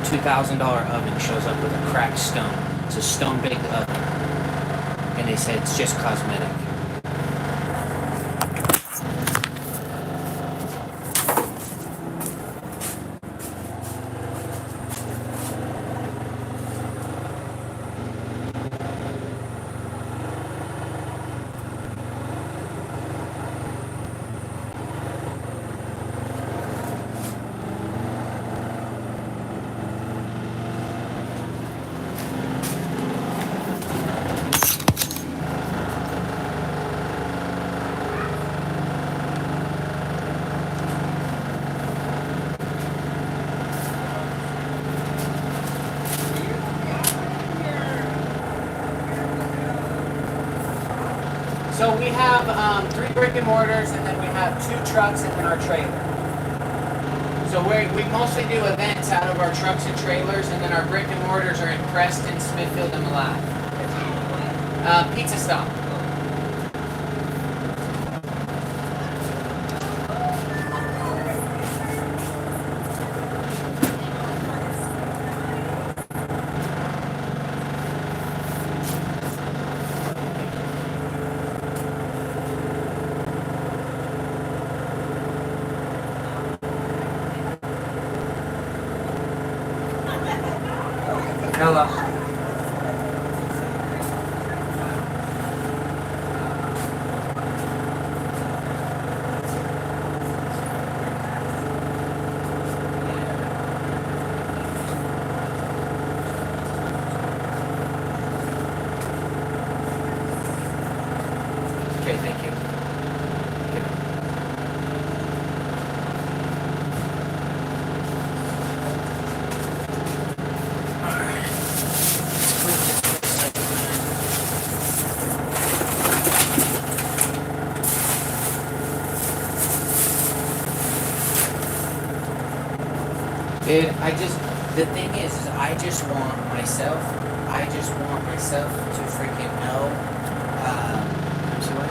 $2,000 oven shows up with a cracked stone. It's a stone-baked oven. And they said it's just cosmetic. So we have 3 brick and mortars, and then we have 2 trucks, and then our trailer. So we mostly do events out of our trucks and trailers, and then our brick and mortars are in Preston, Smithfield, and Milan. Pizza stop. Hello. Okay, thank you. Dude, the thing is I just want myself to freaking know, see what?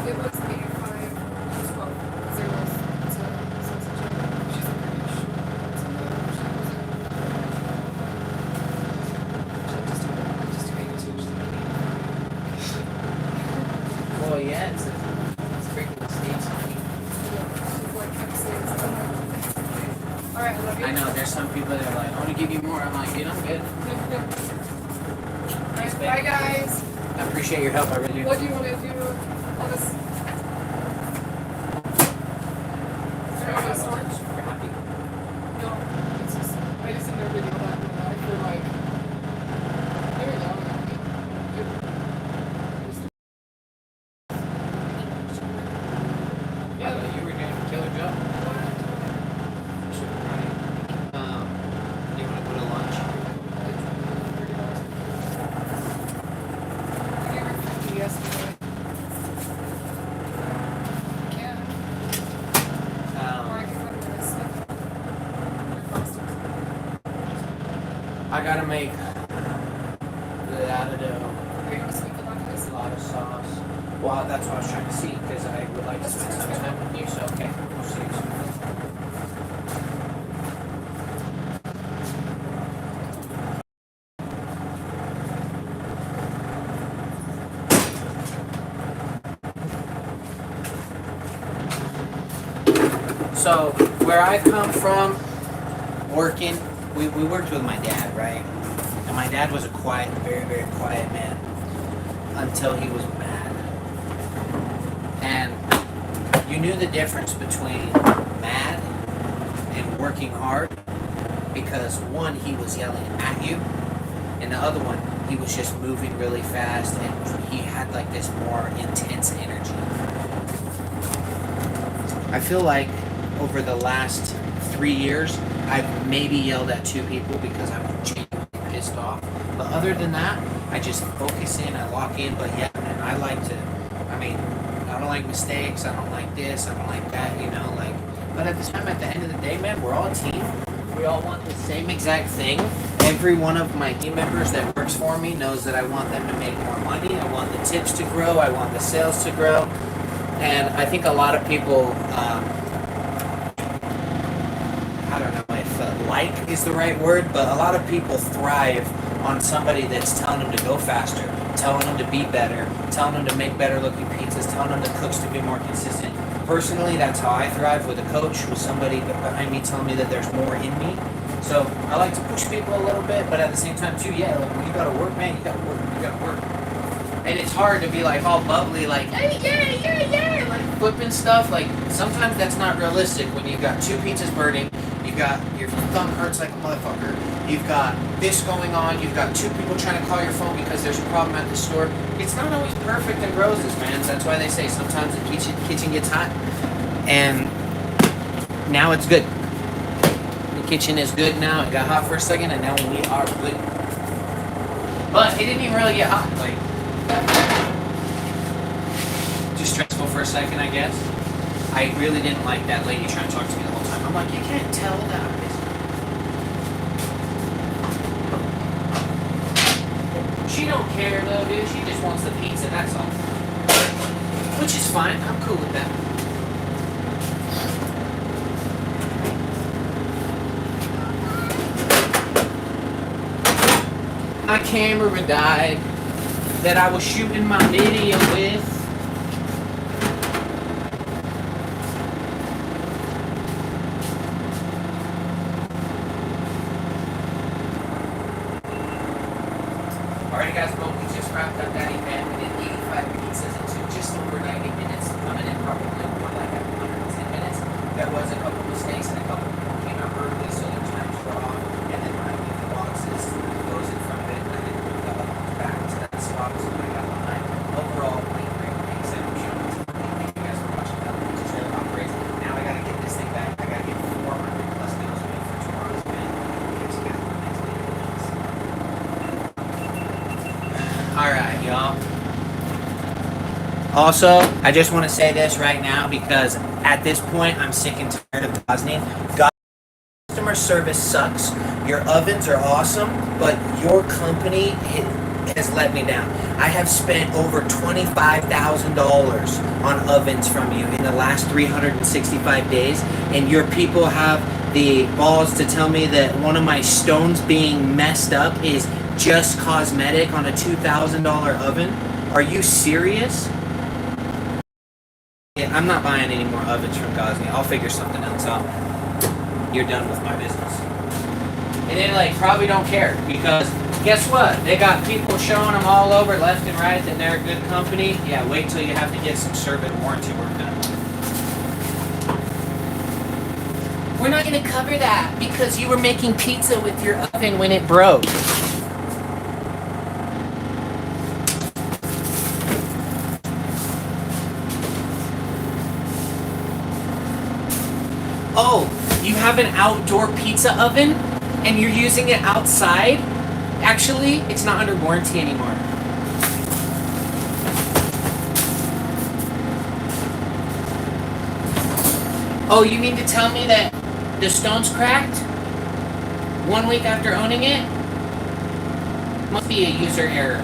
It was 85, 12, 0, so she's a British. So just to make it too. Well, yeah, it's freaking States. She's like kept saying stuff. Alright, I love you. I know there's some people that are like, I want to give you more. I'm like, dude, I'm good. Alright, bye guys. I appreciate your help. I really do. What do you want to do on this? Super happy. No, it's just, I just didn't know video that, and I feel like, there we go. Yeah, but you were doing a killer job. Do you want to go to lunch? Yesterday. Can. Or I can run this stuff. I gotta make the avocado. Are you gonna sleep on this? A lot of sauce. Well, that's what I was trying to see because I would like to spend some time with you. So okay, we'll see you soon. So where I come from, working, we worked with my dad, right? And my dad was a quiet, very, very quiet man until he was mad. And you knew the difference between mad and working hard because one, he was yelling at you, and the other one, he was just moving really fast and he had like this more intense energy. I feel like over the last 3 years, I've maybe yelled at 2 people because I'm genuinely pissed off. But other than that, I just focus in, I lock in. But yeah, man, I like to, I don't like mistakes, I don't like this, I don't like that, you know, like, but at the time, at the end of the day, man, we're all a team. We all want the same exact thing. Every one of my team members that works for me knows that I want them to make more money, I want the tips to grow, I want the sales to grow. And I think a lot of people, I don't know if like is the right word, but a lot of people thrive on somebody that's telling them to go faster, telling them to be better, telling them to make better looking pizzas, telling them the cooks to be more consistent. Personally, that's how I thrive with a coach, with somebody behind me telling me that there's more in me. So I like to push people a little bit, but at the same time too, yeah, like when you gotta work, man, you gotta work, you gotta work. And it's hard to be like all bubbly, like, hey, yeah, like flipping stuff. Like sometimes that's not realistic when you've got 2 pizzas burning, you've got your thumb hurts like a motherfucker, you've got this going on, you've got 2 people trying to call your phone because there's a problem at the store. It's not always perfect and roses, man. That's why they say sometimes the kitchen gets hot. And now it's good. The kitchen is good now. It got hot for a second, and now we are good. But it didn't even really get hot. Like, just stressful for a second, I guess. I really didn't like that lady trying to talk to me the whole time. I'm like, you can't tell that I'm busy. She don't care though, dude. She just wants the pizza, that's all. Which is fine. I'm cool with that. My camera died that I was shooting my video with. Alright guys, well we just wrapped up that event. We did 85 pizzas into just over 90 minutes. Coming in probably more like 110 minutes. There was a couple mistakes and a couple people came out early, so their times were off. And then when I leave the boxes, goes in front of it, and I didn't move back to that spot, so I got behind. Overall, great things that I'm showing. Thank you guys for watching that. Just really operates. Now I gotta get this thing back. I gotta get 400 plus meals made for tomorrow's event. Catch you guys in the next video. Alright, y'all. Also, I just want to say this right now because at this point I'm sick and tired of Gosney. Customer service sucks. Your ovens are awesome, but your company has let me down. I have spent over $25,000 on ovens from you in the last 365 days, and your people have the balls to tell me that one of my stones being messed up is just cosmetic on a $2,000 oven? Are you serious? Yeah, I'm not buying any more ovens from Gosney. I'll figure something else out. You're done with my business. And they like probably don't care because guess what? They got people showing them all over left and right that they're a good company. Yeah, wait till you have to get some service warranty work done. We're not going to cover that because you were making pizza with your oven when it broke. Oh, you have an outdoor pizza oven and you're using it outside? Actually, it's not under warranty anymore. Oh, you mean to tell me that the stone's cracked? 1 week after owning it? Must be a user error.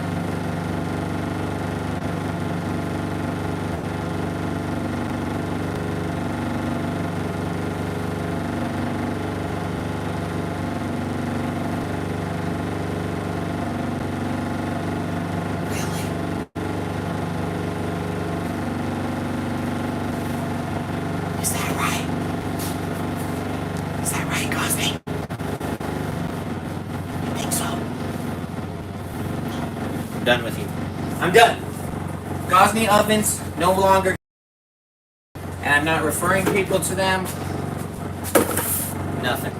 Done with you. I'm done. Gosney ovens no longer, and I'm not referring people to them. Nothing.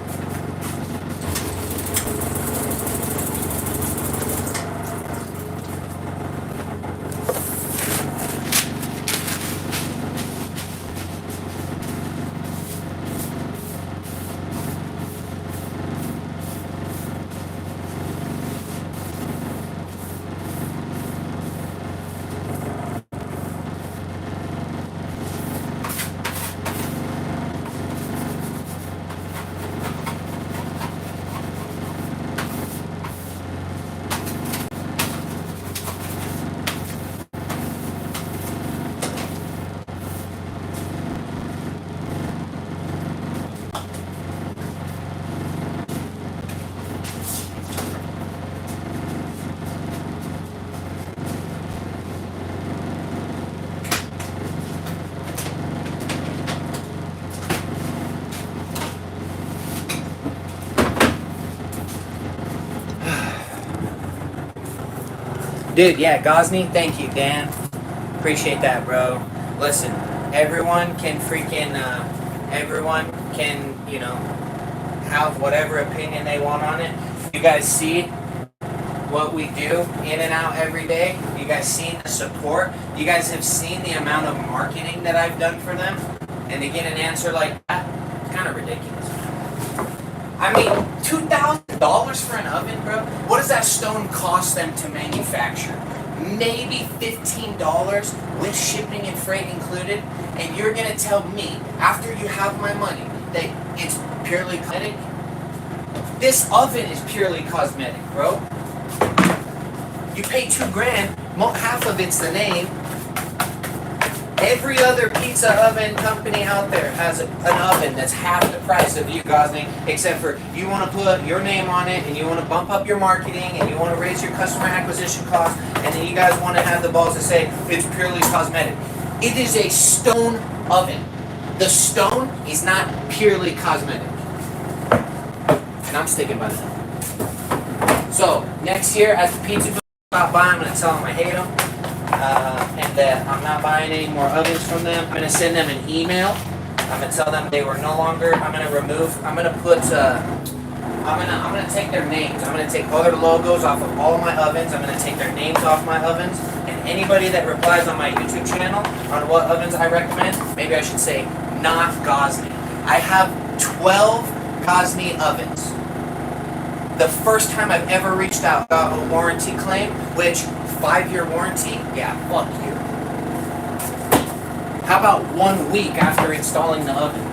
Dude, yeah, Gosney, thank you, Dan. Appreciate that, bro. Listen, everyone can you know, have whatever opinion they want on it. You guys see what we do in and out every day. You guys seen the support. You guys have seen the amount of marketing that I've done for them. And to get an answer like that, it's kind of ridiculous. I mean, $2,000 for an oven, bro? What does that stone cost them to manufacture? Maybe $15 with shipping and freight included. And you're gonna tell me, after you have my money, that it's purely cosmetic? This oven is purely cosmetic, bro. You pay $2,000, half of it's the name. Every other pizza oven company out there has an oven that's half the price of you, Gosney, except for you want to put your name on it, and you want to bump up your marketing, and you want to raise your customer acquisition cost, and then you guys want to have the balls to say it's purely cosmetic. It is a stone oven. The stone is not purely cosmetic. And I'm sticking by that. So, next year at the pizza booth, I'm going to tell them I hate them. And that I'm not buying any more ovens from them. I'm gonna send them an email. I'm gonna tell them they were no longer. I'm gonna take their names. I'm gonna take all their logos off of all of my ovens. I'm gonna take their names off my ovens. And anybody that replies on my YouTube channel on what ovens I recommend, maybe I should say not Gosney. I have 12 Gosney ovens. The first time I've ever reached out got a warranty claim, which 5-year warranty? Yeah, fuck you. How about 1 week after installing the oven?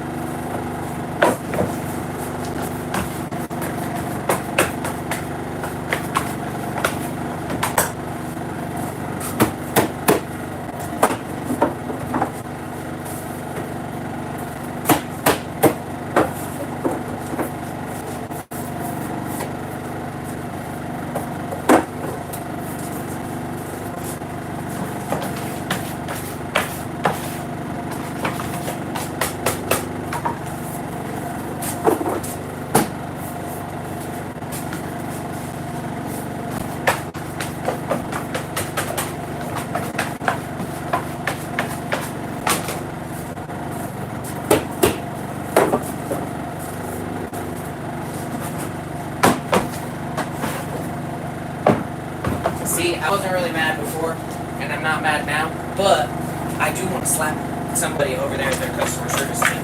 See, I wasn't really mad before, and I'm not mad now, but I do want to slap somebody over there at their customer service team.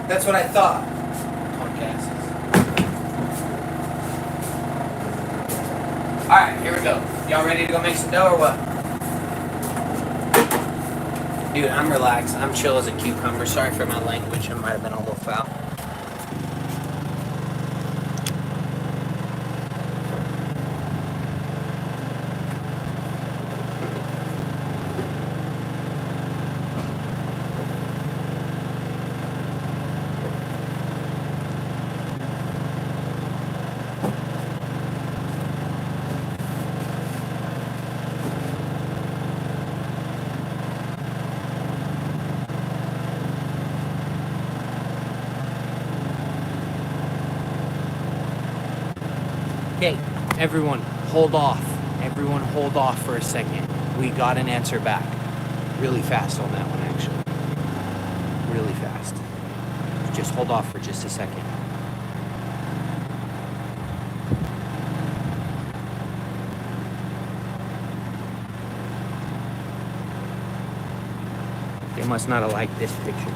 That's what I thought. Alright, here we go. Y'all ready to go make some dough or what? Dude, I'm relaxed. I'm chill as a cucumber. Sorry for my language. I might have been a little foul. Everyone, hold off. Everyone, hold off for a second. We got an answer back. Really fast on that one, actually. Really fast. Just hold off for just a second. They must not have liked this picture.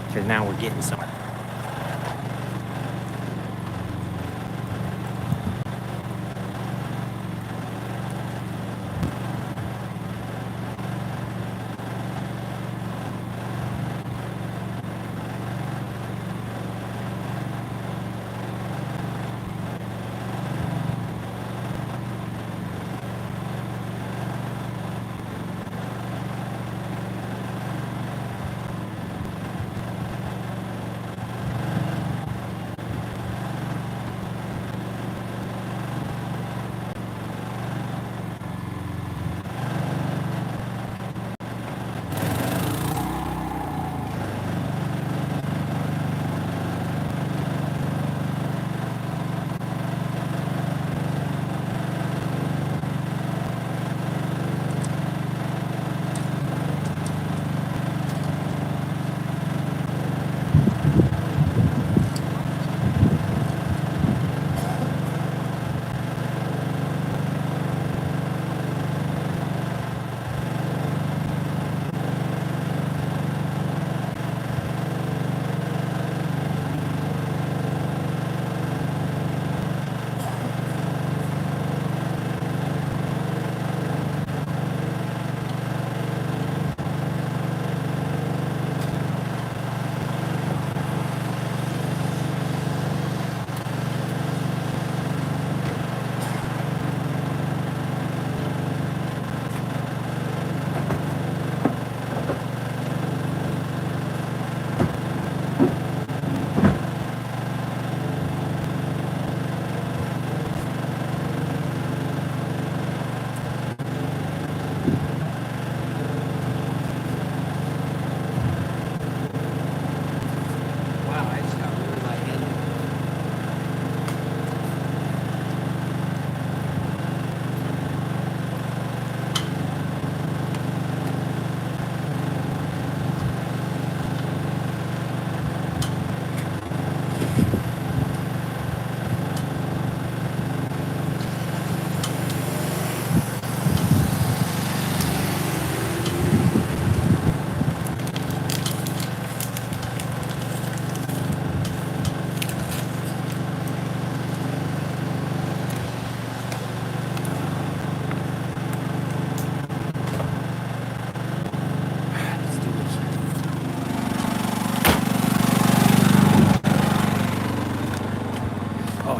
Because now we're getting somewhere.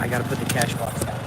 I gotta put the cash box down.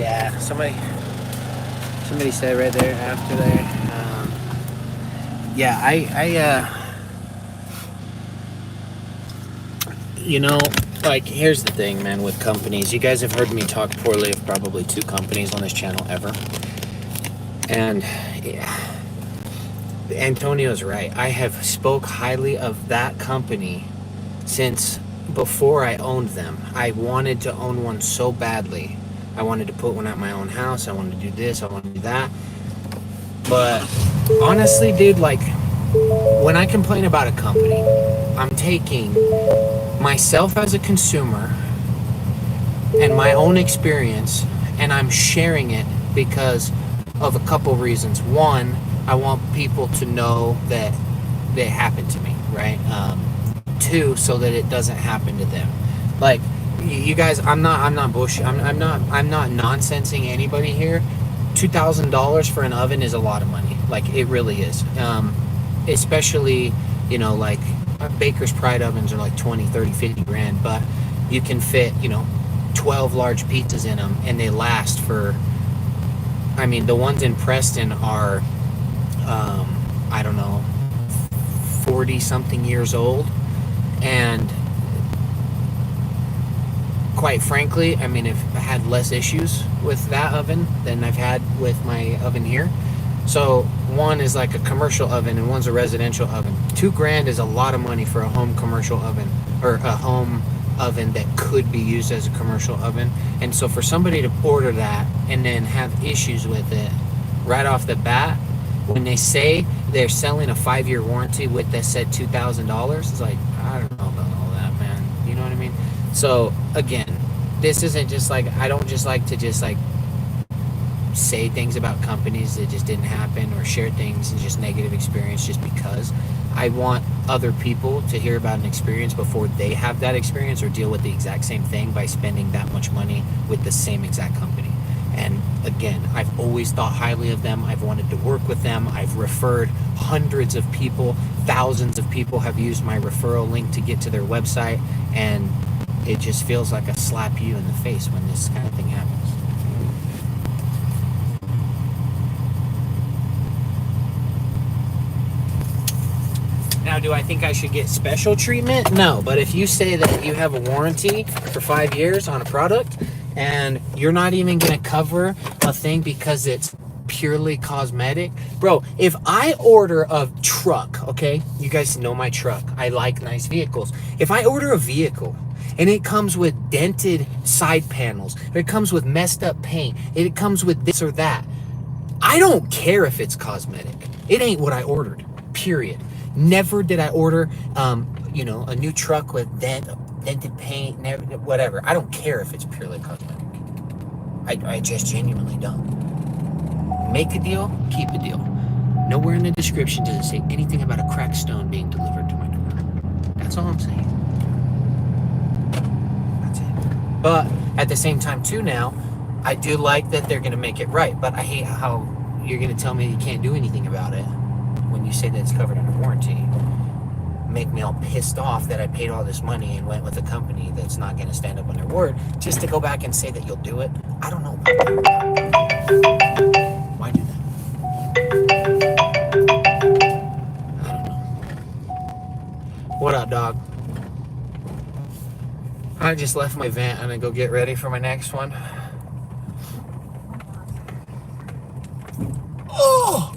Yeah, somebody said right there after there. Yeah, you know, like, here's the thing, man, with companies. You guys have heard me talk poorly of probably 2 companies on this channel ever. And yeah, Antonio's right. I have spoke highly of that company since before I owned them. I wanted to own one so badly. I wanted to put one at my own house. I wanted to do this. I wanted to do that. But honestly, dude, like, when I complain about a company, I'm taking myself as a consumer and my own experience, and I'm sharing it because of a couple reasons. One, I want people to know that it happened to me, right? 2, so that it doesn't happen to them. Like, you guys, I'm not bullshit. I'm not nonsensing anybody here. $2,000 for an oven is a lot of money. Like, it really is. Especially, you know, like, Baker's Pride ovens are like 20, 30, 50 grand, but you can fit, you know, 12 large pizzas in them, and they last for, I mean, the ones in Preston are, I don't know, 40 something years old. And quite frankly, I mean, I had less issues with that oven than I've had with my oven here. So one is like a commercial oven and one's a residential oven. $2,000 is a lot of money for a home commercial oven, or a home oven that could be used as a commercial oven. And so for somebody to order that and then have issues with it right off the bat, when they say they're selling a 5-year warranty with that said $2,000, it's like, I don't know about all that, man. You know what I mean? So again, this isn't just like, I don't just like to just like say things about companies that just didn't happen, or share things and just negative experience just because. I want other people to hear about an experience before they have that experience or deal with the exact same thing by spending that much money with the same exact company. And again, I've always thought highly of them. I've wanted to work with them. I've referred hundreds of people. Thousands of people have used my referral link to get to their website. And it just feels like a slap you in the face when this kind of thing happens. Now, do I think I should get special treatment? No, but if you say that you have a warranty for 5 years on a product and you're not even going to cover a thing because it's purely cosmetic, bro, if I order a truck, okay, you guys know my truck, I like nice vehicles. If I order a vehicle and it comes with dented side panels, or it comes with messed up paint, it comes with this or that, I don't care if it's cosmetic. It ain't what I ordered, period. Never did I order, you know, a new truck with dented paint, never, whatever. I don't care if it's purely cosmetic. I just genuinely don't. Make a deal, keep a deal. Nowhere in the description does it say anything about a cracked stone being delivered to my door. That's all I'm saying. That's it. But at the same time, too, now, I do like that they're going to make it right. But I hate how you're going to tell me you can't do anything about it when you say that it's covered under warranty. Make me all pissed off that I paid all this money and went with a company that's not going to stand up on their word just to go back and say that you'll do it. I don't know. Why do that? I don't know. What up, dog? I just left my vent. I'm going to go get ready for my next one. Oh!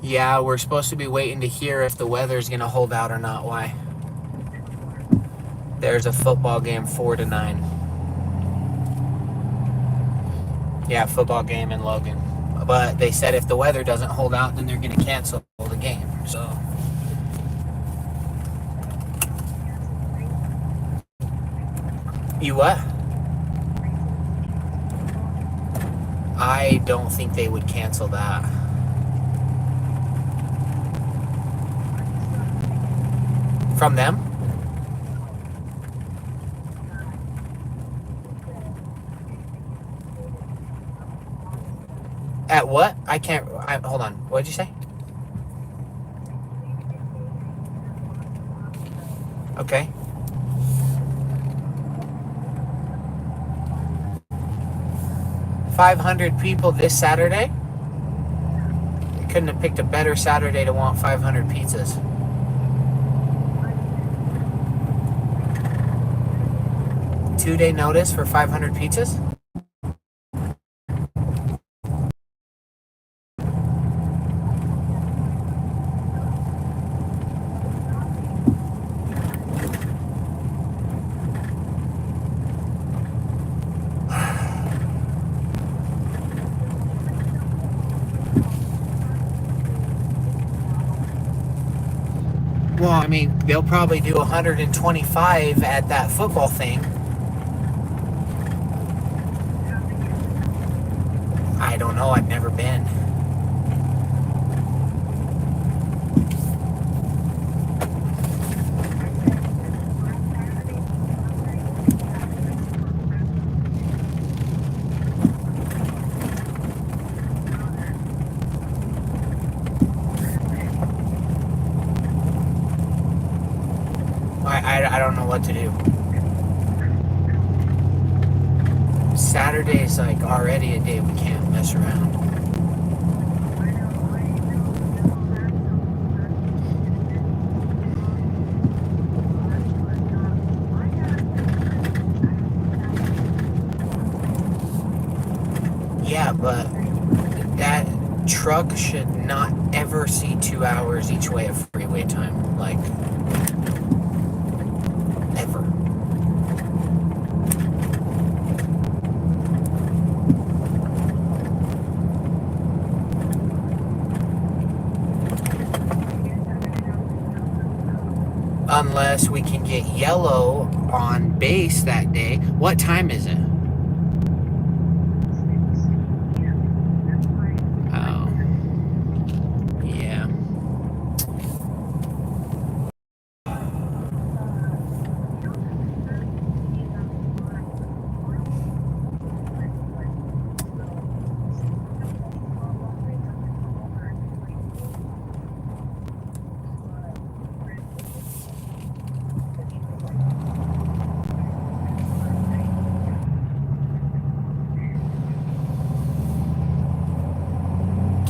Yeah, we're supposed to be waiting to hear if the weather's going to hold out or not. Why? There's a football game 4 to 9. Yeah, football game in Logan. But they said if the weather doesn't hold out, then they're going to cancel the game. So you what? I don't think they would cancel that. From them? At what? I can't. Hold on. What did you say? Okay. 500 people this Saturday? You couldn't have picked a better Saturday to want 500 pizzas. Two-day notice for 500 pizzas? Well, I mean, they'll probably do 125 at that football thing. I don't know. I've never been. I don't know what to do. Saturday's like already a day we can't mess around. Yeah, but that truck should not ever see 2 hours each way of freeway time. Like, ever. Unless we can get yellow on base that day. What time is it? Oh. Yeah.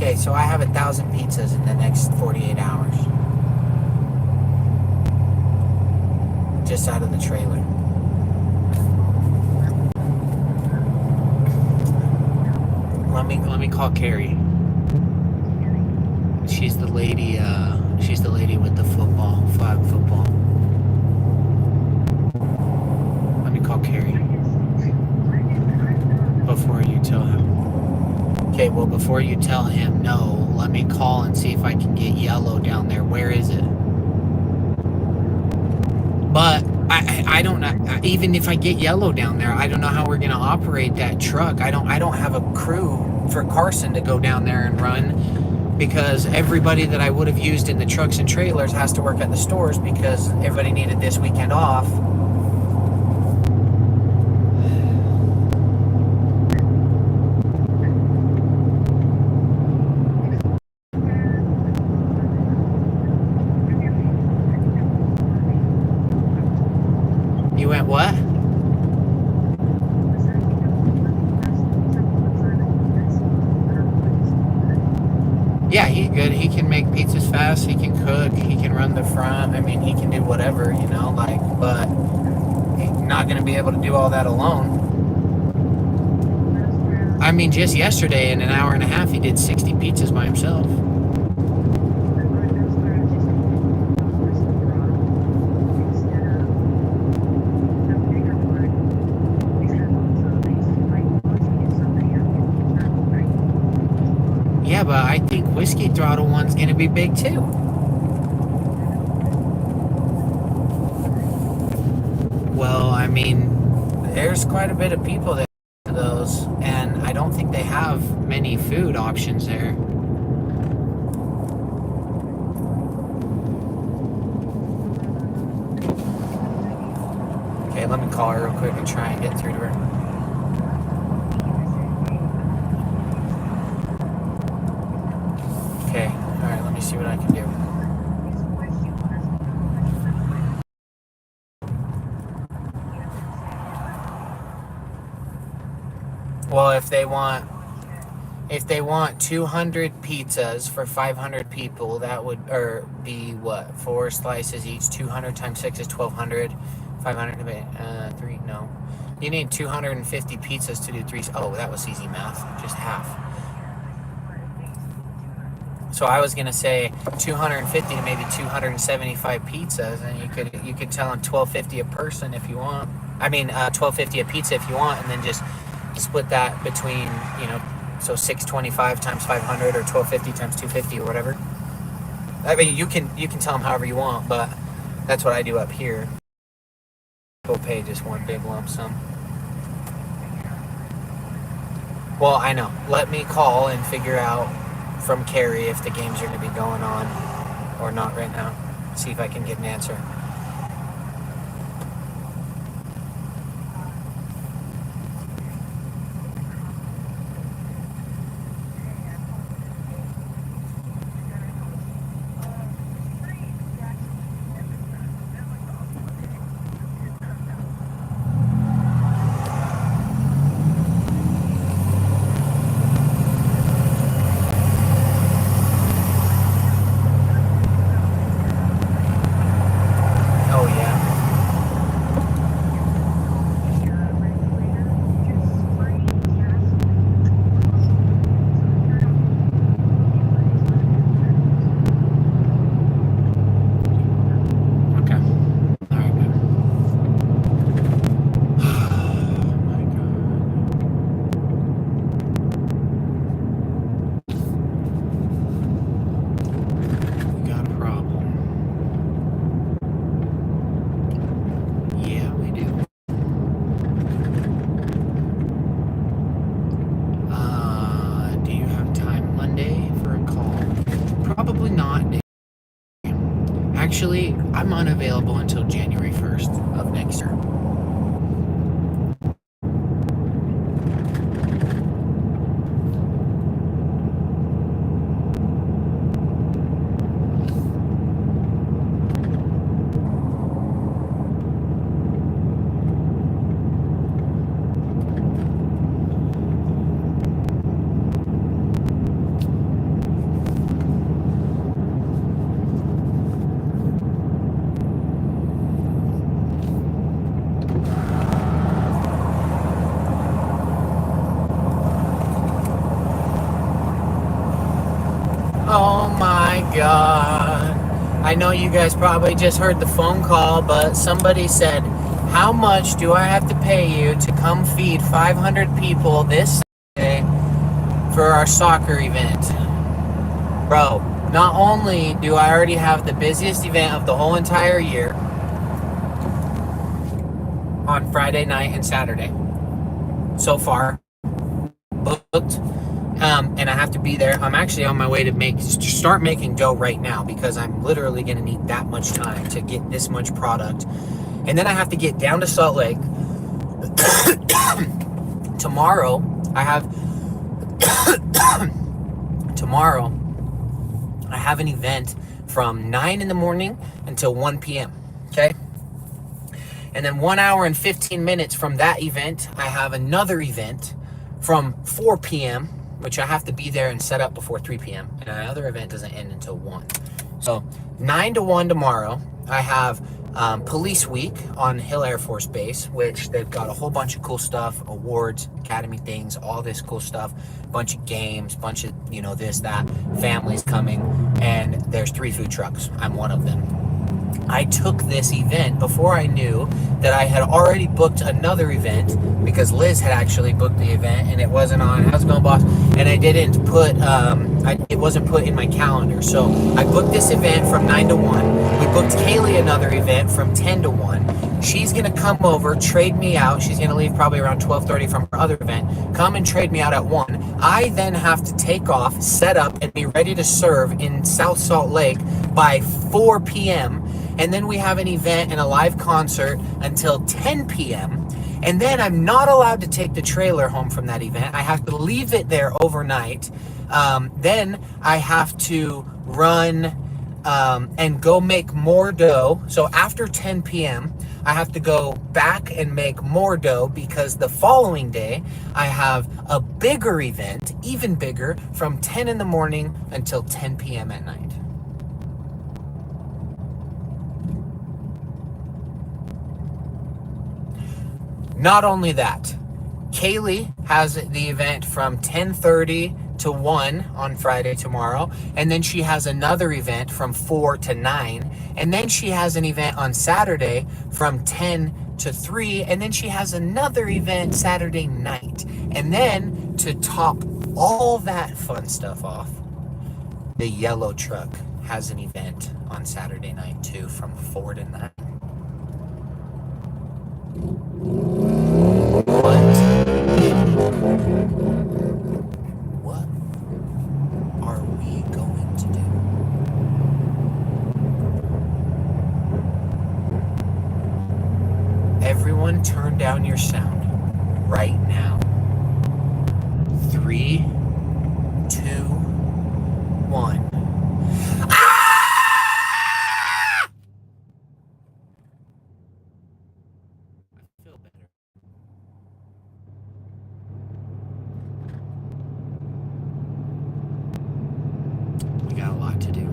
Okay, so I have 1,000 pizzas in the next 48 hours. Just out of the trailer. Let me call Carrie. She's the lady with the flag football. Let me call Carrie. Before you tell him. Okay, well, before you tell him no, let me call and see if I can get yellow down there. Where is it? But I don't know. Even if I get yellow down there, I don't know how we're gonna operate that truck. I don't have a crew for Carson to go down there and run, because everybody that I would have used in the trucks and trailers has to work at the stores because everybody needed this weekend off. You went what? Yeah, he's good. He can make pizzas fast. He can cook. He can run the front. I mean, he can do whatever, you know, like, but he's not going to be able to do all that alone. I mean, just yesterday, in an hour and a half, he did 60 pizzas by himself. Yeah, but I think Whiskey Throttle one's gonna be big too. Well, I mean, there's quite a bit of people that do those, and I don't think they have many food options there. Okay, let me call her real quick and try and get through to her. Okay, alright, let me see what I can do. Well, if they want 200 pizzas for 500 people, that would be what? 4 slices each. 200 times 6 is 1,200. 500 3 no. You need 250 pizzas to do 3. Oh, that was easy math. Just half. So I was gonna say 250 to maybe 275 pizzas, and you could tell them 12.50 a person if you want. I mean 12.50 a pizza if you want, and then just split that between, so 625 times 500 or 12.50 times 250 or whatever. I mean you can tell them however you want, but that's what I do up here. People pay just one big lump sum. Well, I know. Let me call and figure out from Carrie if the games are going to be going on or not right now. See if I can get an answer. Oh, yeah. Okay. All right, man. Oh, my God. We got a problem. Yeah, we do. Do you have time Monday for a call? Probably not. Actually, I'm unavailable until January 1st of next year. Oh my God. I know you guys probably just heard the phone call, but somebody said, how much do I have to pay you to come feed 500 people this Saturday for our soccer event? Bro, not only do I already have the busiest event of the whole entire year on Friday night and Saturday so far, booked. And I have to be there. I'm actually on my way to start making dough right now because I'm literally going to need that much time to get this much product. And then I have to get down to Salt Lake. Tomorrow, I have an event from 9 in the morning until 1 p.m. Okay? And then 1 hour and 15 minutes from that event, I have another event from 4 p.m., which I have to be there and set up before 3 p.m. And another event doesn't end until 1. So 9 to 1 tomorrow, I have Police Week on Hill Air Force Base, which they've got a whole bunch of cool stuff, awards, academy things, all this cool stuff, bunch of games, bunch of, this, that, families coming, and there's 3 food trucks. I'm one of them. I took this event before I knew that I had already booked another event because Liz had actually booked the event and it wasn't on How's It Going Boss, and I didn't put it wasn't put in my calendar. So I booked this event from 9 to 1. We booked Kaylee another event from 10 to 1. She's gonna come over, trade me out. She's gonna leave probably around 12:30 from her other event, come and trade me out at 1. I then have to take off, set up, and be ready to serve in South Salt Lake by 4 p.m. And then we have an event and a live concert until 10 p.m. And then I'm not allowed to take the trailer home from that event. I have to leave it there overnight. Then I have to run and go make more dough. So after 10 p.m., I have to go back and make more dough because the following day I have a bigger event, even bigger, from 10 in the morning until 10 p.m. at night. Not only that, Kaylee has the event from 10:30 to 1 on Friday tomorrow, and then she has another event from 4 to 9, and then she has an event on Saturday from 10 to 3, and then she has another event Saturday night. And then to top all that fun stuff off, the yellow truck has an event on Saturday night too from 4 to 9. What are we going to do? Everyone turn down your sound right now. 3, 2, 1. I feel better. We got a lot to do.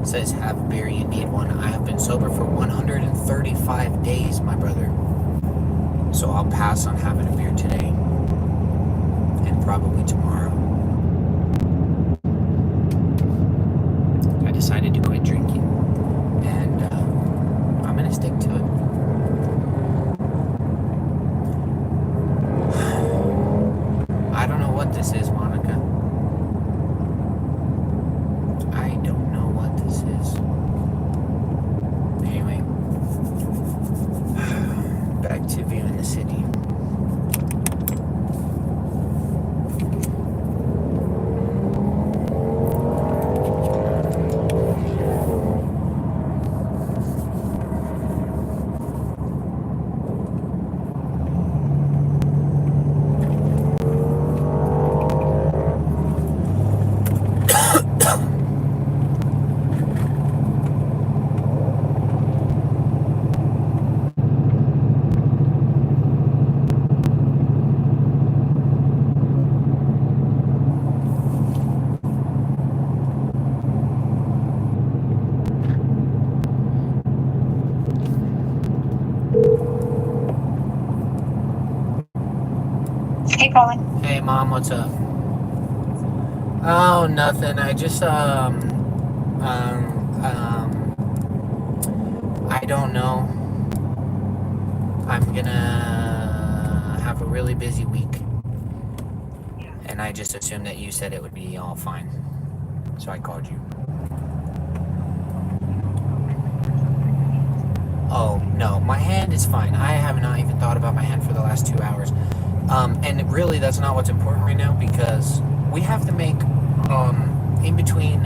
It says, have a beer, you need one. I have been sober for 135 days, my brother. So I'll pass on having a beer today. And probably tomorrow. I decided to quit drinking. And I'm going to stick to it. I don't know what this is, Monica. I don't know what this is. Anyway, back to viewing the city. Hey, Collin. Hey, Mom, what's up? Oh, nothing. I just, I don't know. I'm gonna have a really busy week. And I just assumed that you said it would be all fine. So I called you. Oh, no, my hand is fine. I have not even thought about my hand for the last 2 hours. And really, that's not what's important right now because we have to make in between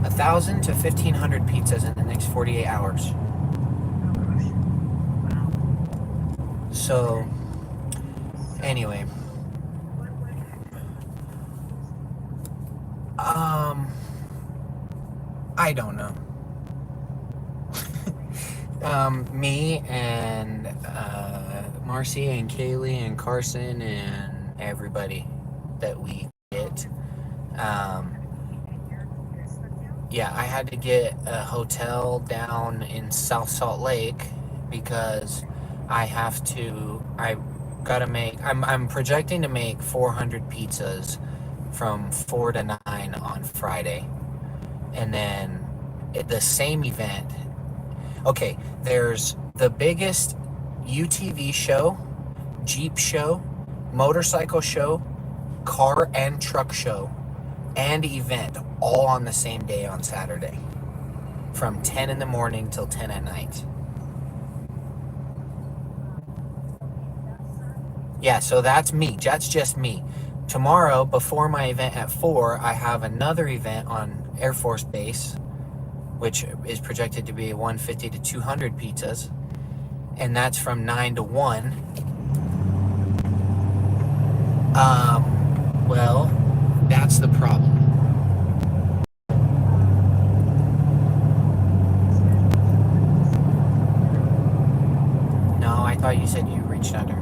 1,000 to 1,500 pizzas in the next 48 hours. So, anyway, I don't know. Me and Marcy and Kaylee and Carson and everybody that we get. Yeah, I had to get a hotel down in South Salt Lake because I'm projecting to make 400 pizzas from 4 to 9 on Friday. And then the same event. Okay, there's the biggest UTV show, Jeep show, motorcycle show, car and truck show, and event all on the same day on Saturday from 10 in the morning till 10 at night. Yeah, so that's me. That's just me. Tomorrow, before my event at 4, I have another event on Air Force Base, which is projected to be 150 to 200 pizzas. And that's from 9 to 1. Well, that's the problem. thought you said you reached out to her.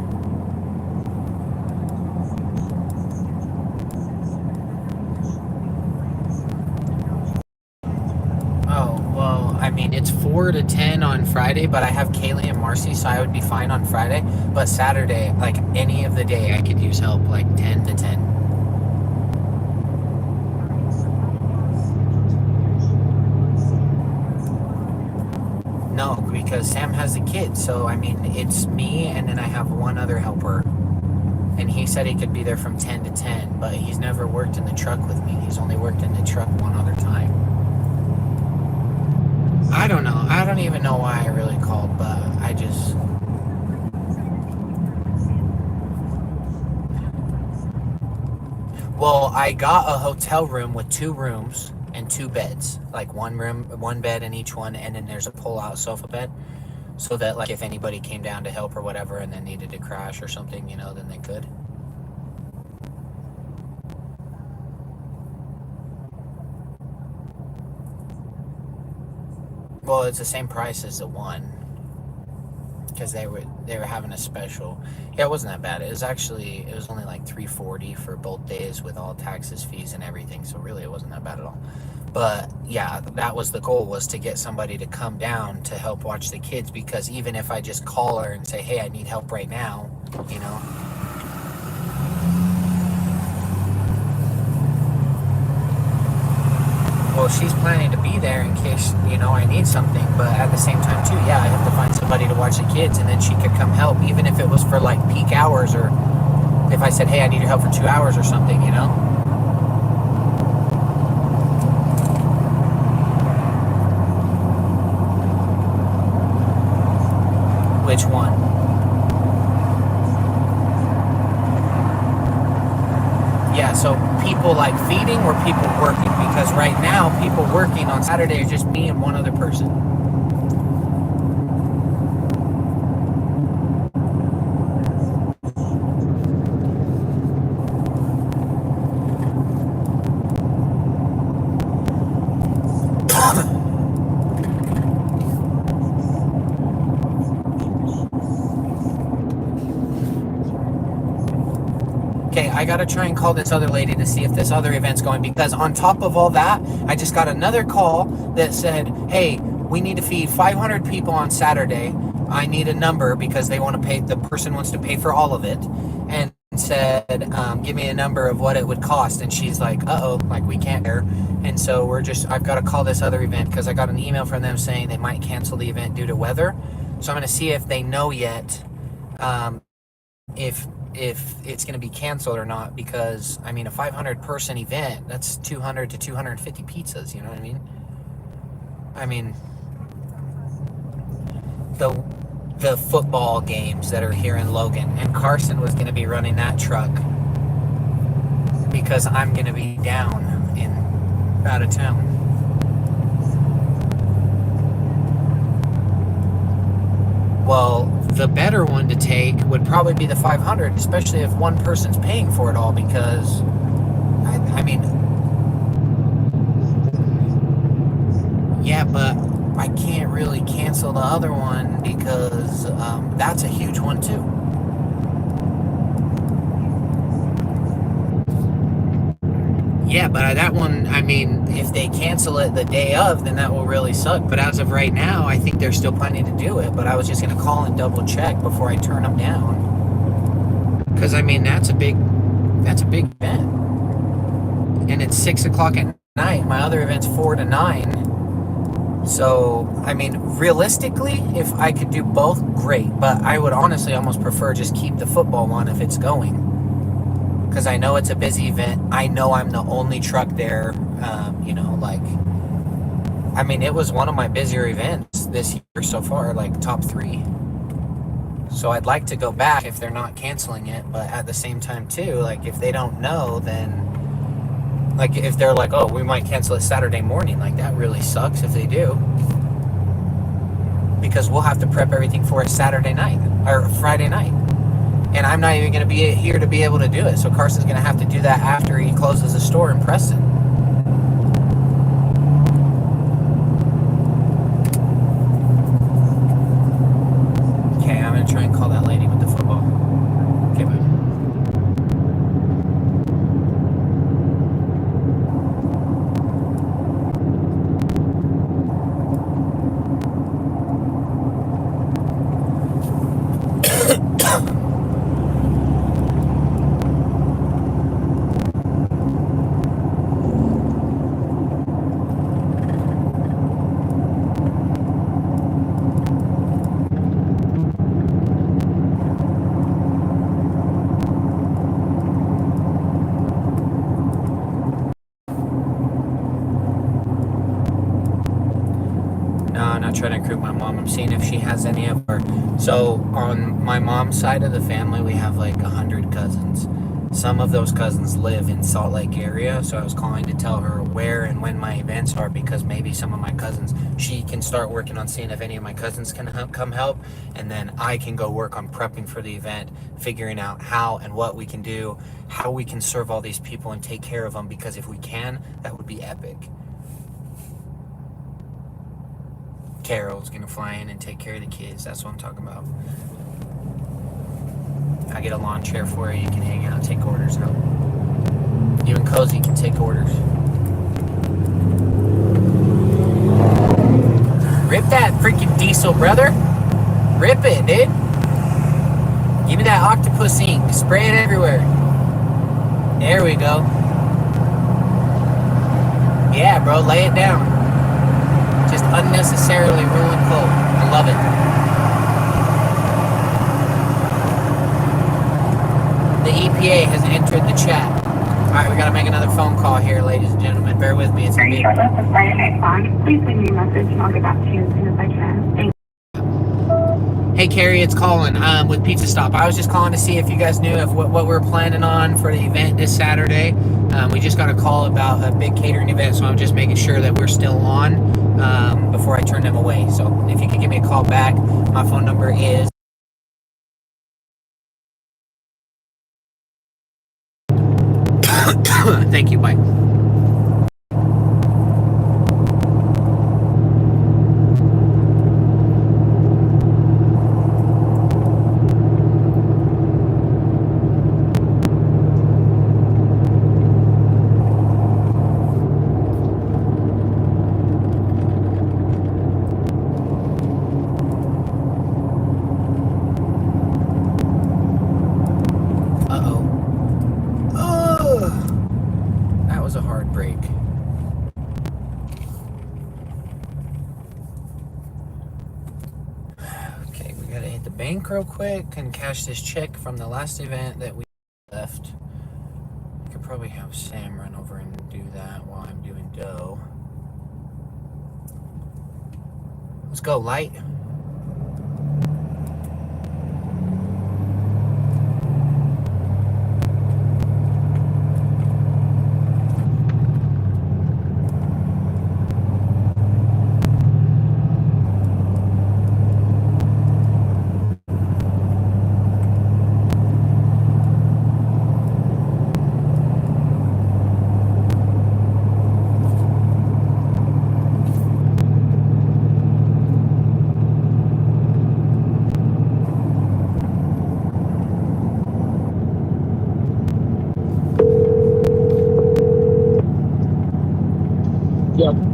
Oh, well, I mean, it's 4 to 10 on Friday, but I have Kaylee and Marcy, so I would be fine on Friday. But Saturday, like any of the day, I could use help, like 10 to 10. No, because Sam has the kids, so I mean, it's me and then I have one other helper. And he said he could be there from 10 to 10, but he's never worked in the truck with me. He's only worked in the truck one other time. I don't know. I don't even know why I really called, but I just... Well, I got a hotel room with 2 rooms and 2 beds. Like one room, 1 bed in each one, and then there's a pull-out sofa bed. So that, like, if anybody came down to help or whatever and then needed to crash or something, you know, then they could. Well, it's the same price as the one. Because they were having a special. Yeah, it wasn't that bad. It was only like $340 for both days with all taxes, fees, and everything. So really, it wasn't that bad at all. But yeah, that was the goal, was to get somebody to come down to help watch the kids. Because even if I just call her and say, hey, I need help right now, you know. Well, she's planning to be there in case, you know, I need something. But at the same time, too, yeah, I have to find somebody to watch the kids. And then she could come help, even if it was for, like, peak hours. Or if I said, hey, I need your help for 2 hours or something, you know. Which one? Yeah, so people like feeding or people working? Because right now, people working on Saturday are just me and one other person. Okay, I gotta try and call this other lady to see if this other event's going, because on top of all that, I just got another call that said, hey, we need to feed 500 people on Saturday. I need a number because they want to pay, the person wants to pay for all of it, and said, give me a number of what it would cost. And she's like, uh-oh, like, we can't there. And so I've got to call this other event because I got an email from them saying they might cancel the event due to weather. So I'm going to see if they know yet if it's going to be canceled or not, because I mean, a 500 person event, that's 200 to 250 pizzas, you know what I mean? The football games that are here in Logan, and Carson was going to be running that truck because I'm going to be out of town. Well, the better one to take would probably be the 500, especially if one person's paying for it all, because, I mean, yeah, but I can't really cancel the other one because that's a huge one too. Yeah, but that one, I mean, if they cancel it the day of, then that will really suck. But as of right now, I think they're still planning to do it. But I was just going to call and double check before I turn them down. Because, I mean, that's a big event. And it's 6 o'clock at night. My other event's 4 to 9. So, I mean, realistically, if I could do both, great. But I would honestly almost prefer just keep the football one if it's going. Because I know it's a busy event. I know I'm the only truck there. You know, like, I mean, it was one of my busier events this year so far, like top 3. So I'd like to go back if they're not canceling it. But at the same time, too, like, if they don't know, then, like, if they're like, oh, we might cancel it Saturday morning, like, that really sucks if they do. Because we'll have to prep everything for it Saturday night or Friday night. And I'm not even going to be here to be able to do it. So Carson's going to have to do that after he closes the store in Preston. Okay, I'm going to try and call that trying to recruit my mom. I'm seeing if she has any of her. So on my mom's side of the family, we have like 100 cousins. Some of those cousins live in Salt Lake area, so I was calling to tell her where and when my events are, because maybe some of my cousins, she can start working on seeing if any of my cousins can come help, and then I can go work on prepping for the event, figuring out how and what we can do, how we can serve all these people and take care of them, because if we can, that would be epic. Carol's gonna fly in and take care of the kids. That's what I'm talking about. I get a lawn chair for you. You can hang out, take orders. No, you and Cozy can take orders. Rip that freaking diesel, brother. Rip it, dude. Give me that octopus ink. Spray it everywhere. There we go. Yeah, bro, lay it down. Just unnecessarily ruin coal. I love it. The EPA has entered the chat. All right, we got to make another phone call here, ladies and gentlemen. Bear with me. It's Very short list of Friday night fun. Please leave me a message and I'll get back to you as soon as I can. Thank you. Hey, Carrie, it's Collin with Pizza Stop. I was just calling to see if you guys knew of what we're planning on for the event this Saturday. We just got a call about a big catering event, so I'm just making sure that we're still on before I turn them away. So if you could give me a call back, my phone number is... Thank you, bye. A hard break. Okay, we gotta hit the bank real quick and cash this check from the last event that we left. I could probably have Sam run over and do that while I'm doing dough. Let's go, Light.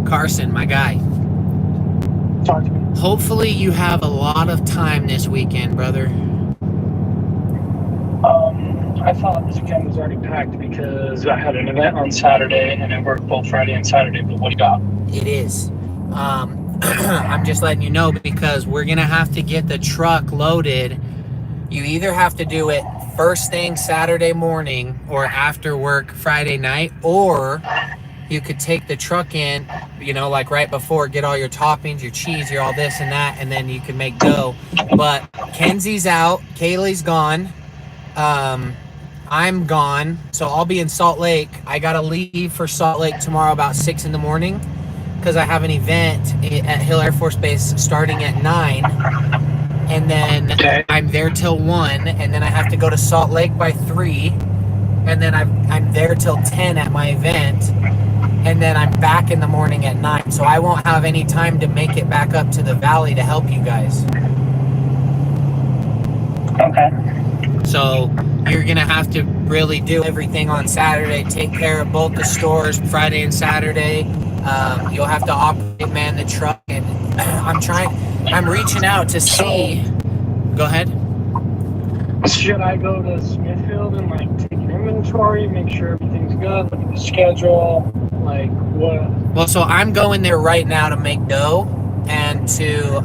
Carson, my guy. Talk to me. Hopefully you have a lot of time this weekend, brother. I thought this weekend was already packed because I had an event on Saturday and I worked both Friday and Saturday, but what do you got? It is. I'm just letting you know because we're going to have to get the truck loaded. You either have to do it first thing Saturday morning or after work Friday night, or you could take the truck in, you know, like right before, get all your toppings, your cheese, your all this and that, and then you can make dough. But Kenzie's out, Kaylee's gone, I'm gone, so I'll be in Salt Lake. I gotta leave for Salt Lake tomorrow about 6 in the morning because I have an event at Hill Air Force Base starting at 9, and then I'm there till 1, and then I have to go to Salt Lake by 3, and then I'm there till 10 at my event, and then I'm back in the morning at 9, so I won't have any time to make it back up to the valley to help you guys. Okay. So you're gonna have to really do everything on Saturday, take care of both the stores Friday and Saturday. You'll have to man the truck, and I'm reaching out to see. Go ahead. Should I go to Smithfield and like take an inventory, make sure everything's good, look at the schedule, like what? Well, so I'm going there right now to make dough, and to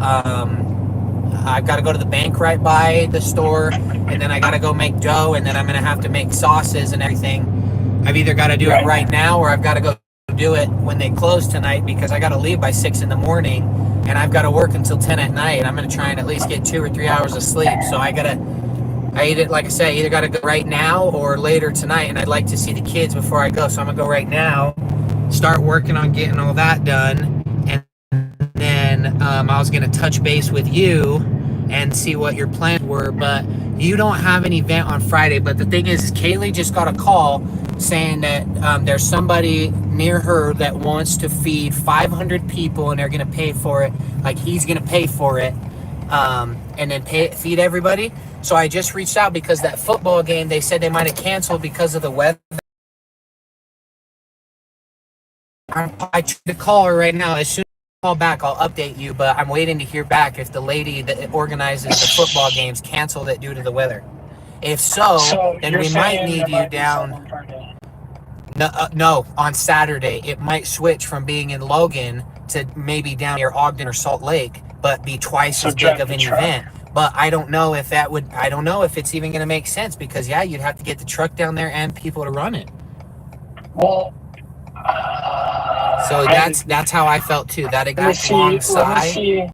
I've got to go to the bank right by the store, and then I got to go make dough, and then I'm gonna have to make sauces and everything. I've either got to do it right now, or I've got to go do it when they close tonight because I got to leave by 6 in the morning. and I've got to work until 10 at night. I'm going to try and at least get 2 or 3 hours of sleep. So I either, like I said, either got to go right now or later tonight. And I'd like to see the kids before I go. So I'm going to go right now, start working on getting all that done. And then I was going to touch base with you and see what your plans were. But you don't have an event on Friday. But the thing is Kaylee just got a call saying that there's somebody near her that wants to feed 500 people, and they're going to pay for it. Like, he's going to pay for it, and then feed everybody. So I just reached out because that football game, they said they might have canceled because of the weather. I tried to call her right now. As soon as I call back, I'll update you, but I'm waiting to hear back if the lady that organizes the football games canceled it due to the weather. If so then we might need you down. No, on Saturday. It might switch from being in Logan to maybe down near Ogden or Salt Lake, but be twice as big of an event. But I don't know if I don't know if it's even going to make sense, because yeah, you'd have to get the truck down there and people to run it. Well, so that's how I felt too. That exact long sigh.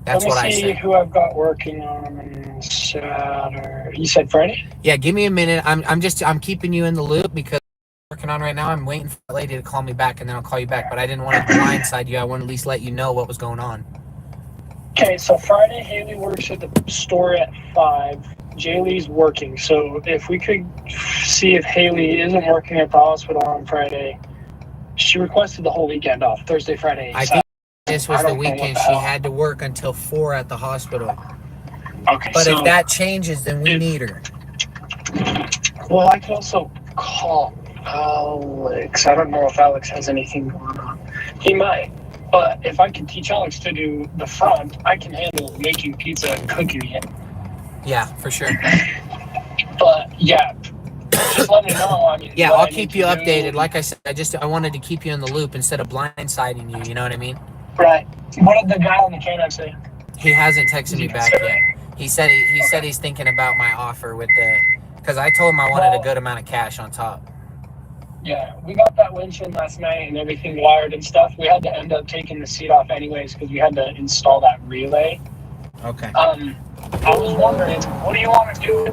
That's what I said. Let me see who I've got working on Saturday. You said Friday? Yeah, give me a minute. I'm keeping you in the loop because I'm working on right now. I'm waiting for the lady to call me back, and then I'll call you back. But I didn't want to blindside you. I want to at least let you know what was going on. Okay, so Friday, Haley works at the store at 5. Jaylee's working. So if we could see if Haley isn't working at the hospital on Friday. She requested the whole weekend off, Thursday, Friday, I think this was the weekend she had to work until 4 at the hospital. Okay, but if that changes, then we need her. Well, I can also call Alex. I don't know if Alex has anything going on. He might. But if I can teach Alex to do the front, I can handle making pizza and cooking it. Yeah, for sure. But yeah, just let me know. I mean, yeah, I'll keep you updated. Like I said, I wanted to keep you in the loop instead of blindsiding you. You know what I mean? Right. What did the guy on the can say? He hasn't texted me back yet. He said he's thinking about my offer with because I told him I wanted a good amount of cash on top. Yeah, we got that windshield last night and everything wired and stuff. We had to end up taking the seat off anyways because we had to install that relay. Okay. I was wondering, what do you want to do?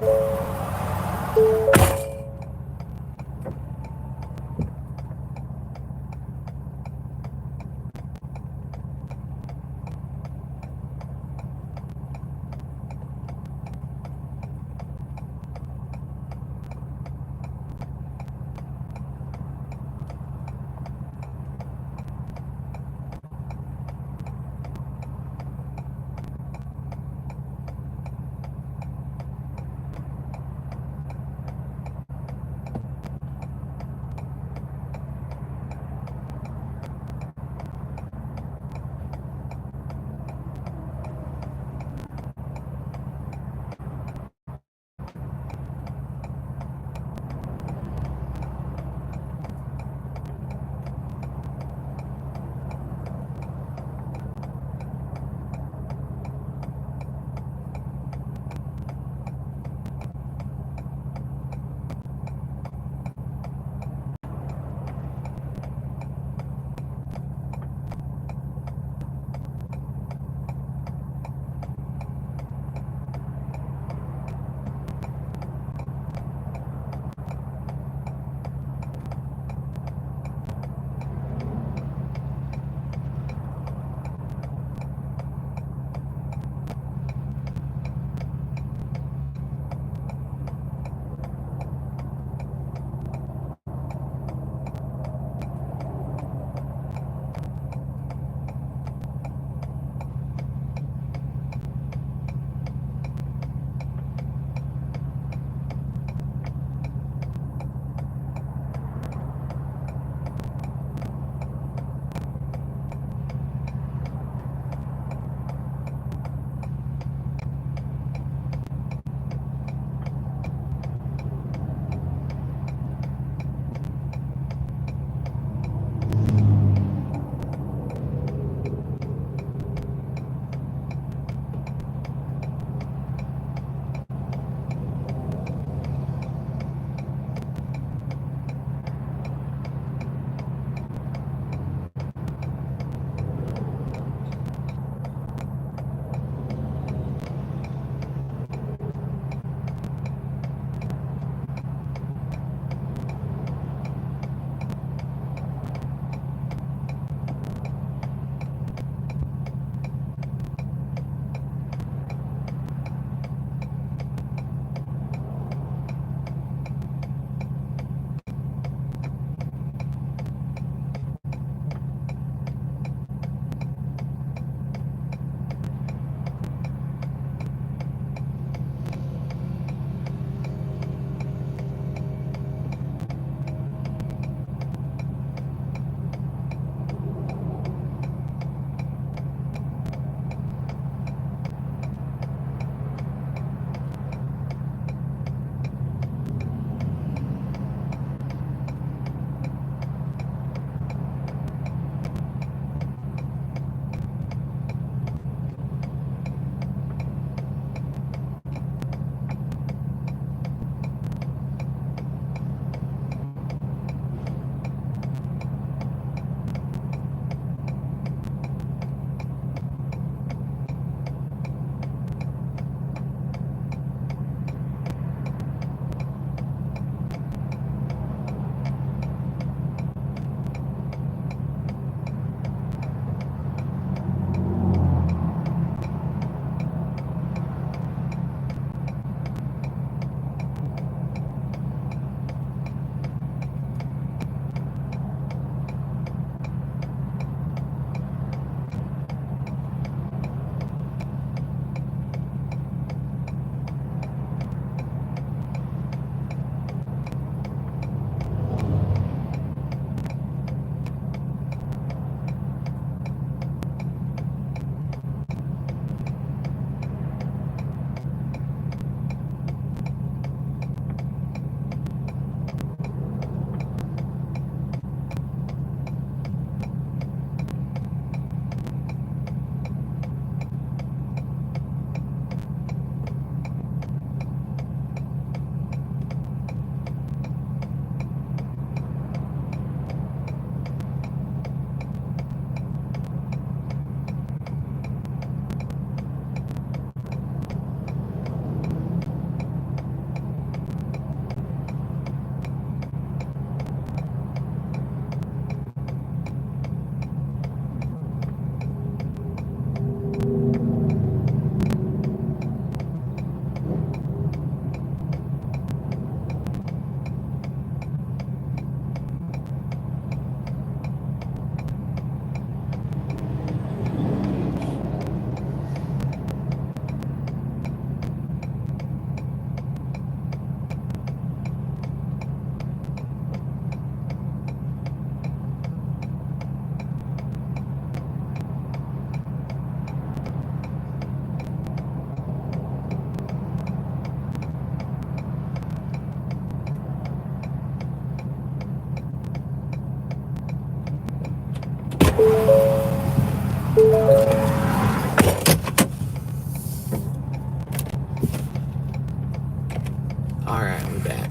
Alright, I'm back.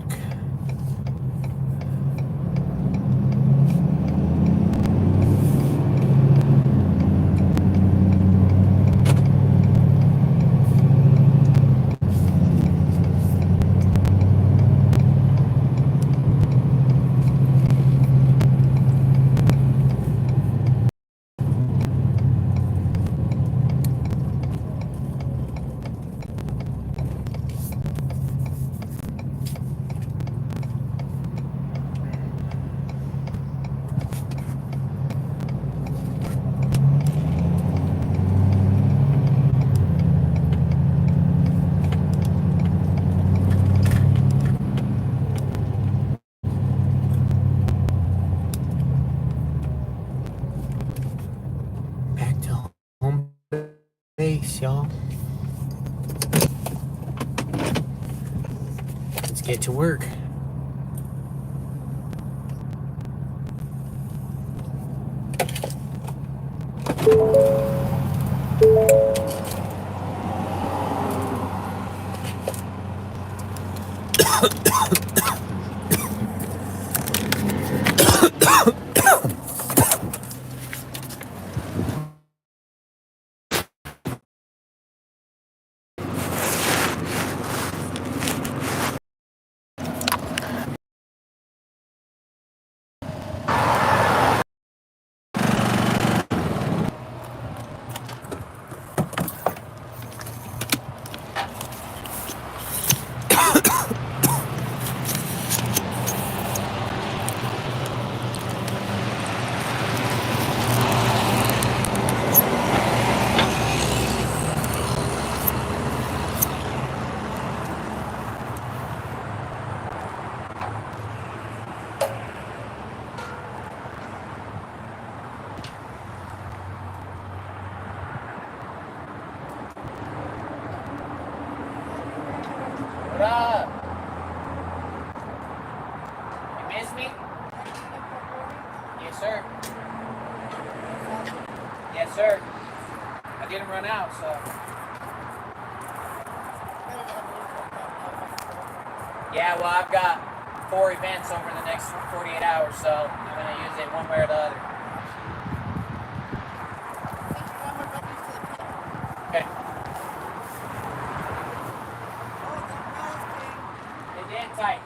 Back to home base, y'all. Let's get to work. What up? You miss me? Yes, sir. Yes, sir. I didn't run out, so. Yeah, well, I've got 4 events over the next 48 hours, so I'm going to use it one way or the other. Okay. They did tight.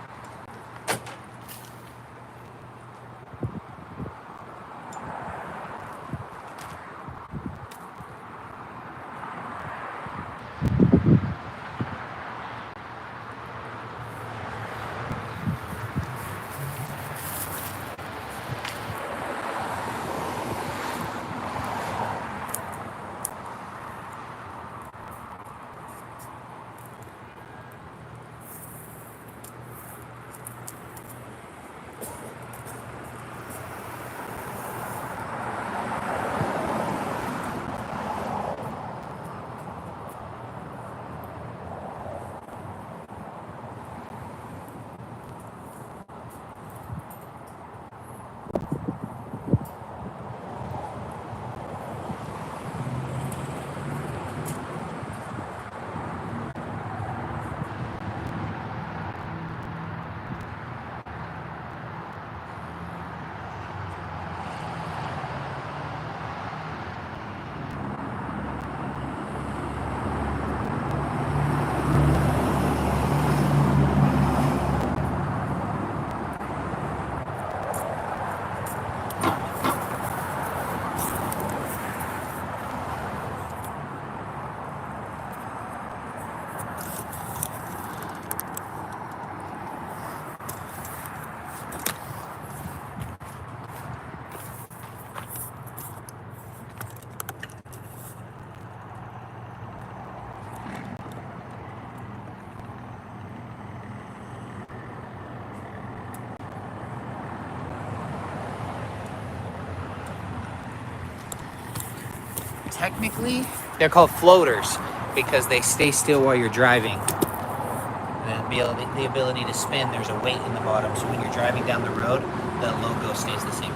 Technically, they're called floaters because they stay still while you're driving. And the ability to spin, there's a weight in the bottom, so when you're driving down the road, the logo stays the same.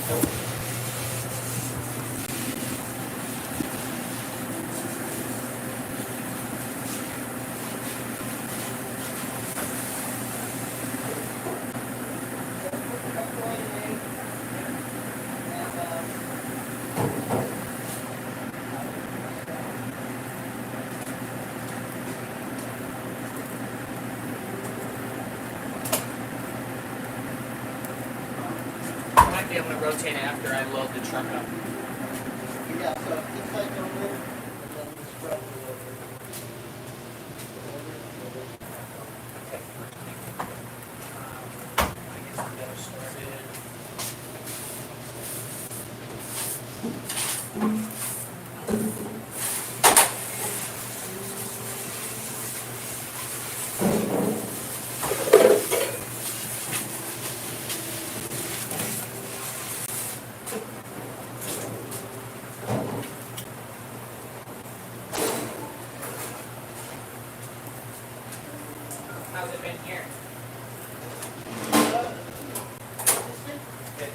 I might be able to rotate after I load the truck up. Yeah, so it's like a little, and then we scrub it a little bit. Okay. I guess we better start it. How's it been here? Good.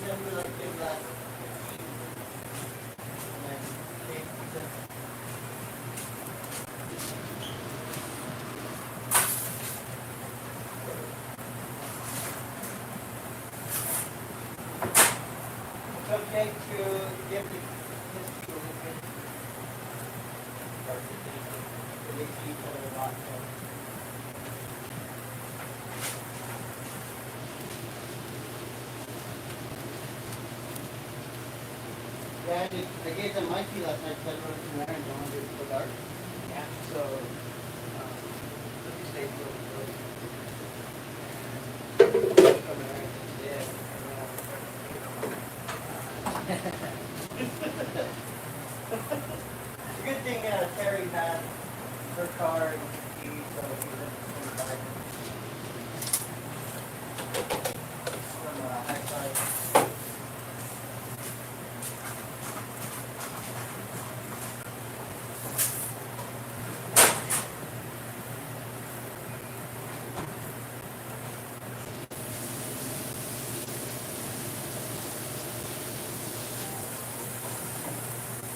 Yeah, we like big black. And then big pizza. It's okay to give the history a little bit. It makes each other a lot, so. Yeah, I gave them my key last night because I wrote it from there and don't want to do it so dark. Yeah. So, stay really close. Come there and yeah. It's a good thing Terry had her car and key, so he didn't come back. From high side.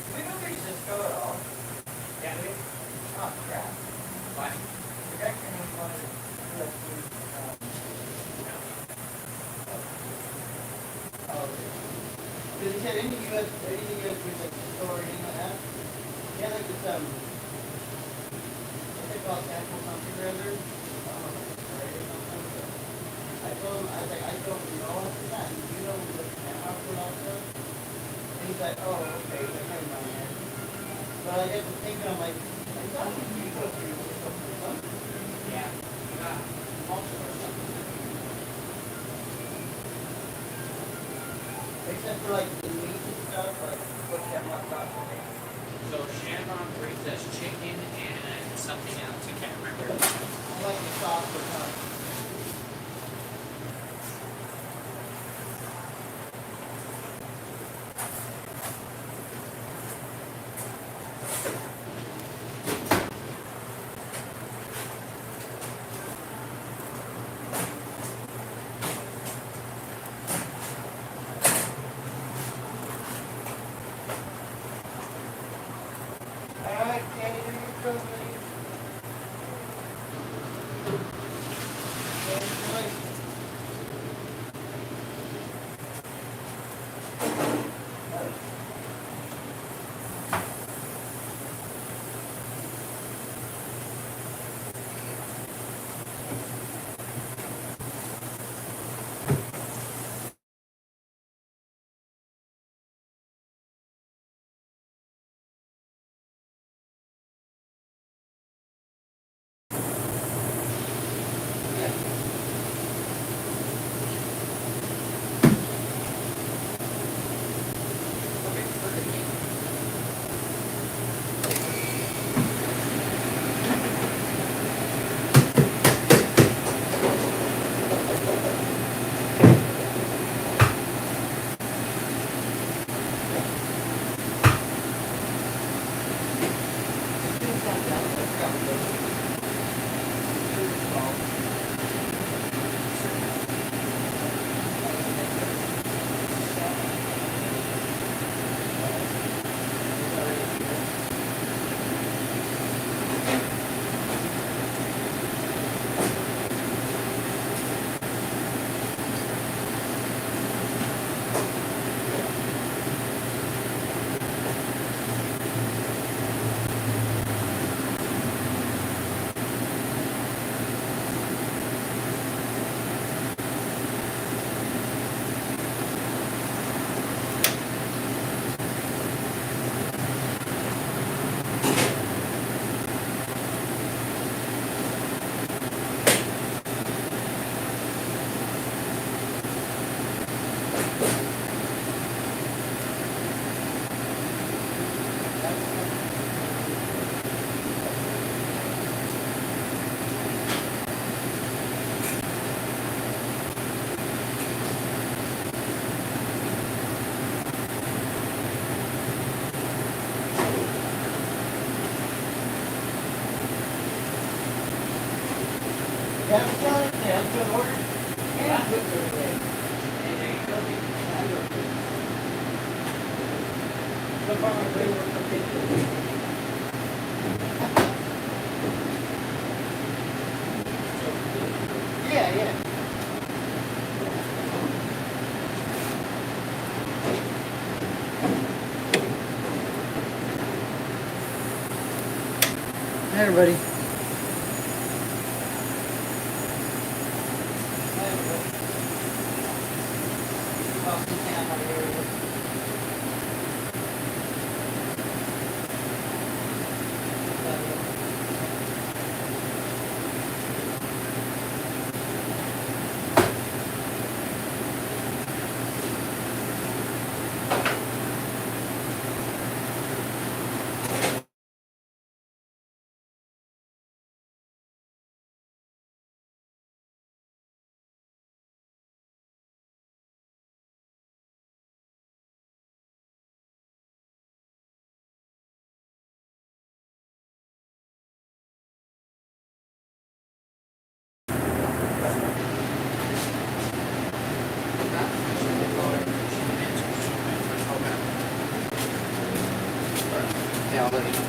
Do we know where Cisco at all? Yeah, we. Oh crap. Why? The guy came in on it. Oh, because he said anything you guys with like the store or anything like that. He had like this what's it called, sample something or other. I don't know if it's right or something. But I told him, I was like, I don't know after that. You know the camera for all stuff? And he's like, oh, okay, like, never mind, man. But I get to thinking, I'm like, I thought you go through something. Yeah. Also or something. Except for like the meat and stuff, like what Shamrock got for me. So Shamrock brings us chicken and something else. I can't remember. I like the sauce for time. Alright, Danny, do your company. Yeah, yeah. Hi, everybody. Yeah, I'll let you know.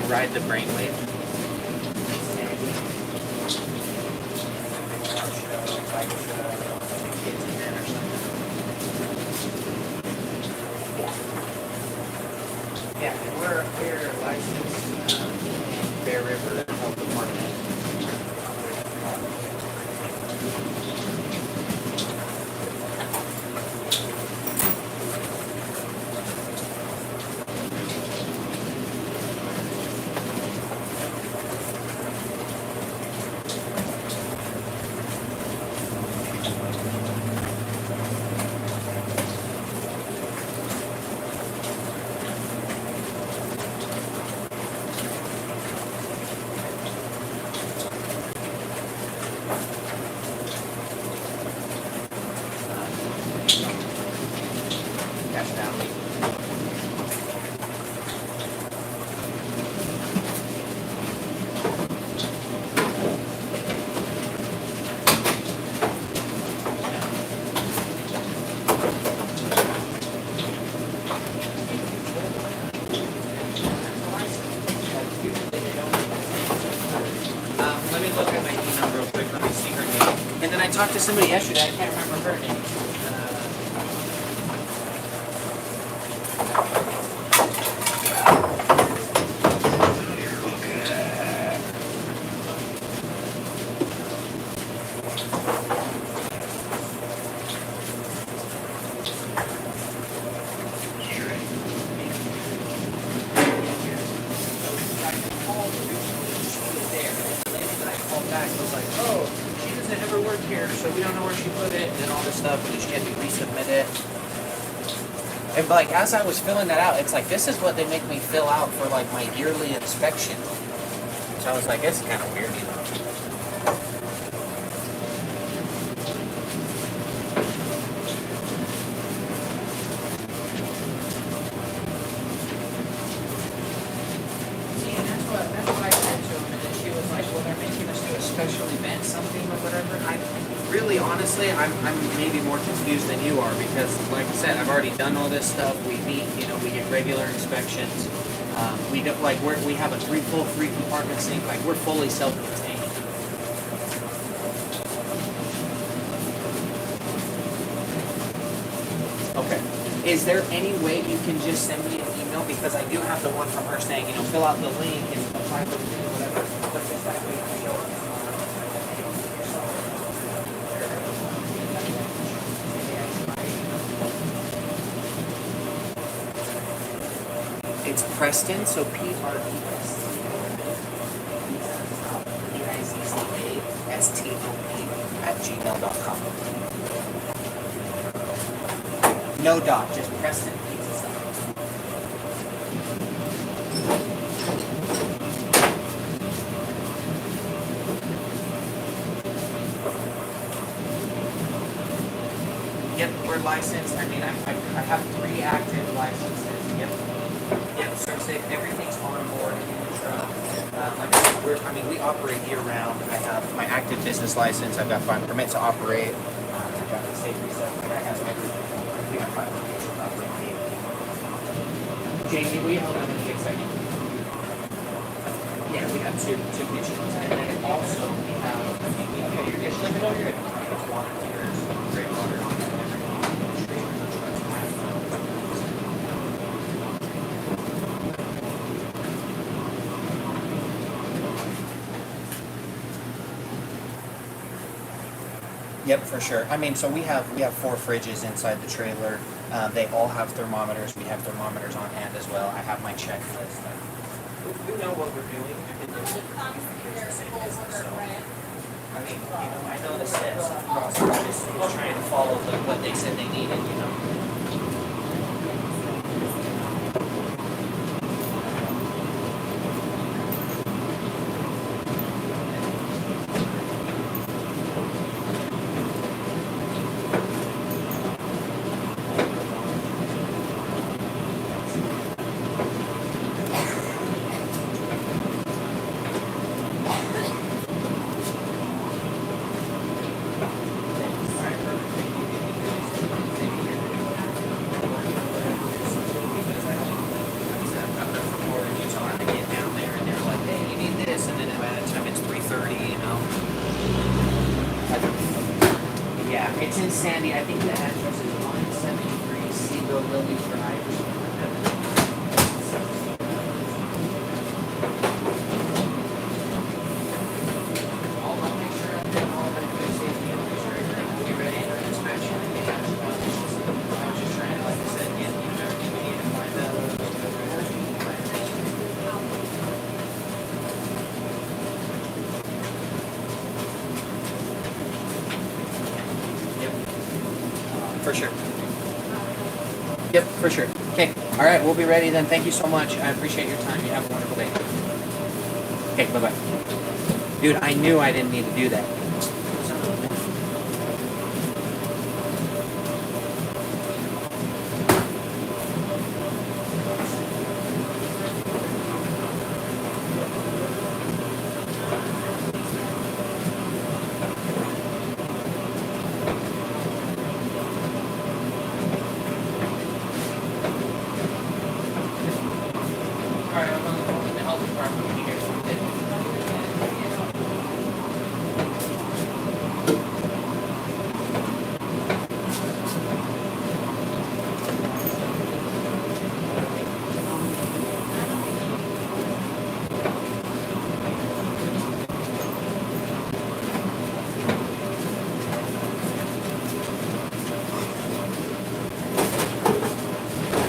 Ride the brainwave. Yeah, and we're licensed in Bear River Health Department. Cash Valley. Let me look at my email real quick. Let me see her name. And then I talked to somebody yesterday. I can't remember her name. So we don't know where she put it and all this stuff, and she had to resubmit it. And like as I was filling that out, it's like this is what they make me fill out for like my yearly inspection. So I was like, it's kind of weird, you know. See, and that's what I said to him, and then she was like, well, they're making us do a special event, something or whatever. Really, honestly, I'm maybe more confused than you are because, like I said, I've already done all this stuff. We meet, you know, we get regular inspections. We don't like we have a full three compartment sink. Like we're fully self-contained. Okay. Is there any way you can just send me an email because I do have the one from her saying, you know, fill out the link and apply for the thing or whatever. But just that way I know. It's Preston, so PRESTOP@gmail.com. No dot, just Preston Pizza. Yep, we're licensed. I mean, I have 3 active licenses. Yep. Yep, so everything's on board in the truck. Like I said, we operate year round. I have my active business license. I've got 5 permits to operate. I've got the safety stuff. Like I have everything. We got 5 locations to operate. Jamie, will you hold on a second? Yeah, we have two kitchens, and then also we have. Okay, you're just living over here. It's water heaters, great water on that. Yep, for sure. I mean, so we have 4 fridges inside the trailer. They all have thermometers. We have thermometers on hand as well. I have my checklist. We know what we're doing. I've been doing it for years. I mean, I know the steps of the process. I'm just trying to follow what they said they needed. Yeah, it's in Sandy. I think the address is 173 Seagull Lily Drive or something like that. I'll make sure I get all the good safety and make sure everything will be ready for inspection. I was just trying to, like I said, get everything we need to find out. For sure. Yep, for sure. Okay. All right, we'll be ready then. Thank you so much. I appreciate your time. You have a wonderful day. Okay, bye-bye. Dude, I knew I didn't need to do that.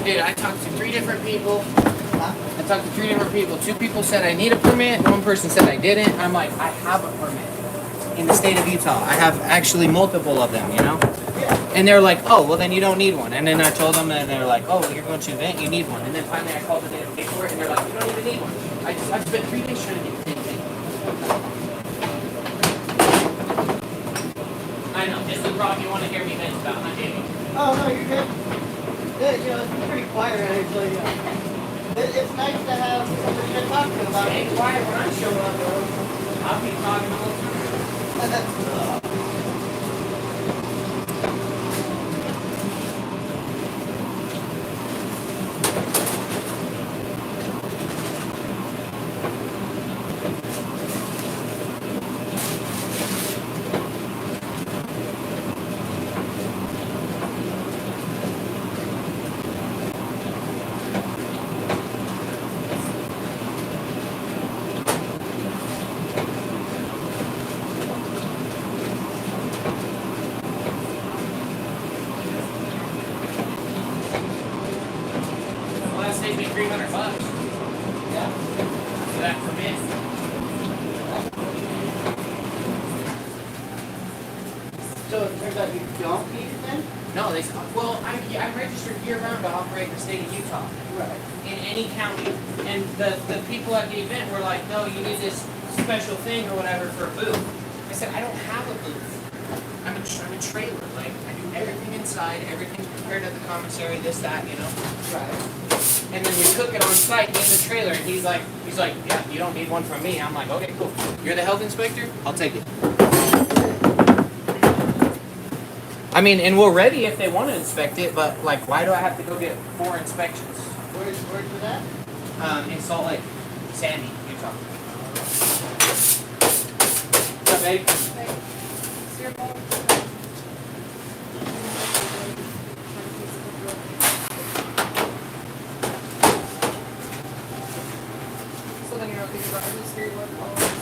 Dude, I talked to 3 different people. I talked to 3 different people. 2 people said I need a permit. 1 person said I didn't. I'm like, I have a permit in the state of Utah. I have actually multiple of them, And they're like, oh, well then you don't need one. And then I told them, and they're like, oh, you're going to an event, you need one. And then finally I called the day to pay for it, and they're like, you don't even need one. I've spent 3 days trying to get the same thing. I know, this is the problem you want to hear me vent about, not Jamie. Oh, no, you're good. Yeah, it's pretty quiet actually. It's nice to have somebody to talk to about Stay it. quiet when I show up, bro. I'll be talking all the time. Well, that's taking me $300. Yeah. For that permit. So it turns out you don't need it then? No, well, I'm registered year-round to operate in the state of Utah. Right. In any county. And the people at the event were like, no, you need this special thing or whatever for a booth. I said, I don't have a booth. I'm a trailer. Like, I do everything inside, everything's prepared at the commissary, this, that, Right. And then we cook it on site in the trailer, and he's like, yeah, you don't need one from me. I'm like, okay, cool. You're the health inspector? I'll take it. I mean, and we're ready if they want to inspect it, but like, why do I have to go get 4 inspections? Where's that? In Salt Lake, Sandy, Utah. What's up, babe? It's your mom. So then you're not thinking about registry work hours.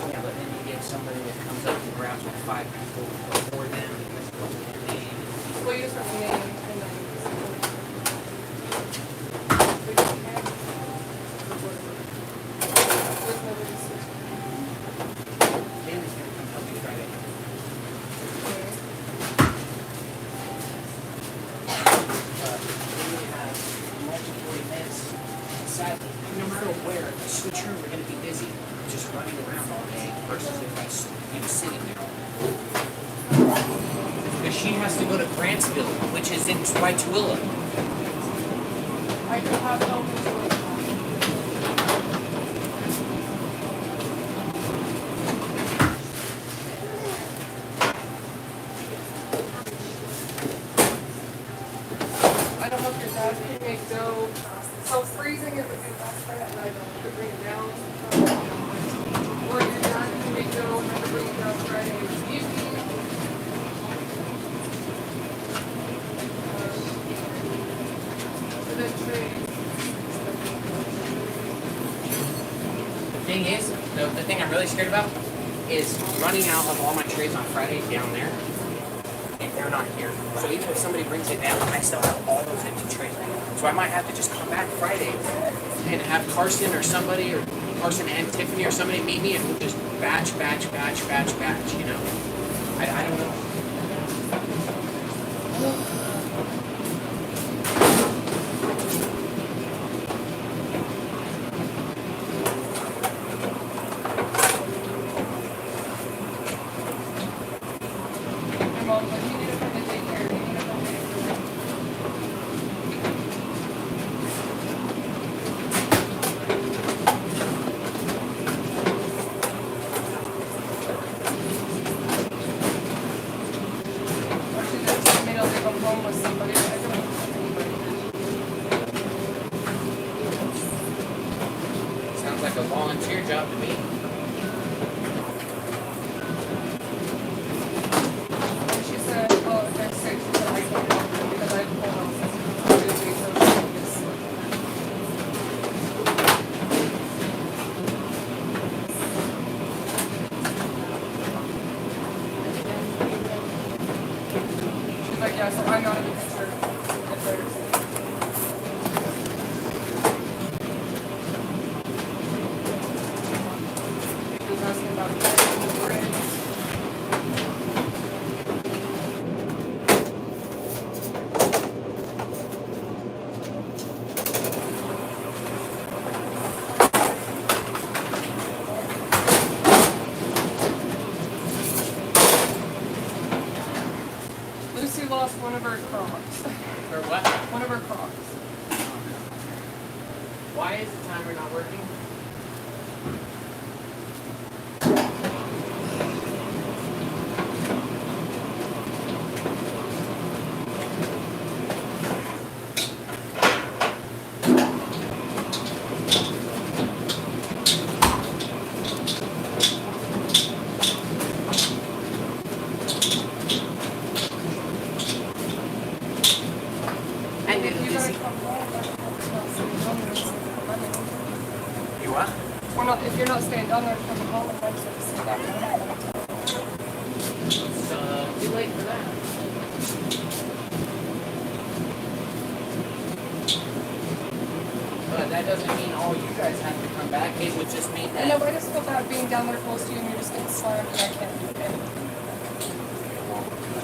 Yeah, but then you get somebody that comes up and grabs with 5 people before them, and that's what they need. Well, you just have to name and then. With no registration. versus if he was sitting there. Because she has to go to Grantsville, which is in Tooele. I do have no clue. I don't know if your dad can make dough. So freezing it would be best for that night. To bring it down. Or your dad can make dough and to bring it down Friday evening. And then trade. The thing is, the thing I'm really scared about is running out of all my trays on Friday down there, and they're not here. So even if somebody brings it down, I still have all those empty trays. So I might have to just come back Friday and have Carson or somebody, or Carson and Tiffany or somebody meet me, and we'll just batch, you know? I don't know. My mom's like, you need to come to daycare. You need to come to daycare. Or she just told me to leave them home with somebody. I don't know anybody. Sounds like a volunteer job to me. And she said, oh, if they're sick, she said, I can't help them because I have full house. So she can get sick. She's like, yeah, so I'm not in the picture if they're sick. She was asking about the bridge. Lucy lost one of her Crocs. Or what? One of her Crocs. Why is the timer not working? I did You this. gotta come home. You what? We're not, if you're not staying down there, come home and then sit back. It's too late for that. But that doesn't mean all you guys have to come back. It would just mean I know, that. but I just feel bad being down there close to you and you're just getting slammed and I can't do it.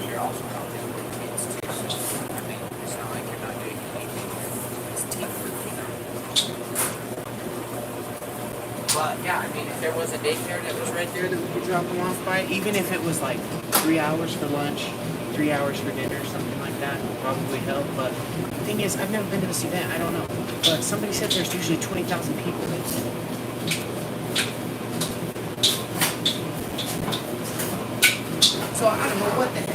You're also out there with kids too, so I mean, it's not like you're not doing anything. It's teamwork, you know. But yeah, I mean, if there was a daycare that was right there that we could drop them off by, even if it was like 3 hours for lunch, 3 hours for dinner, something like that, would probably help. But the thing is, I've never been to this event. I don't know. But somebody said there's usually 20,000 people there. So I don't know what the heck.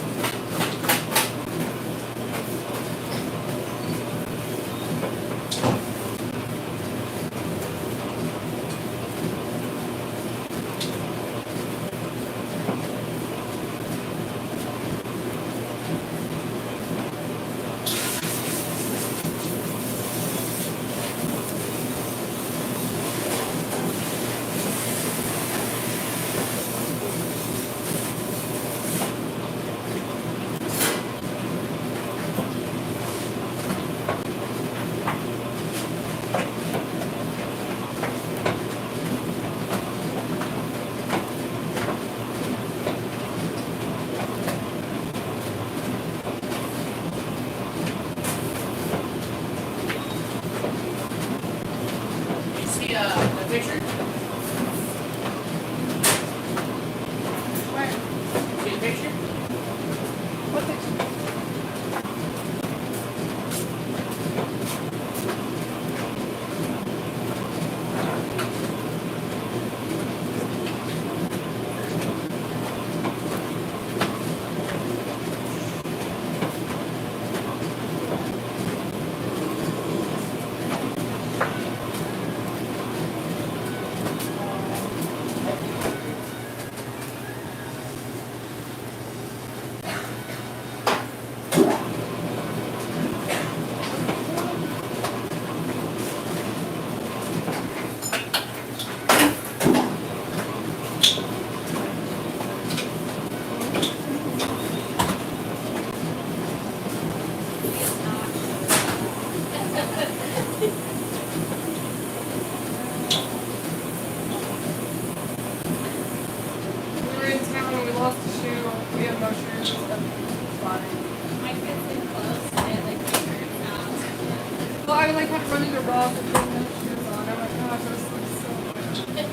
running to Ross and putting those shoes on. I'm like, gosh, this looks so good.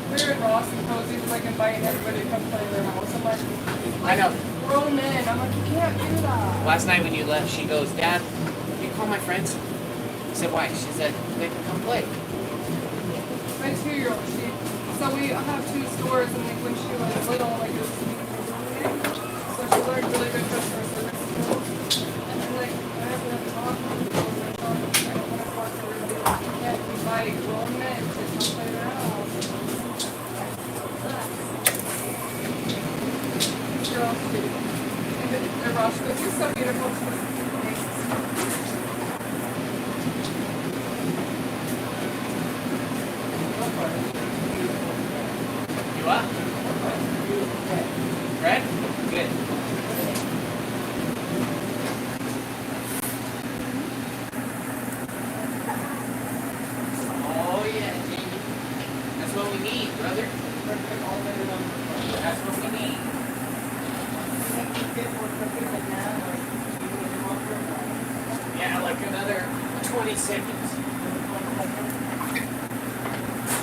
We were at Ross and Cozy's like inviting everybody to come play their house. I'm like, I know. grown men. I'm like, you can't do that. Last night when you left, she goes, Dad, can you call my friends? I said, why? She said, they can come play. My 2-year-old, so we have 2 stores, and like when she was little, like it was so she learned really good customer service skills. And like whenever I talk to people in my shop, I don't want to talk to everybody like you can't invite grown men to come play their house. These girls do. And they're Rosh goes, you're so beautiful. She goes, thanks. You what? Red? Good. Oh yeah, Jamie. That's what we need, brother. That's what we need. Yeah, like another 20 seconds.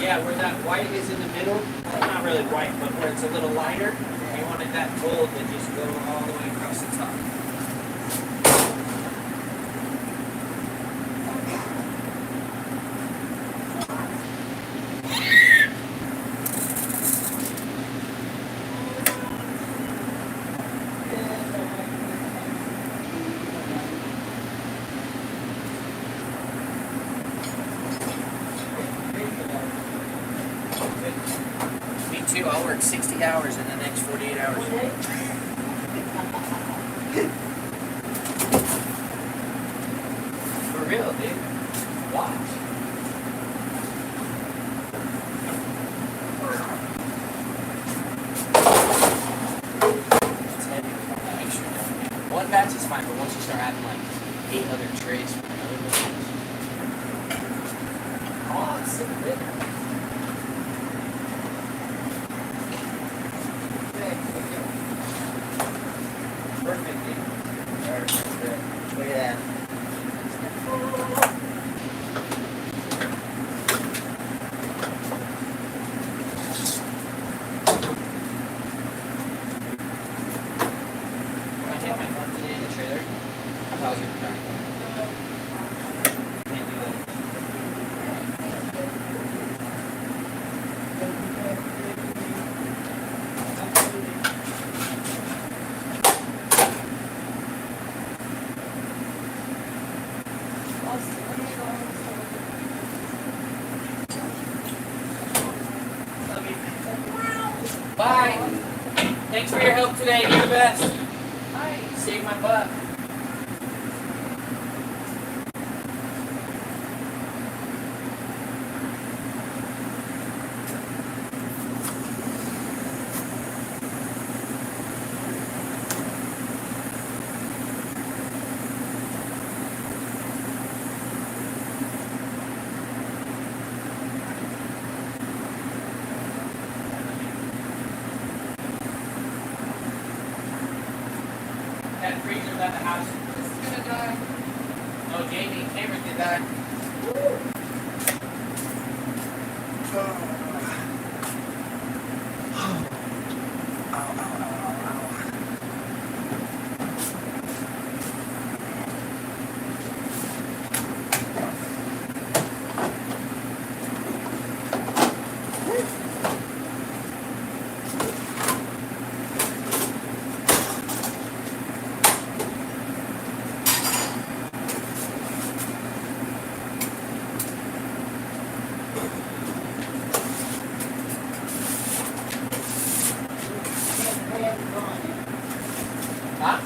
Yeah, where that white is in the middle, not really white, but where it's a little lighter, you wanted that gold to just go all the way across the top. Me too, I'll work 60 hours in the next 48 hours. For real, dude. Watch. It's heavy. Make sure you don't. One batch is fine, but once you start adding like 8 other trays from another batch. Oh, it's so good. Perfect, dude. Look at that. When I hit my phone today in the trailer, I thought I was gonna cry. Can't do that. Bye. Thanks for your help today. You're the best. Bye. Saved my butt. That freezer's at the house. This is gonna die. No, Jamie, Cameron did that. Huh?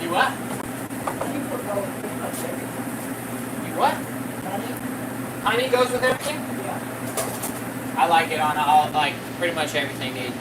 You what? You what? Honey goes with everything? Yeah. I like it on all, like, pretty much everything, dude.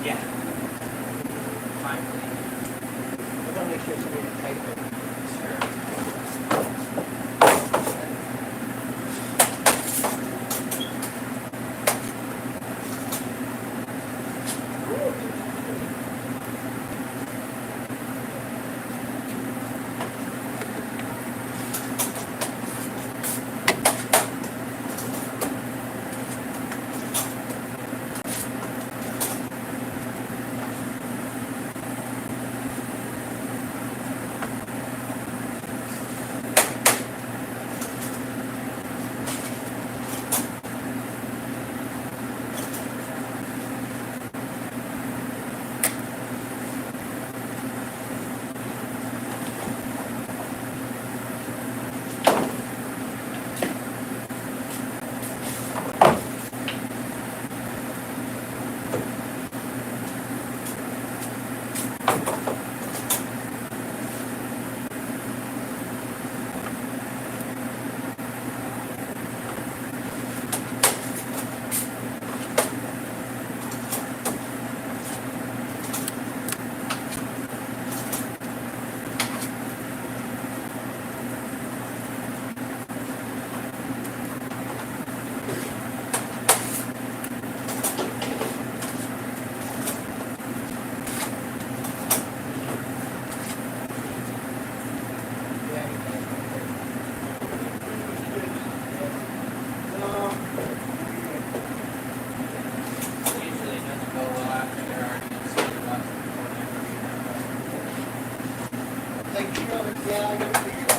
Yeah. Fine. I don't make sure somebody to type it. Sure. Usually it doesn't go well after they're already in city bus before they ever get Like, yeah, I gotta figure it out.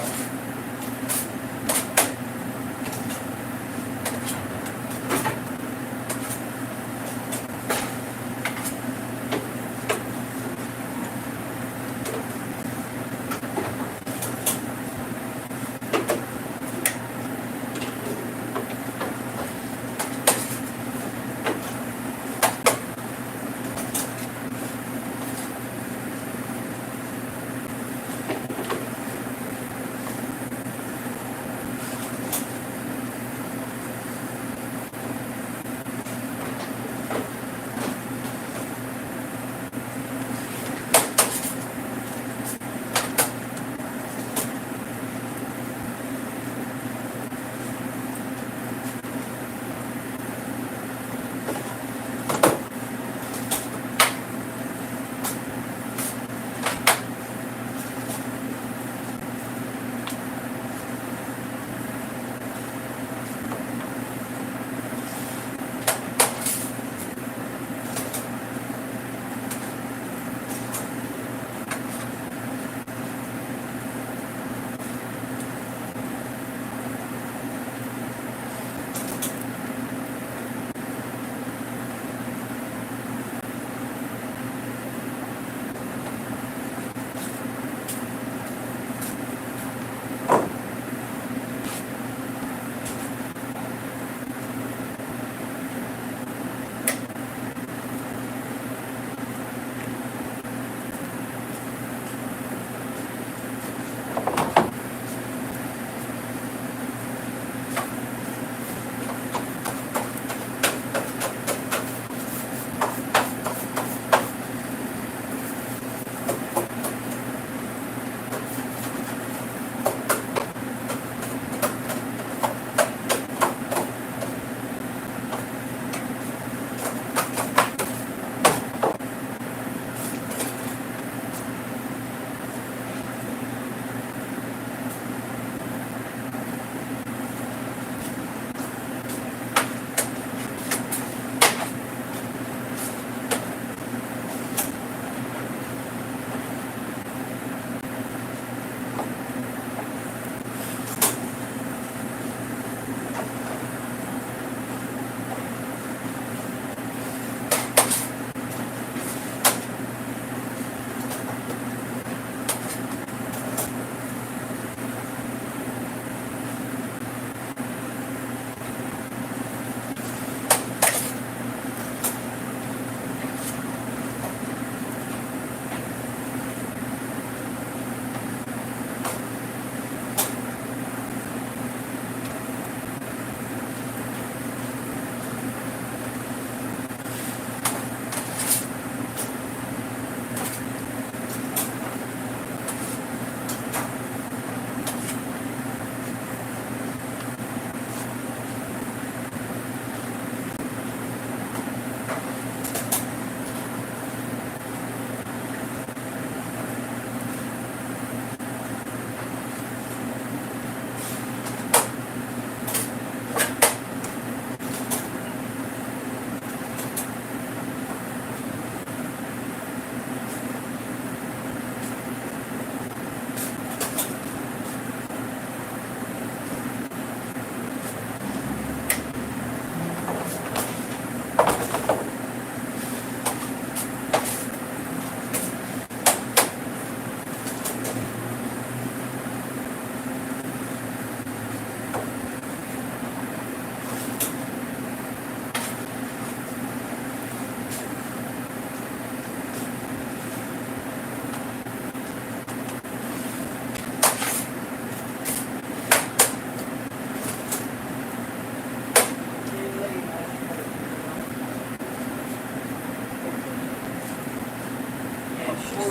She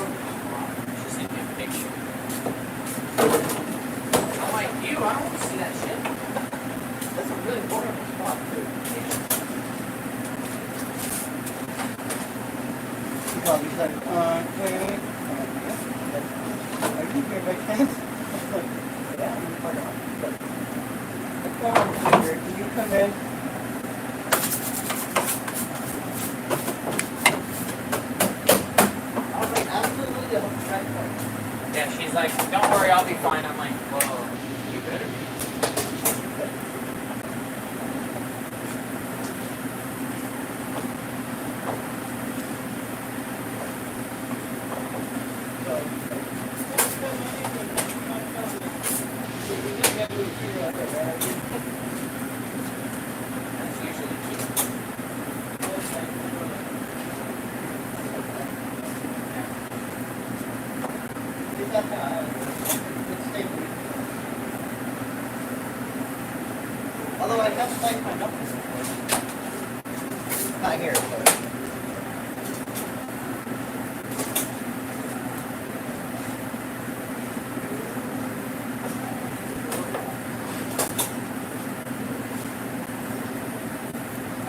sent me a picture. I'm like, you, I don't want to see that shit. That's a really horrible spot, too. He probably said, okay. Are you here by chance? Yeah, I'm in the parking lot. Come on, Peter, can you come in? I was like, absolutely, I'll be right back. Yeah, she's like, don't worry, I'll be fine. I'm like, well, you better be. That's usually cute. Although I have signed my numbers. Not here, but.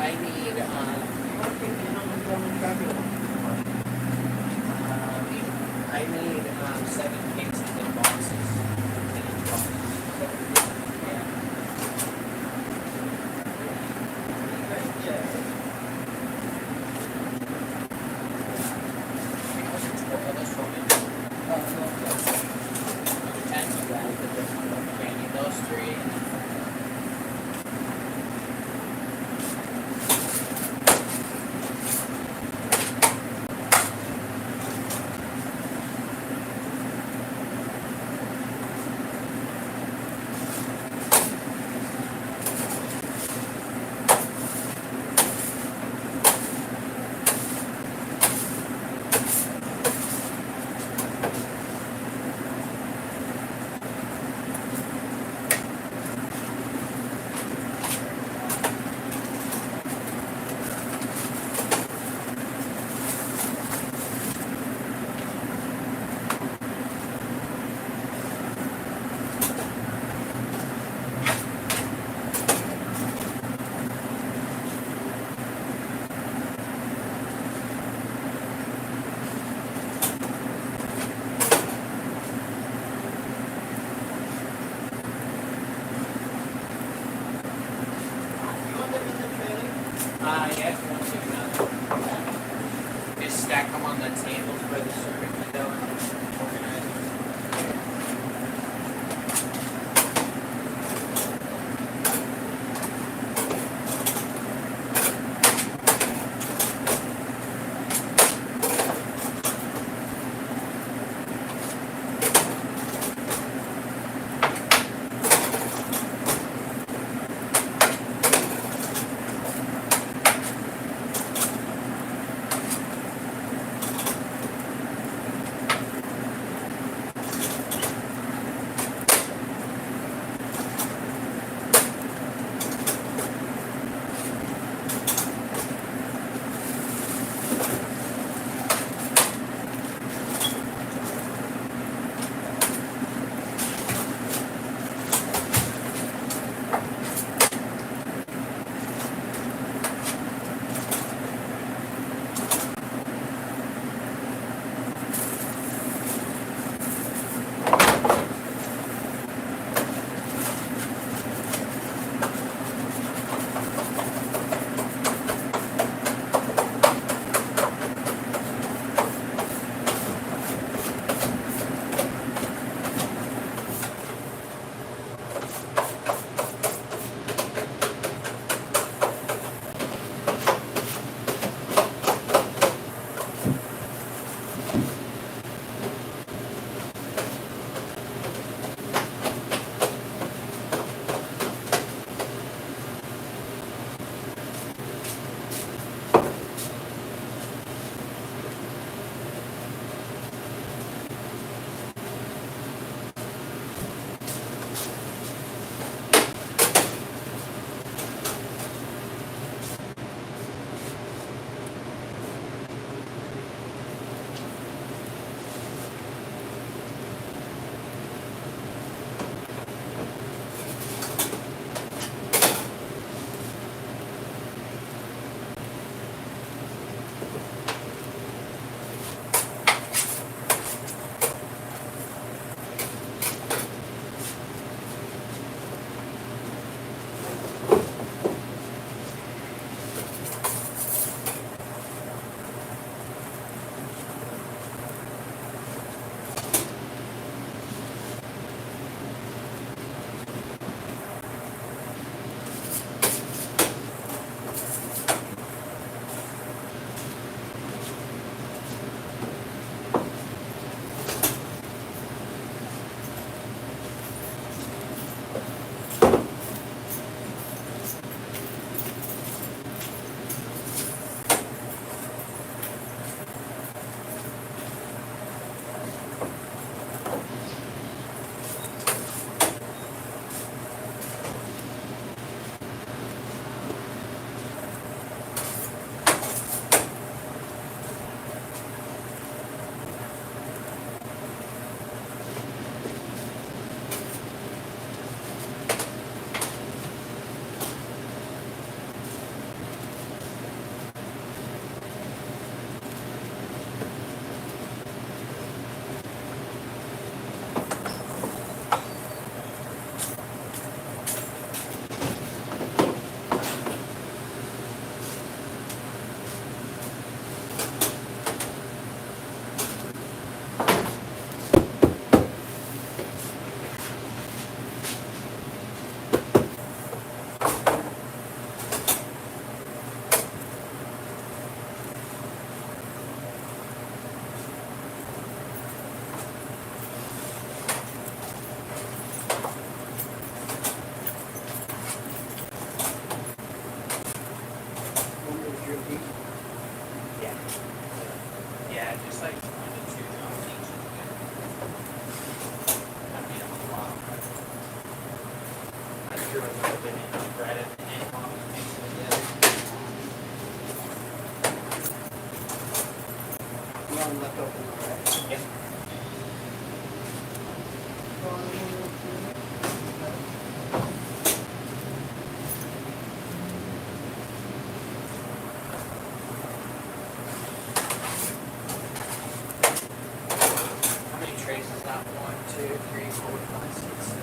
I need, I need 7 cases of boxes. Yeah. Those three. Yeah, if you want to. Just stack them on the tables where the serving window and organize them. Yeah, just like 1 to 2 jobs each is good. I mean, a lot. I threw a little bit in bread at the end while I was mixing it together. You want left open, right? Yep. How many trays is that? 1, 2, 3, 4, 5, 6, 7.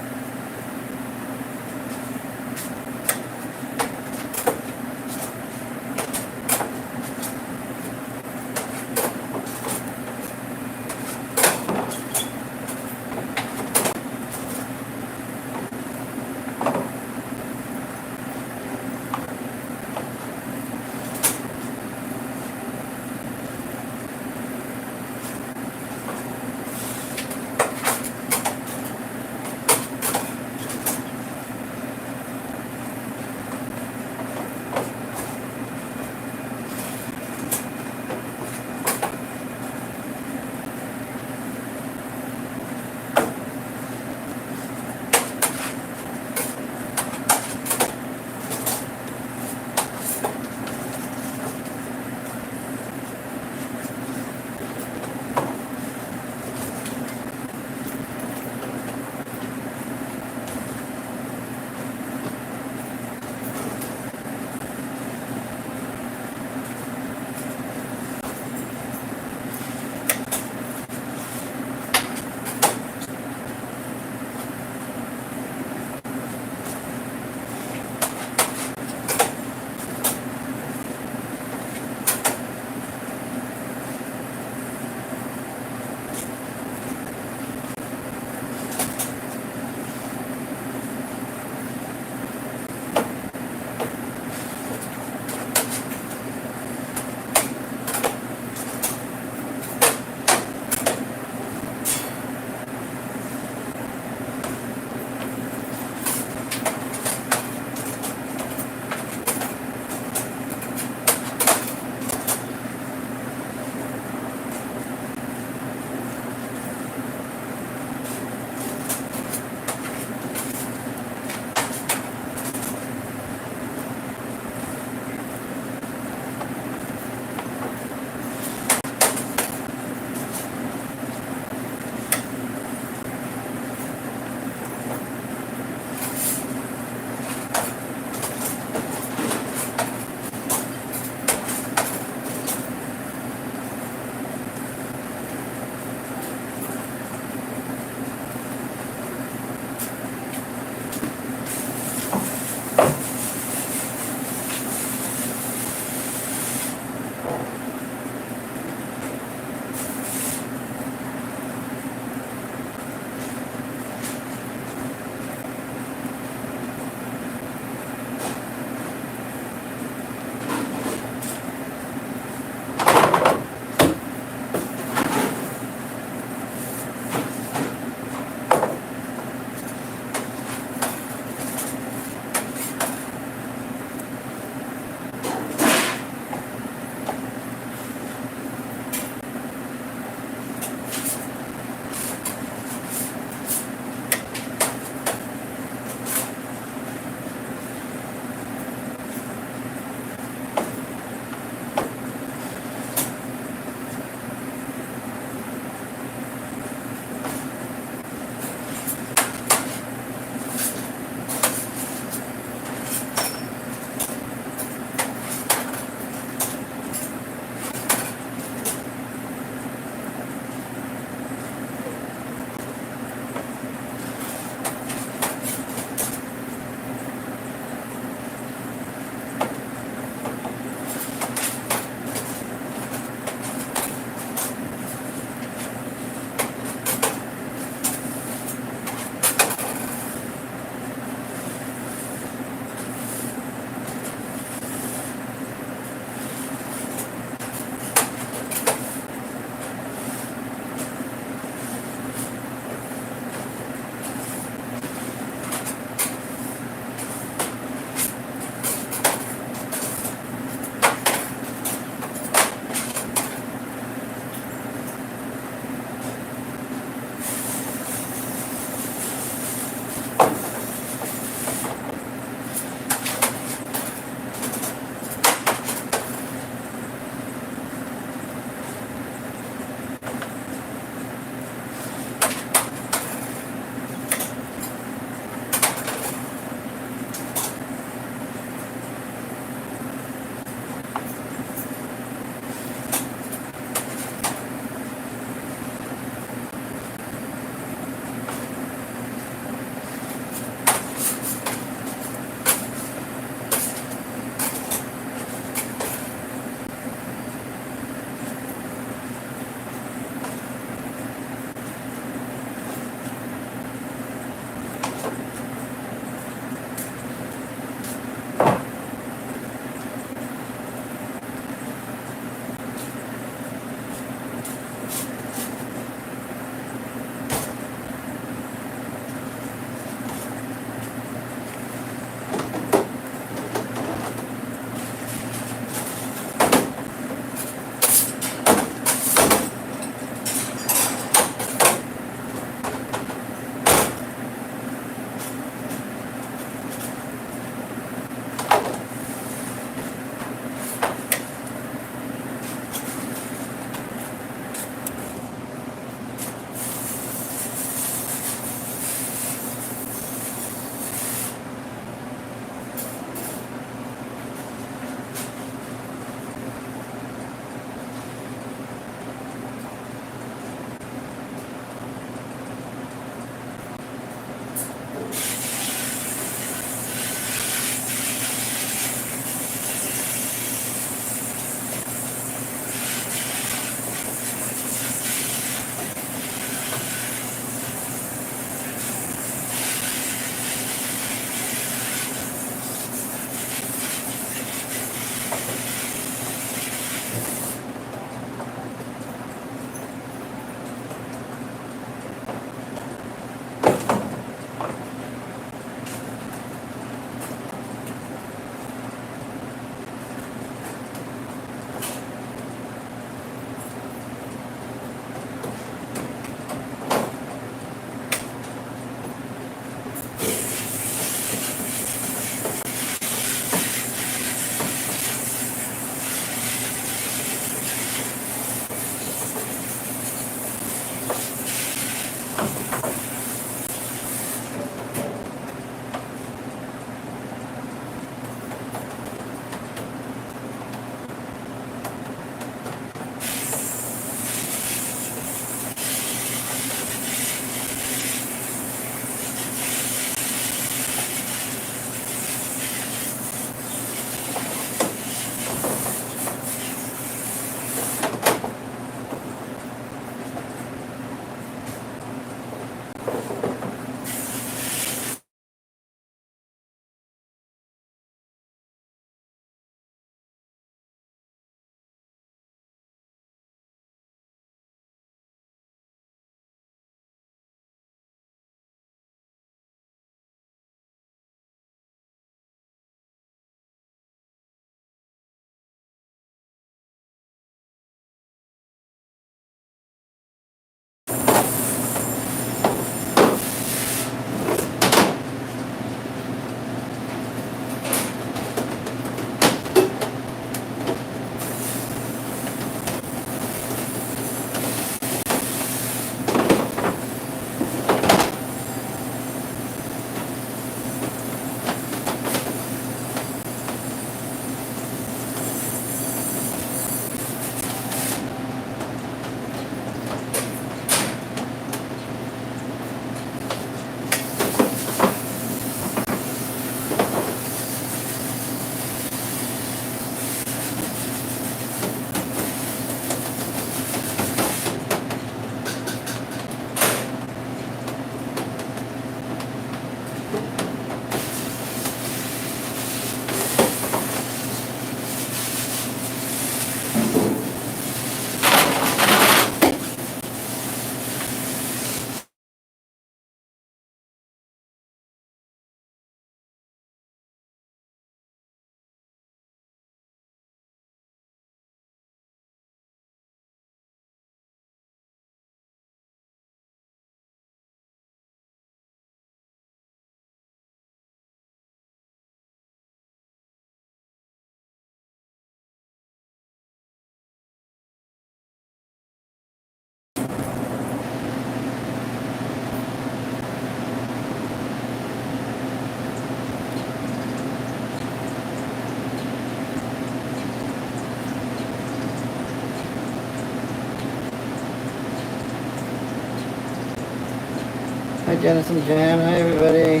Dennis and Jan. Hi, everybody.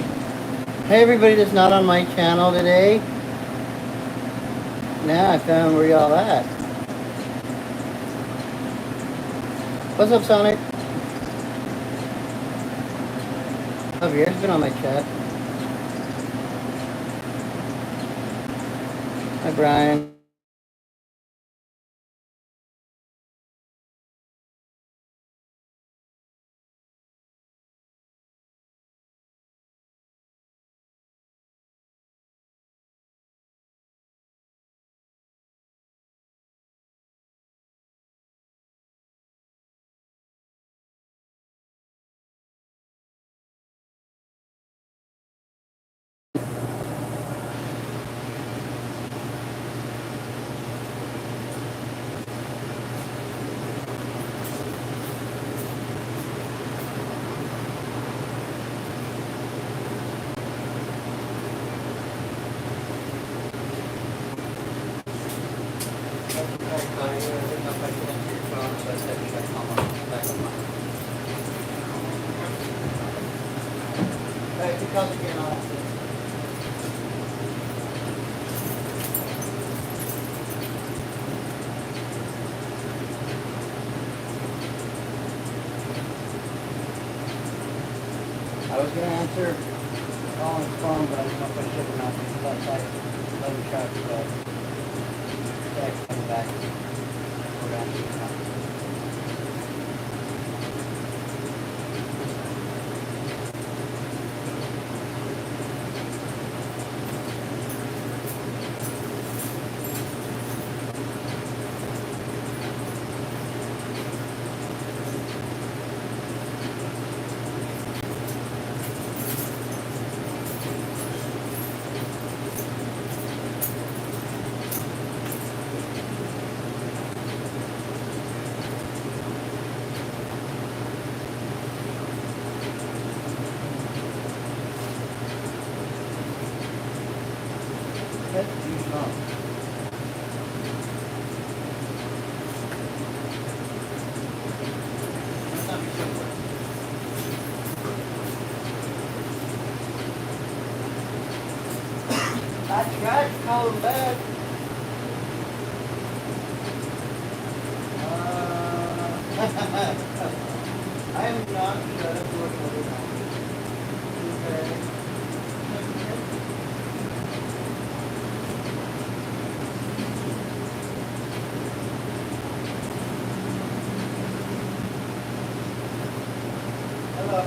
Hey, everybody that's not on my channel today. Now I found where y'all at. What's up, Sonic? Javier's been on my chat. Hi, Brian. I was going to answer Colin's phone, but I didn't know if I should or not because outside let him check the text coming back. We're answering it now. I tried to call him back. I am not sure if we're going to okay. Hello.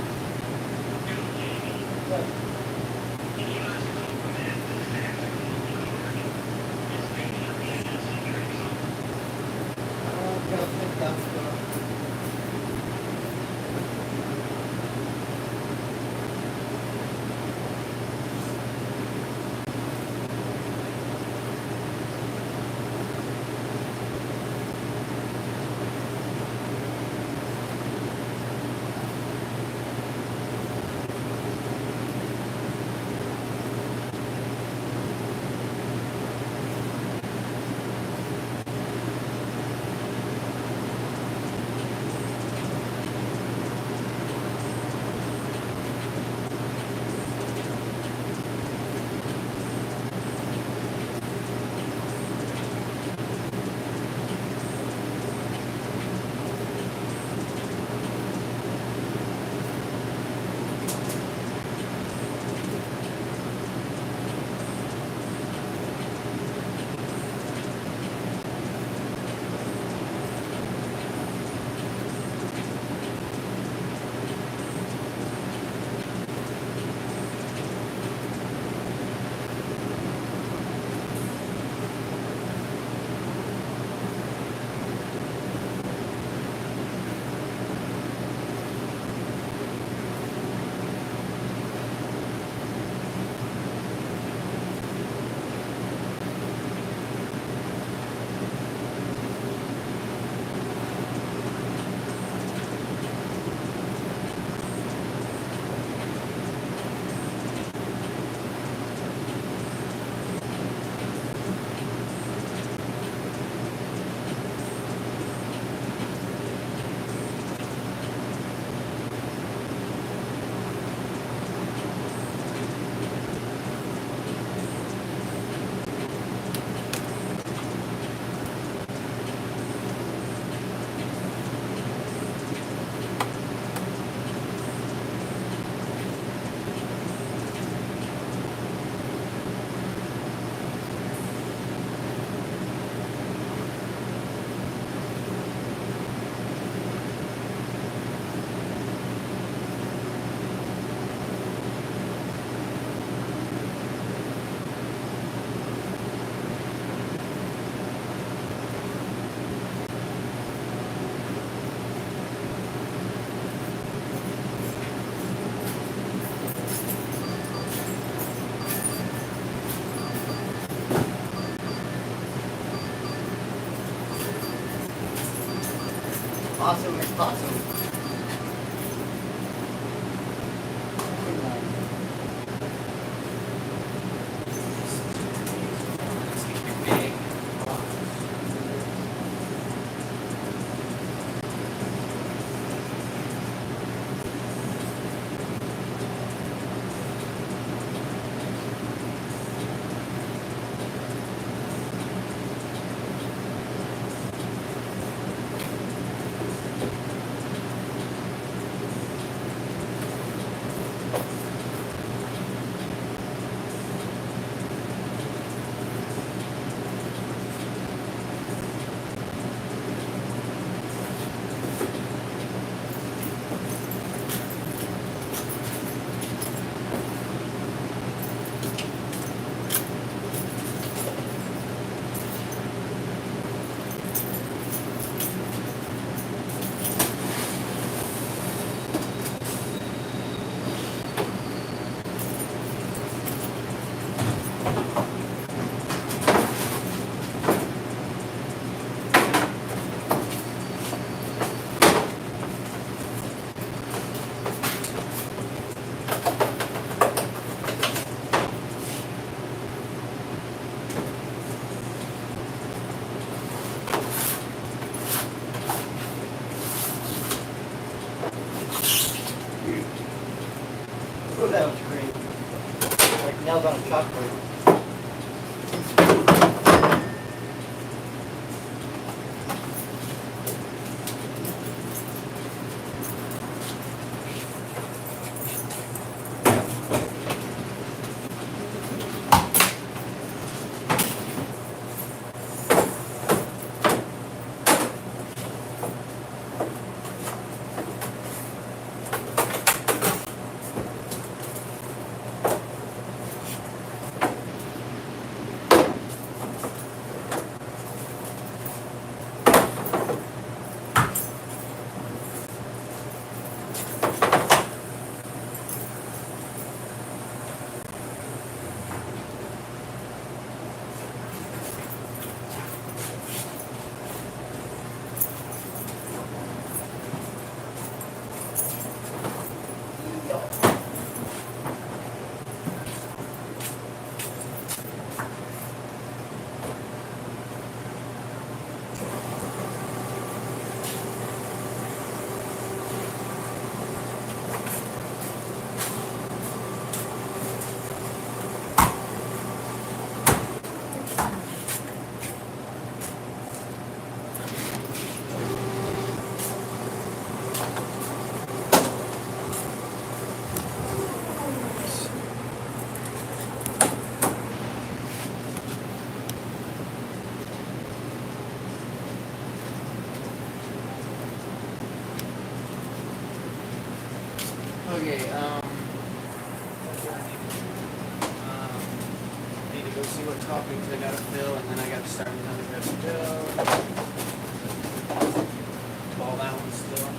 Awesome is awesome. Big. Oh, that was great. Like nails on a chalkboard. Okay, need to go see what toppings I gotta fill, and then I gotta start another recipe dough. All that one still.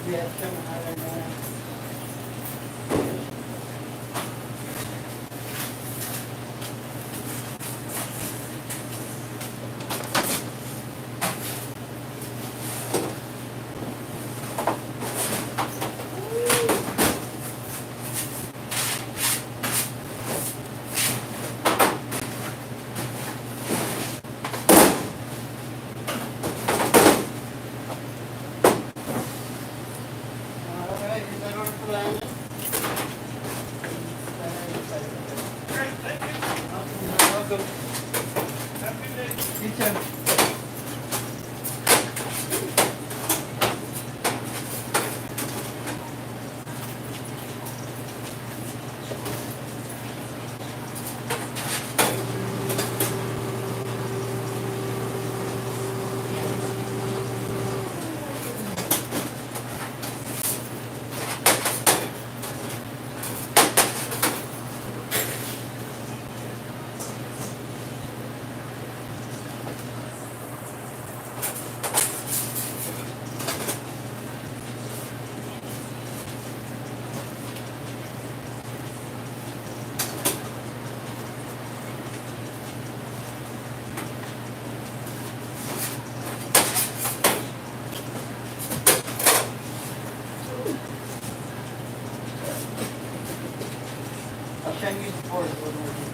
Yeah, it's coming out right now. Alright, is that on for landing? Welcome. Have a good day. You too. I'll try and use the board. It wasn't working.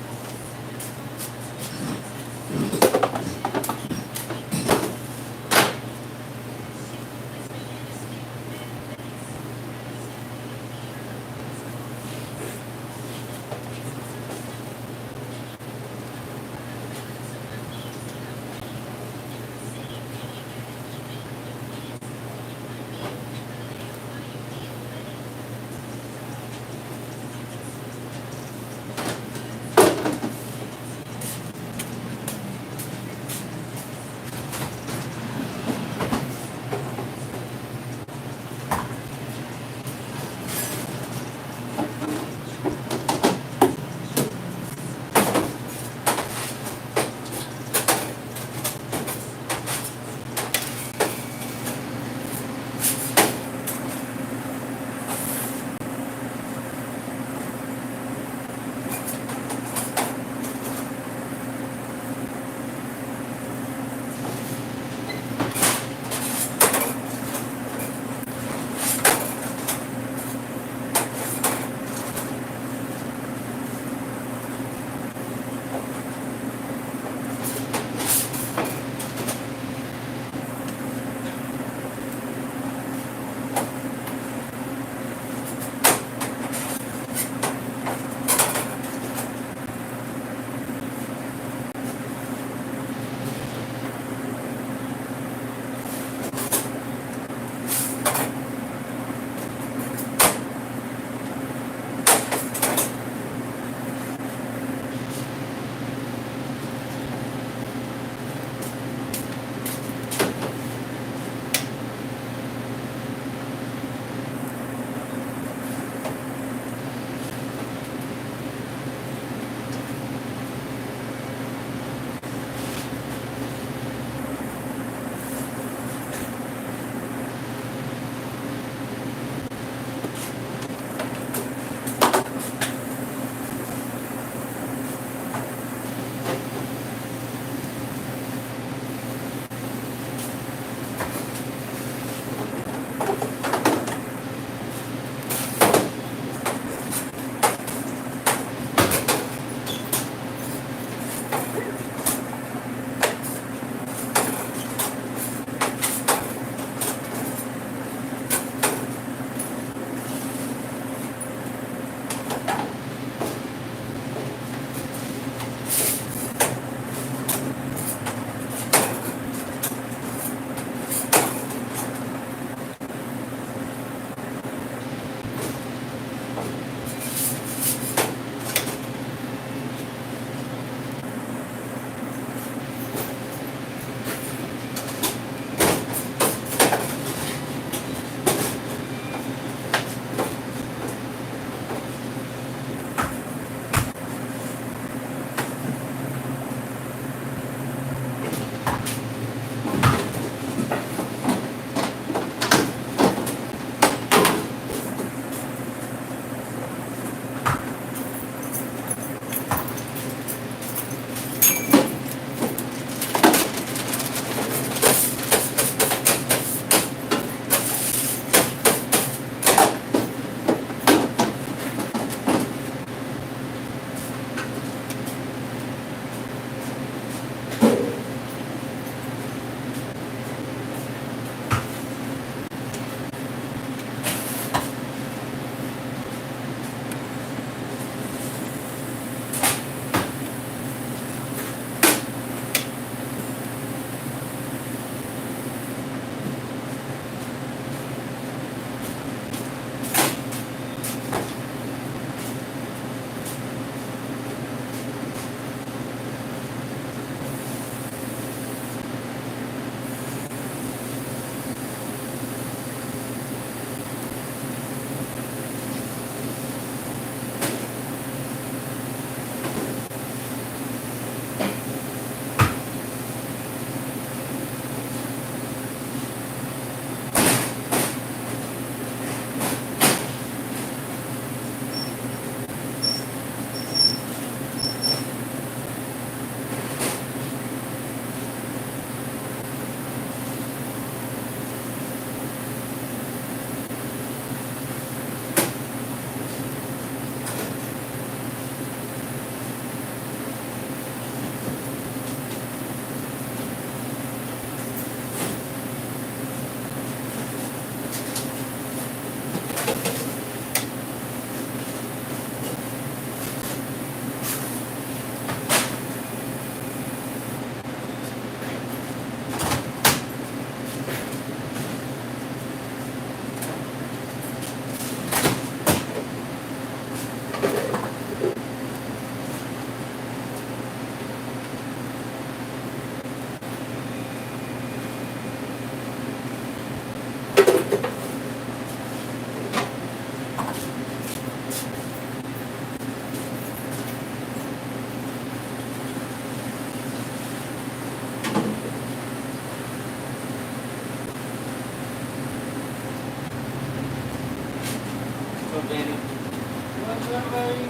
up, Danny? What's up, buddy?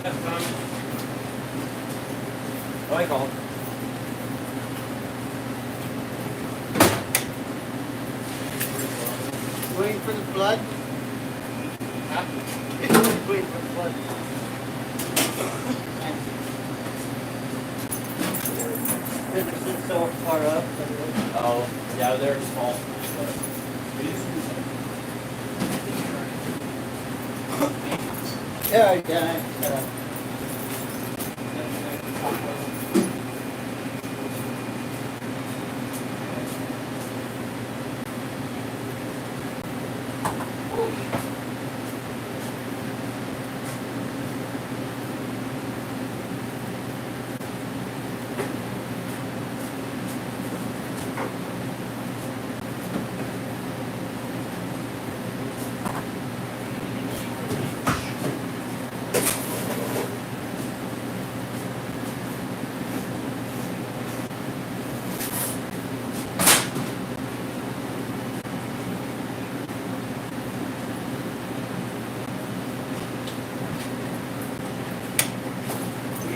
That's fine. Oh, I called. Waiting for the flood? Huh? Waiting for the flood. It's so far up. Oh, yeah, they're small. Yeah.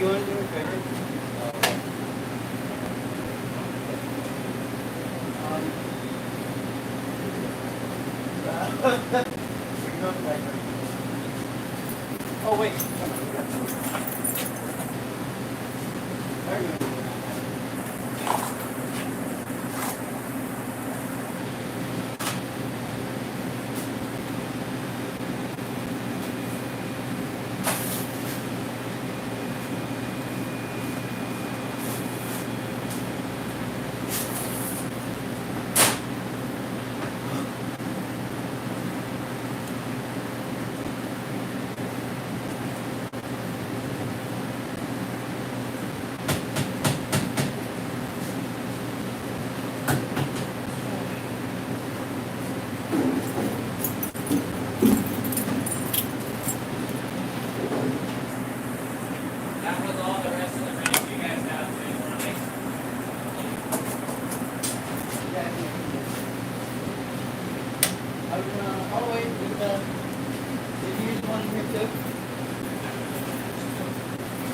You want to do a favor? Oh wait. That was all the rest of the range you guys have to do, right? I'll wait with the. Did you use one here too?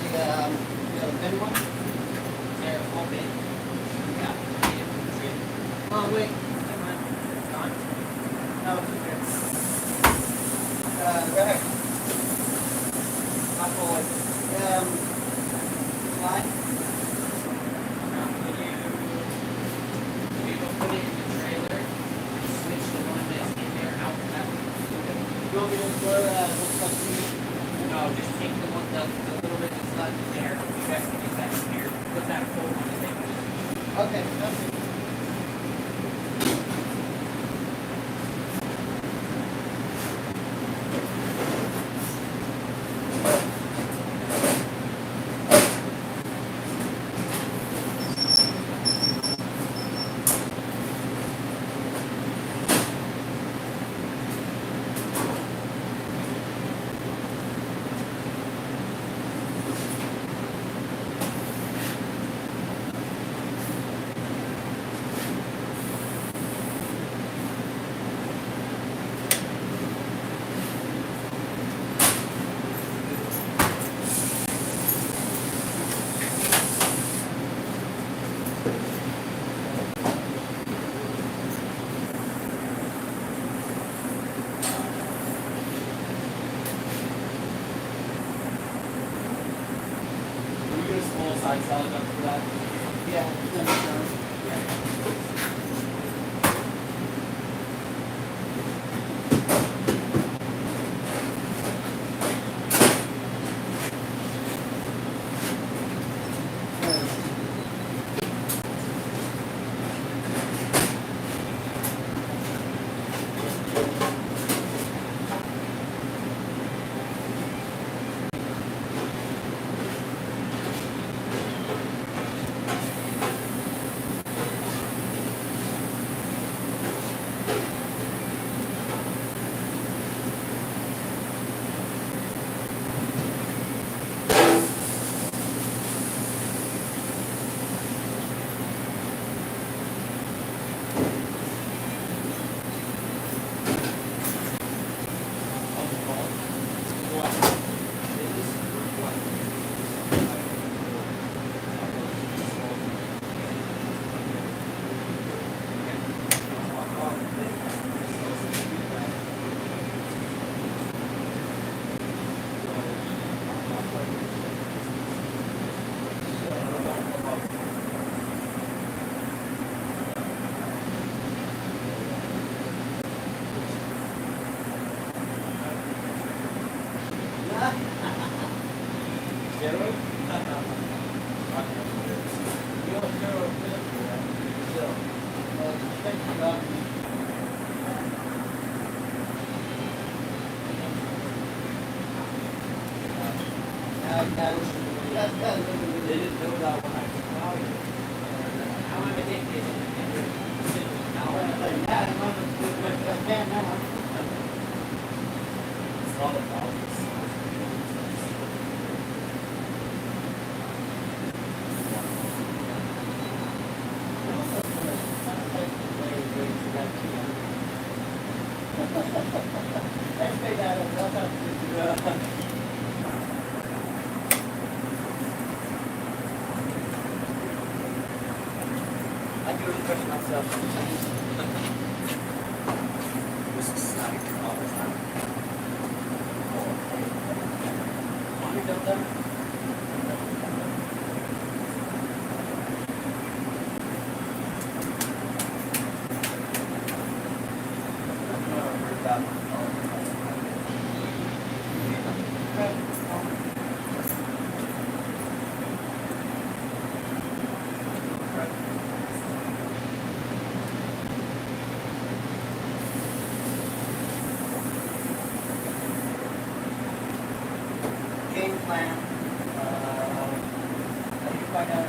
The thin one? They're open. Yeah. Oh wait, Never mind. It's gone. no, it's okay. Go ahead. Not full. Slide. Can you go put it in the trailer? Switch the one that's in there out that way. You want me to explore what's up to you? No, just take the one, the little bit that's left in there. You guys can use that in here. Put that full one in there. Okay, okay. Can we get a small size salad up for that? Yeah, that's done. I do refresh myself sometimes. This is snack all the time. Want to build them? Game plan. How do you find out?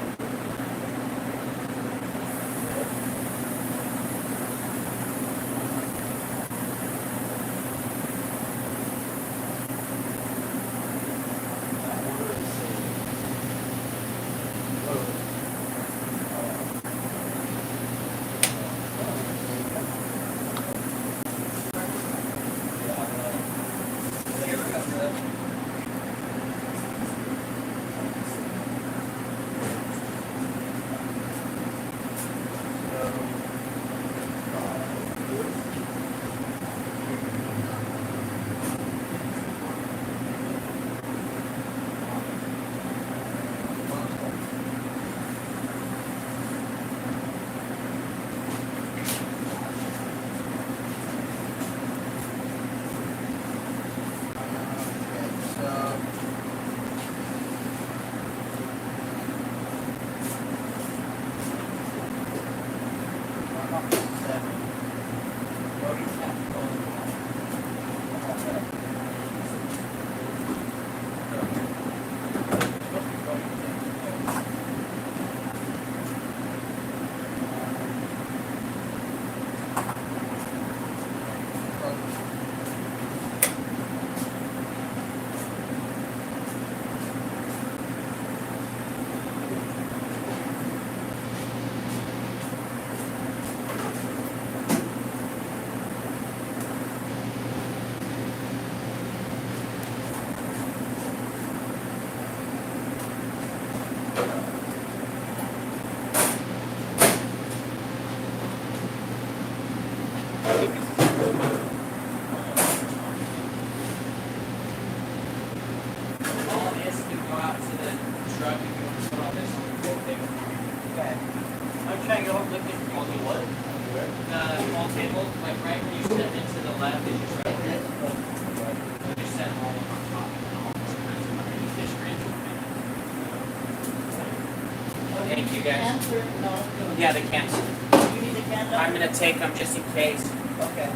All it is to go out to the truck and you want to put all this on the floor table. Okay. I'm trying to go look at on the what? The wall table, like right where you step into the left is just right there. You just set them all up on top and then all this kinds of underneath this screen. Thank you guys. Answer, no. Yeah, the cans. You need a can? I'm gonna take them just in case. Okay.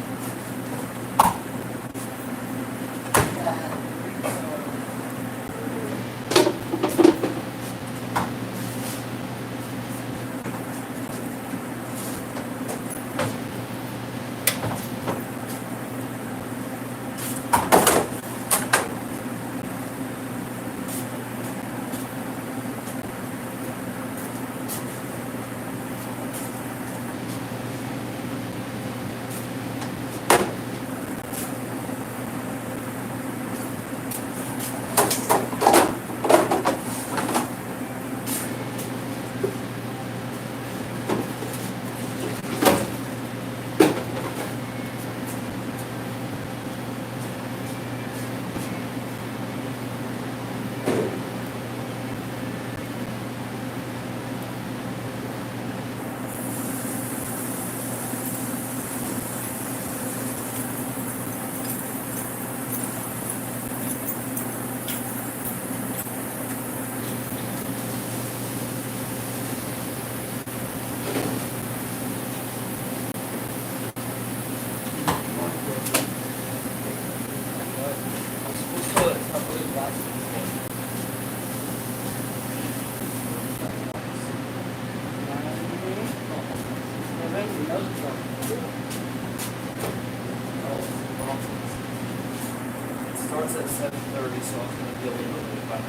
7:30, so I was gonna be a little bit late by now.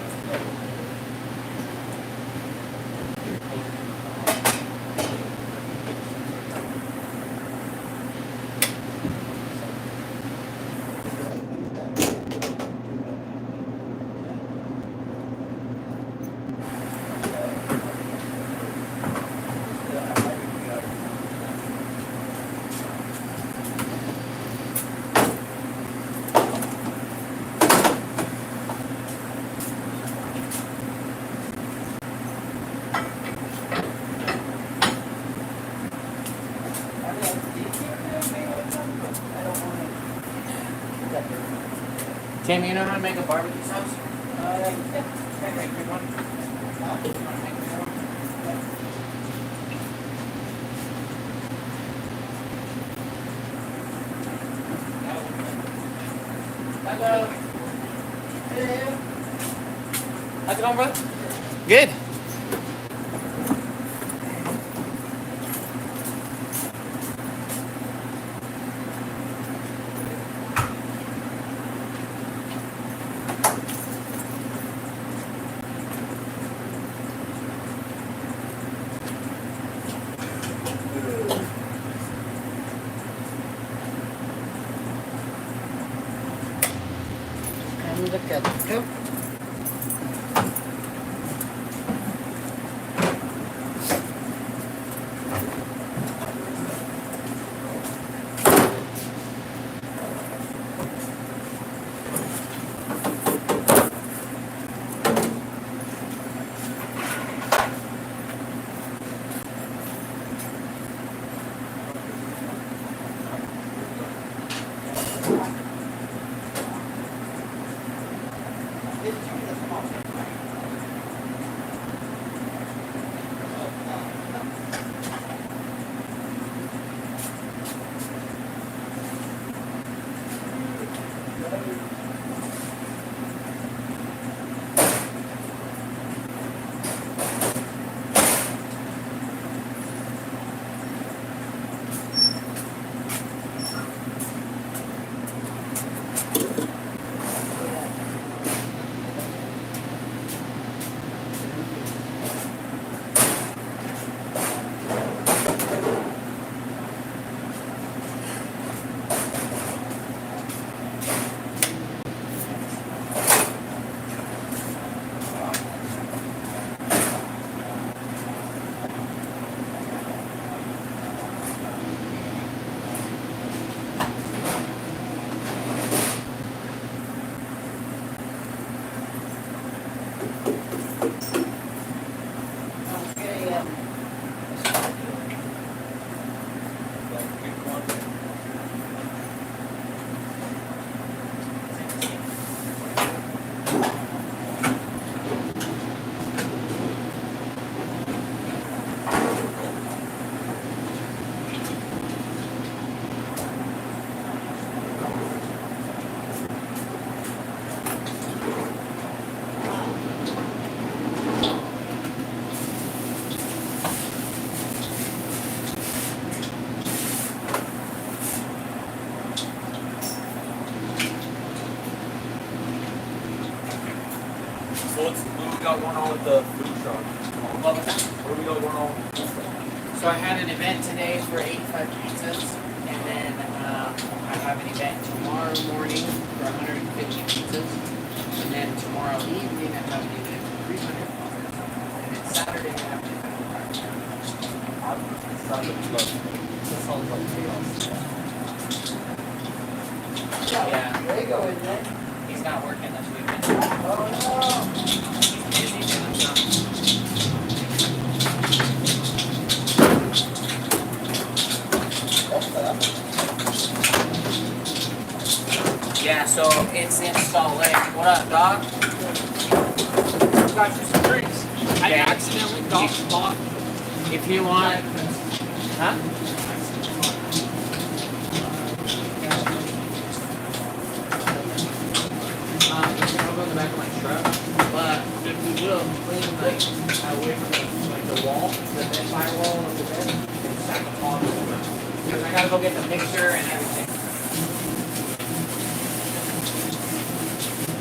Tim, you know how to make a barbecue sauce? Hello. How's it going, brother? Good. And look at the cup. So what we got going on with the food truck? What do we got going on? So I had an event today for 85 pizzas, and then I have an event tomorrow morning for 150 pizzas, and then tomorrow evening I have an event for 300 pizzas, and then Saturday I have an event Yeah, There you go, isn't it? he's not working this weekend. Oh no. He's busy doing something. Yeah, so it's in Salt Lake. What up, dog? Got you some drinks. I accidentally bought. If you want, huh? I'll go in the back of my truck, but if we will, clean like away from the wall, the vent firewall of the bed, and stack the palms over. Because I gotta go get the mixer and everything.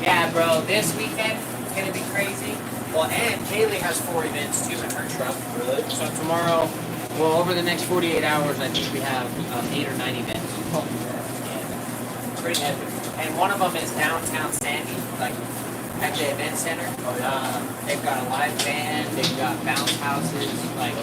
Yeah, bro, this weekend is gonna be crazy. Well, and Kaylee has 4 events too in her truck. Really? So tomorrow, well, over the next 48 hours, I think we have 8 or 9 events. Yeah. It's pretty epic. And one of them is downtown Sandy, like at the event center. They've got a live band, they've got bounce houses, like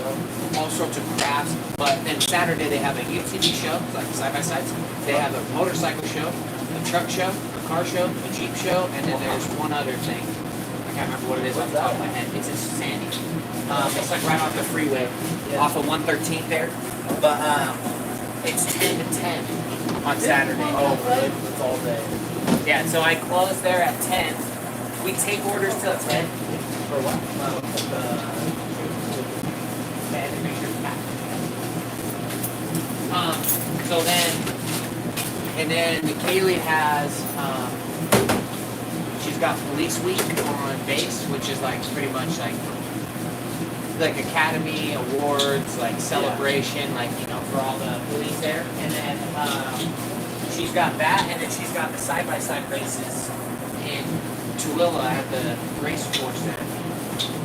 all sorts of crafts. But then Saturday they have a UTV show, like side-by-sides. They have a motorcycle show, a truck show, a car show, a Jeep show, and then there's one other thing. I can't remember what it is off the top of my head. It's in Sandy. It's like right off the freeway, off of 113th there. But it's 10 to 10 on Saturday. Oh, really? It's all day. Yeah, so I close there at 10. We take orders till 10. For what? And make sure it's packed. So then, and then Kaylee has, she's got Police Week on base, which is like pretty much like Academy Awards, like celebration, like, you know, for all the police there. And then she's got that, and then she's got the side-by-side races in Tooele at the race course there.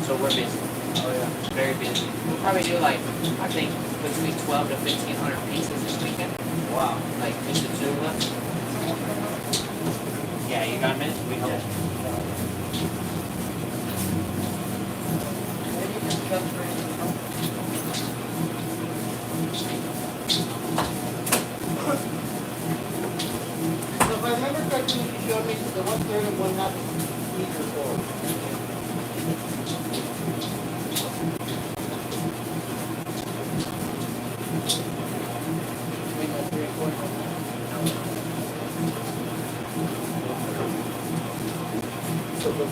So we're busy. Oh, yeah. Very busy. We'll probably do like, I think, between 12 to 1,500 pieces this weekend. Wow. Like just the two of us. Yeah, you got a minute? We hope. So if I remember correctly, you showed me the 1/3 and 1/2 meter forward. So the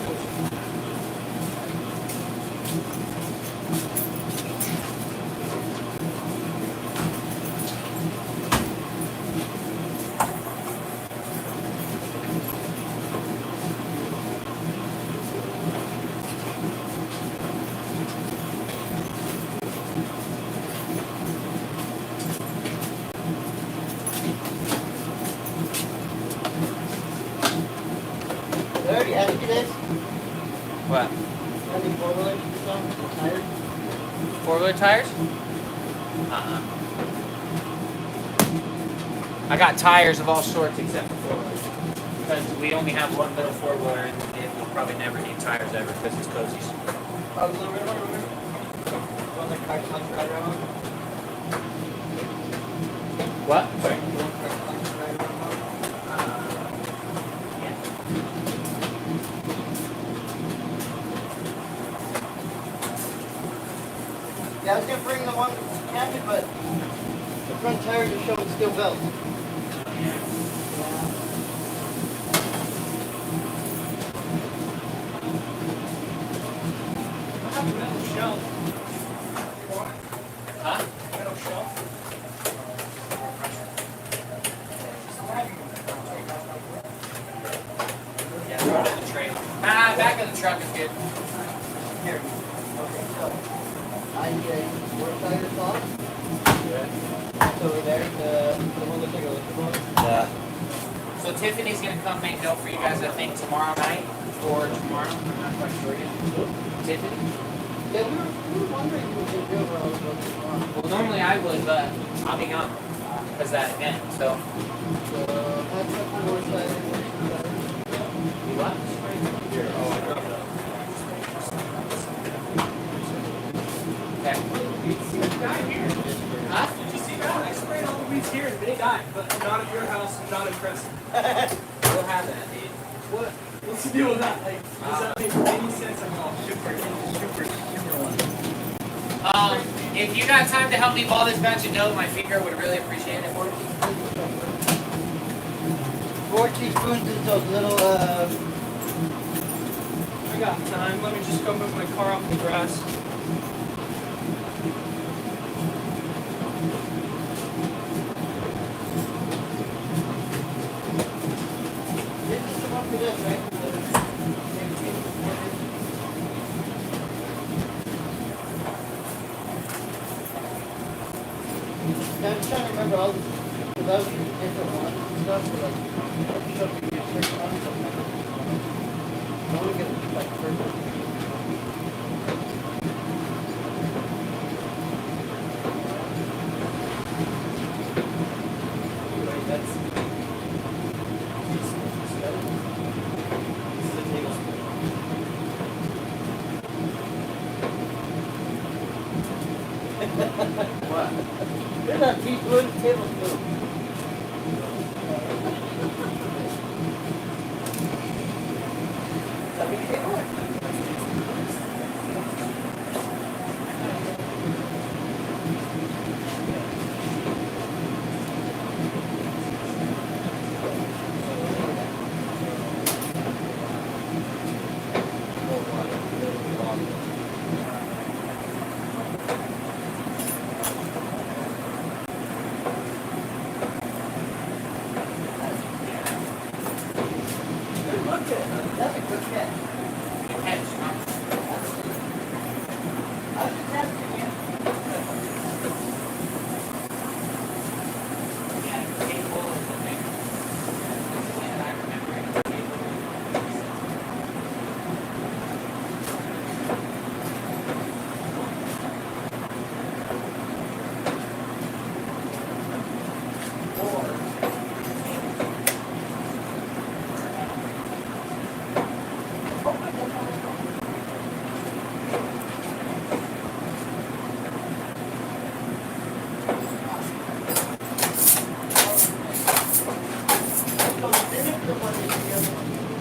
They already had it today? What? Any four-wheelers or something? Tires? 4-wheeler tires? I got tires of all sorts except for 4-wheelers. Because we only have one little 4-wheeler and we'll probably never need tires ever because it's cozies. Oh, the little red one, remember? The one that car comes right around? What? Sorry. The one car comes right around? Yeah, I was gonna bring the one cabin, but the front tires are showing steel belts. I have a metal shelf. Huh? Metal shelf. Yeah, throw it in the trailer. Back of the truck is good. Here. Okay, so I get four tires off. It's over there, the one looks like a liquor box. Yeah. So Tiffany's gonna come make dough for you guys, I think, tomorrow night or tomorrow. I'm not quite sure yet. Tiffany? Yeah, we were wondering who was gonna do it when I was going tomorrow. Well, normally I would, but I'll be gone because that event. So So, that's what the north side and west side. you what? Here. Oh, I dropped it. Okay. Huh? Did you see that? I sprayed all the weeds here and they died, but not at your house, not impressive. We'll have that, dude. What's the deal with that? Like, does that make any sense? I'm all super one. If you got time to help me ball this batch of dough, my finger would really appreciate it. 4 teaspoons is those little, I got time. Let me just go move my car off the grass. this is the one for this, right? Yeah, I'm just trying to remember all the, because I was using different ones and stuff, so like, I'm sure if you get certain ones, I'll remember. want to get like purple. Anyway, that's this is a tablespoon. What? You're not teaspoon, tablespoon. Let me take one. Good look at it. That's a good catch. I was just asking you.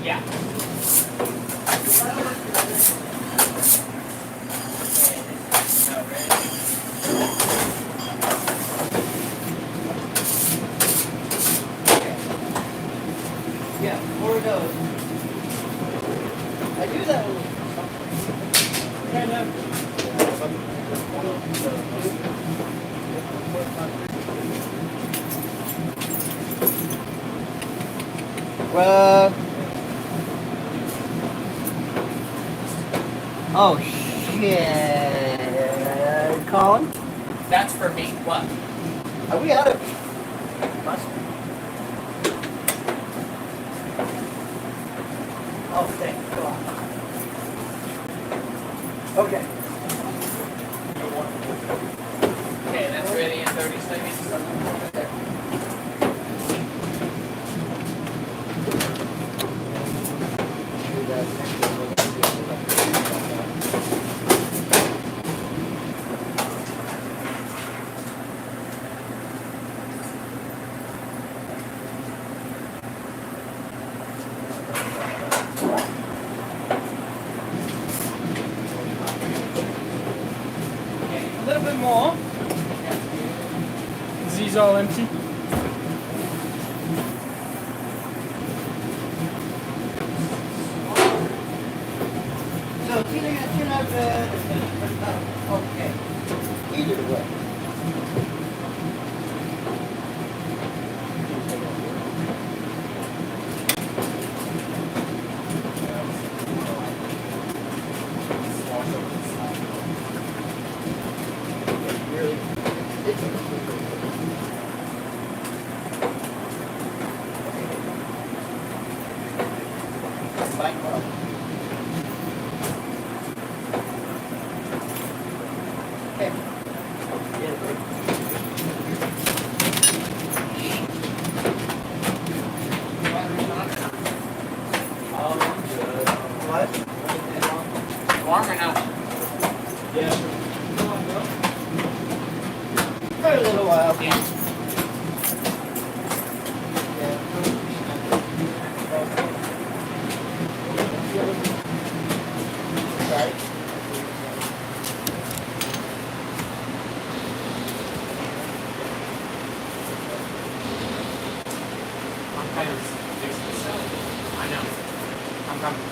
Yeah. Yeah, 4 goes. I do that one. Kind oh shit, Collin? That's for me. What? Are we out of mustard? Oh, thank God. Okay. Okay, that's ready in 30 seconds. A little bit more. Is these all empty? So it's either gonna turn out bad or okay. Either way. Warm or not? Yeah. For a little while. Yeah. I'm kind of fixing this up. I know. I'm coming.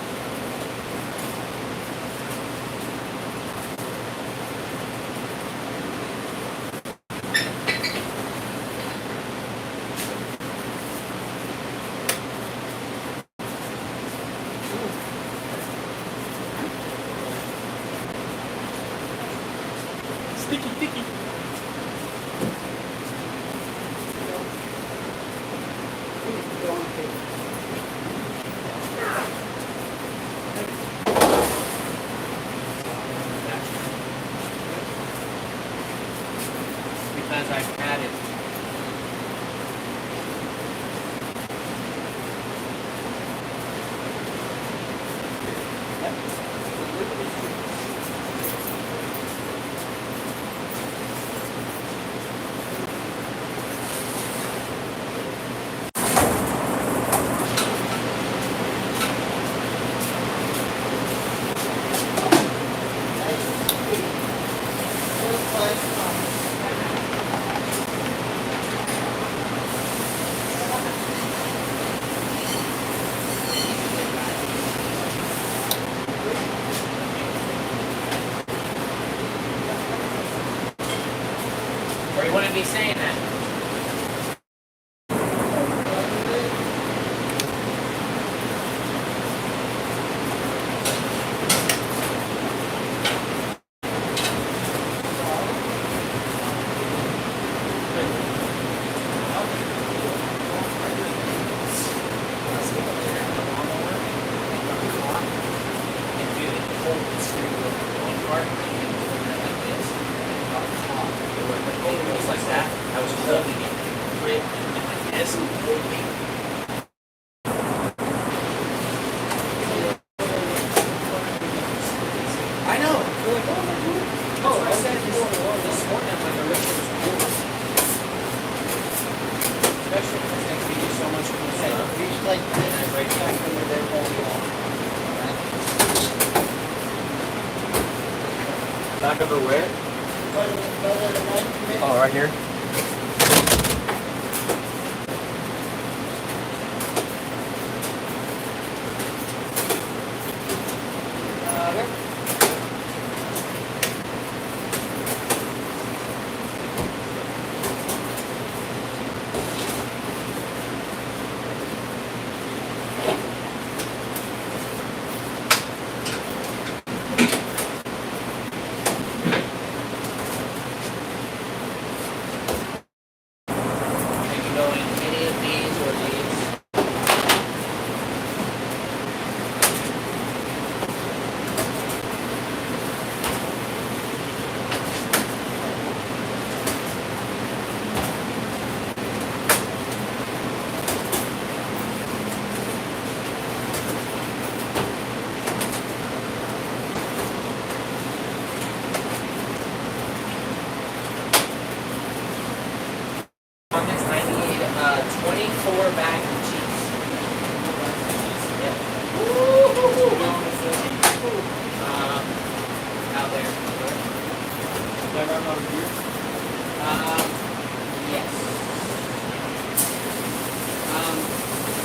Sticky, sticky. this completely. I know. Oh, I said this morning, I'm like, I wish it was cool. Especially because they give you so much cool stuff. Reach like this, right back over there, holding on. Back over where? Oh, right here. On this, I need 24 bag of cheese. Yeah. Out there. Yes.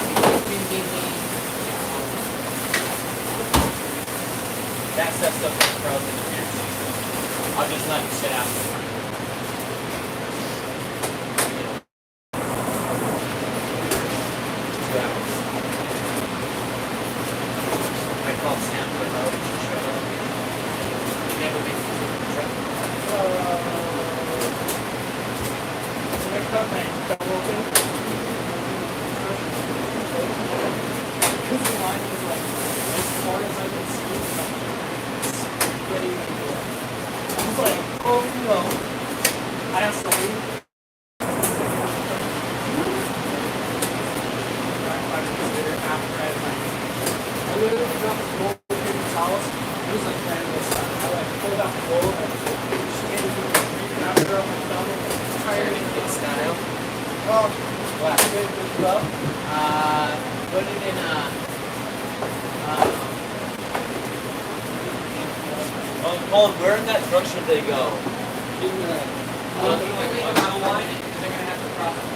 You can give me that stuff's still frozen in there. I'll just let it sit out. 2 hours. I called Sam for help. She showed up. Never been to the truck. I have to leave. I literally dropped the bowl in his house. It was like random stuff. I like pulled out the bowl and she gave me the after on my stomach. Tired and It's style. what? It up. Put it in a. Collin, where in that truck should they go? In the Line it, because they're gonna have to cross the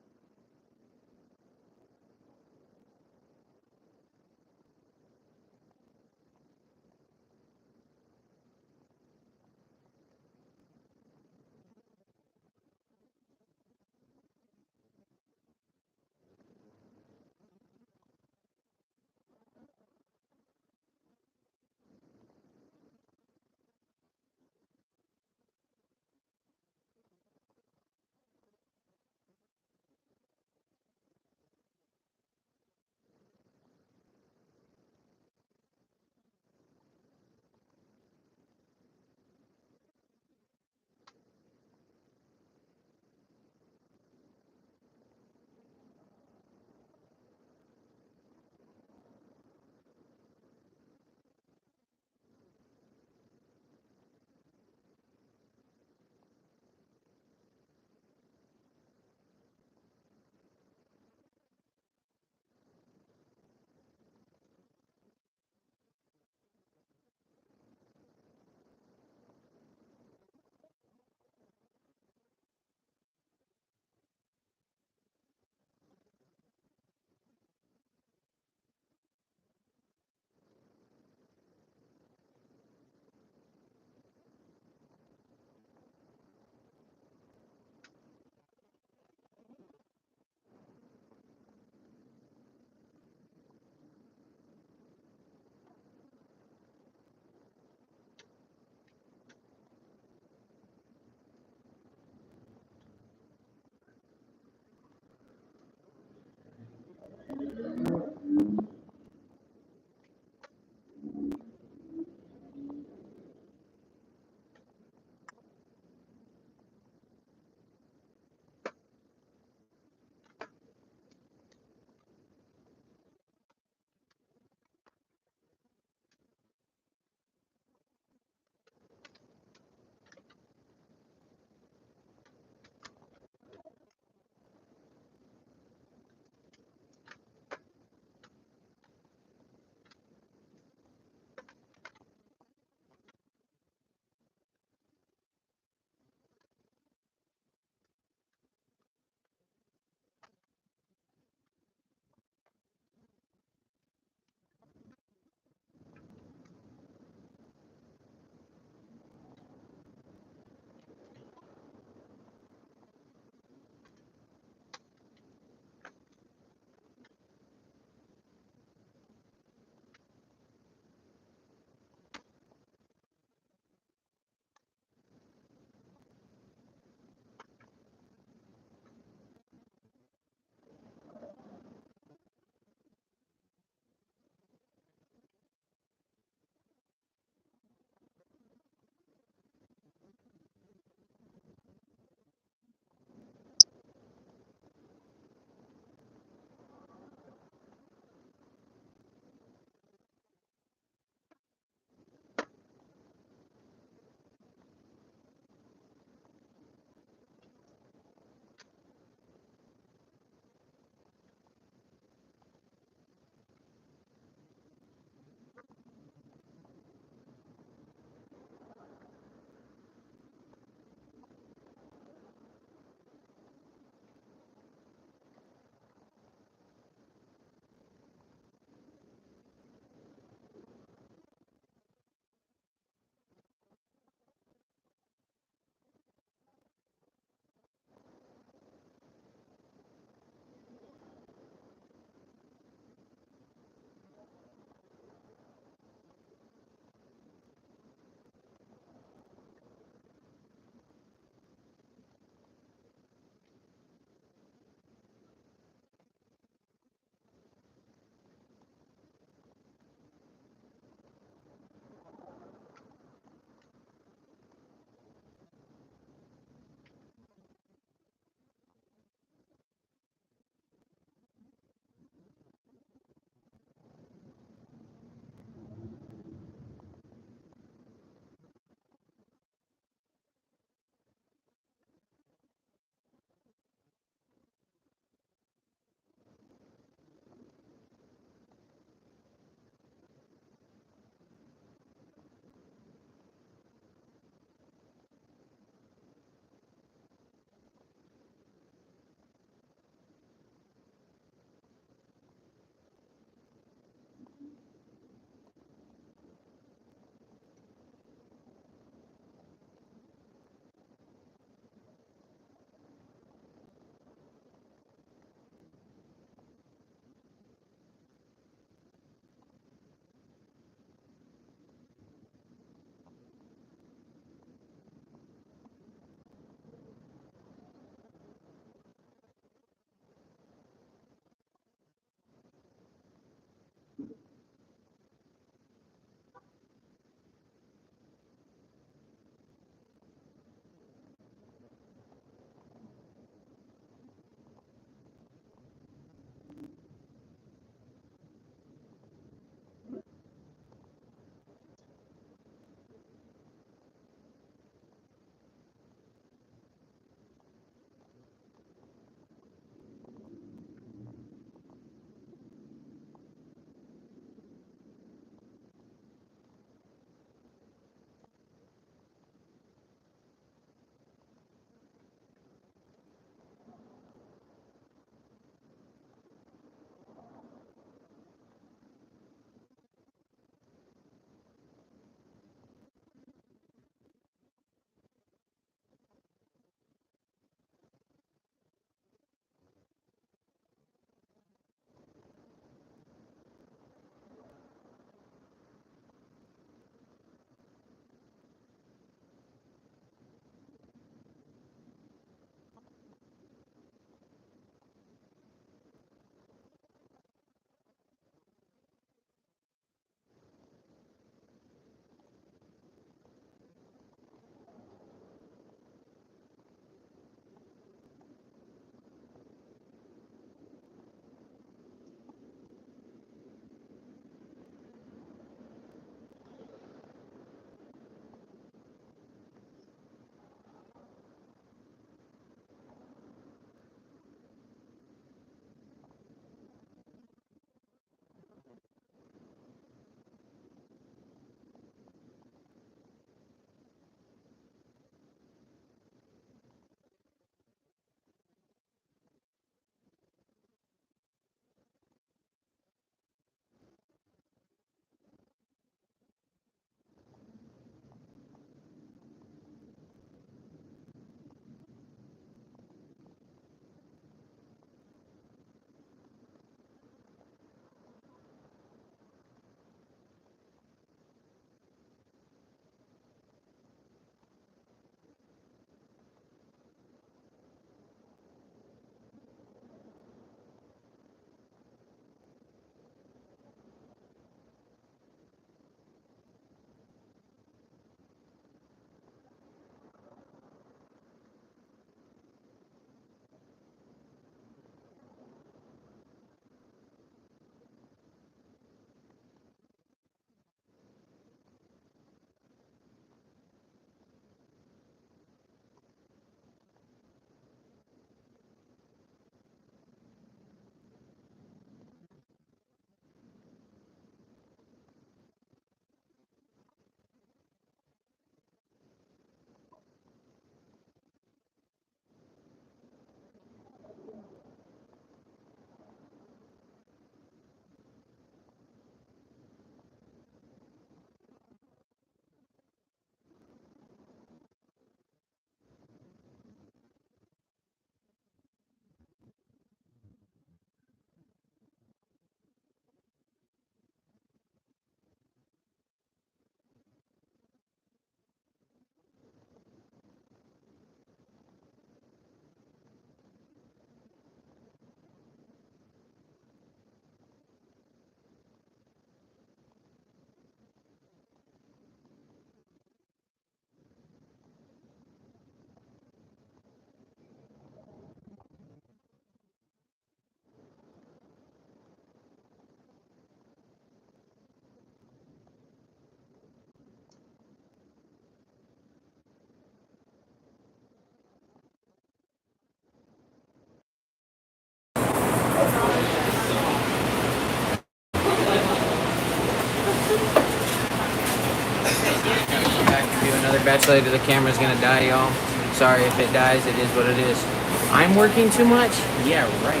Another batch later, the camera's gonna die, y'all. Sorry if it dies, it is what it is. I'm working too much? Yeah, right.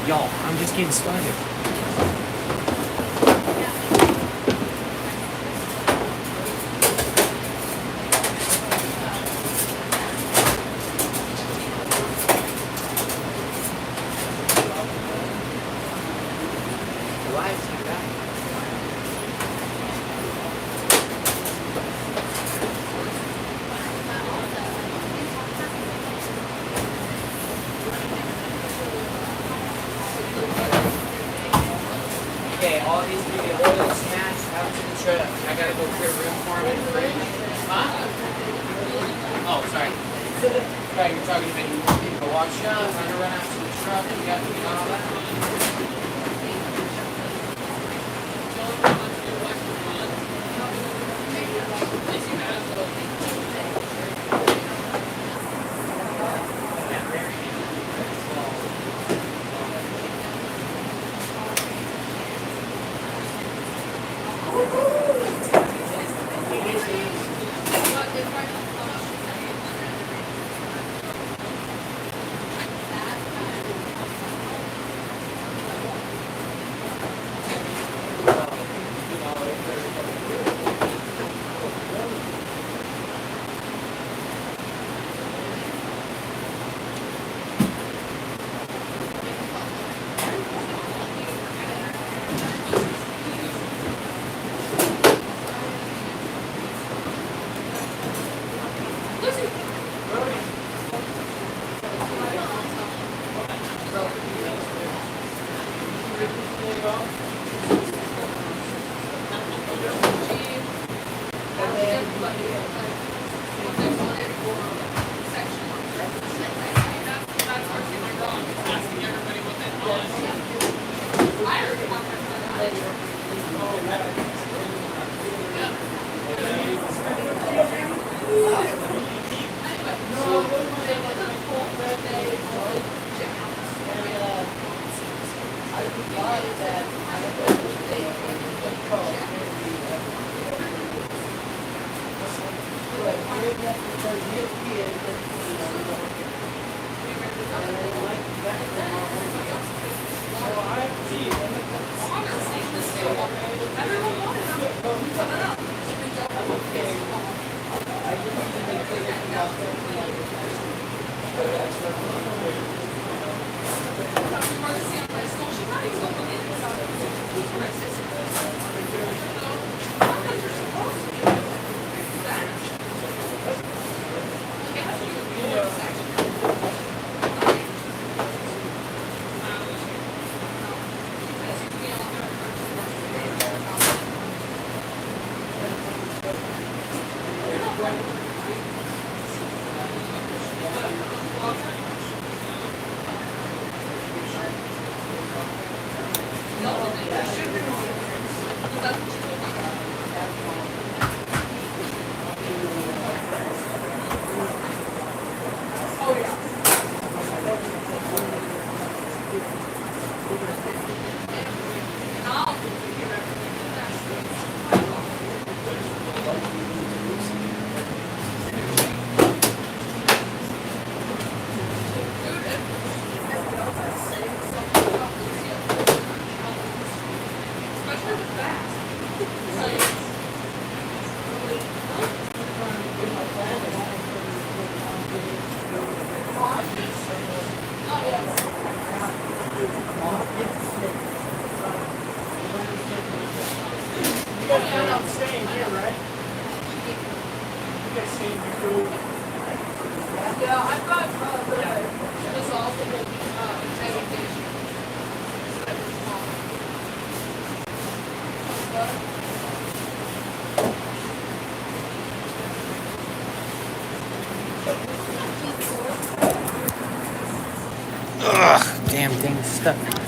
Y'all, I'm just getting started. Why is he back? Okay, all these need to be oiled and smashed out to the truck. I gotta go clear room for him in the fridge. Huh? Oh, sorry. Right, you're talking about you need to wash up, I'm gonna run out to the truck, you got all that? Ugh, damn thing stuck.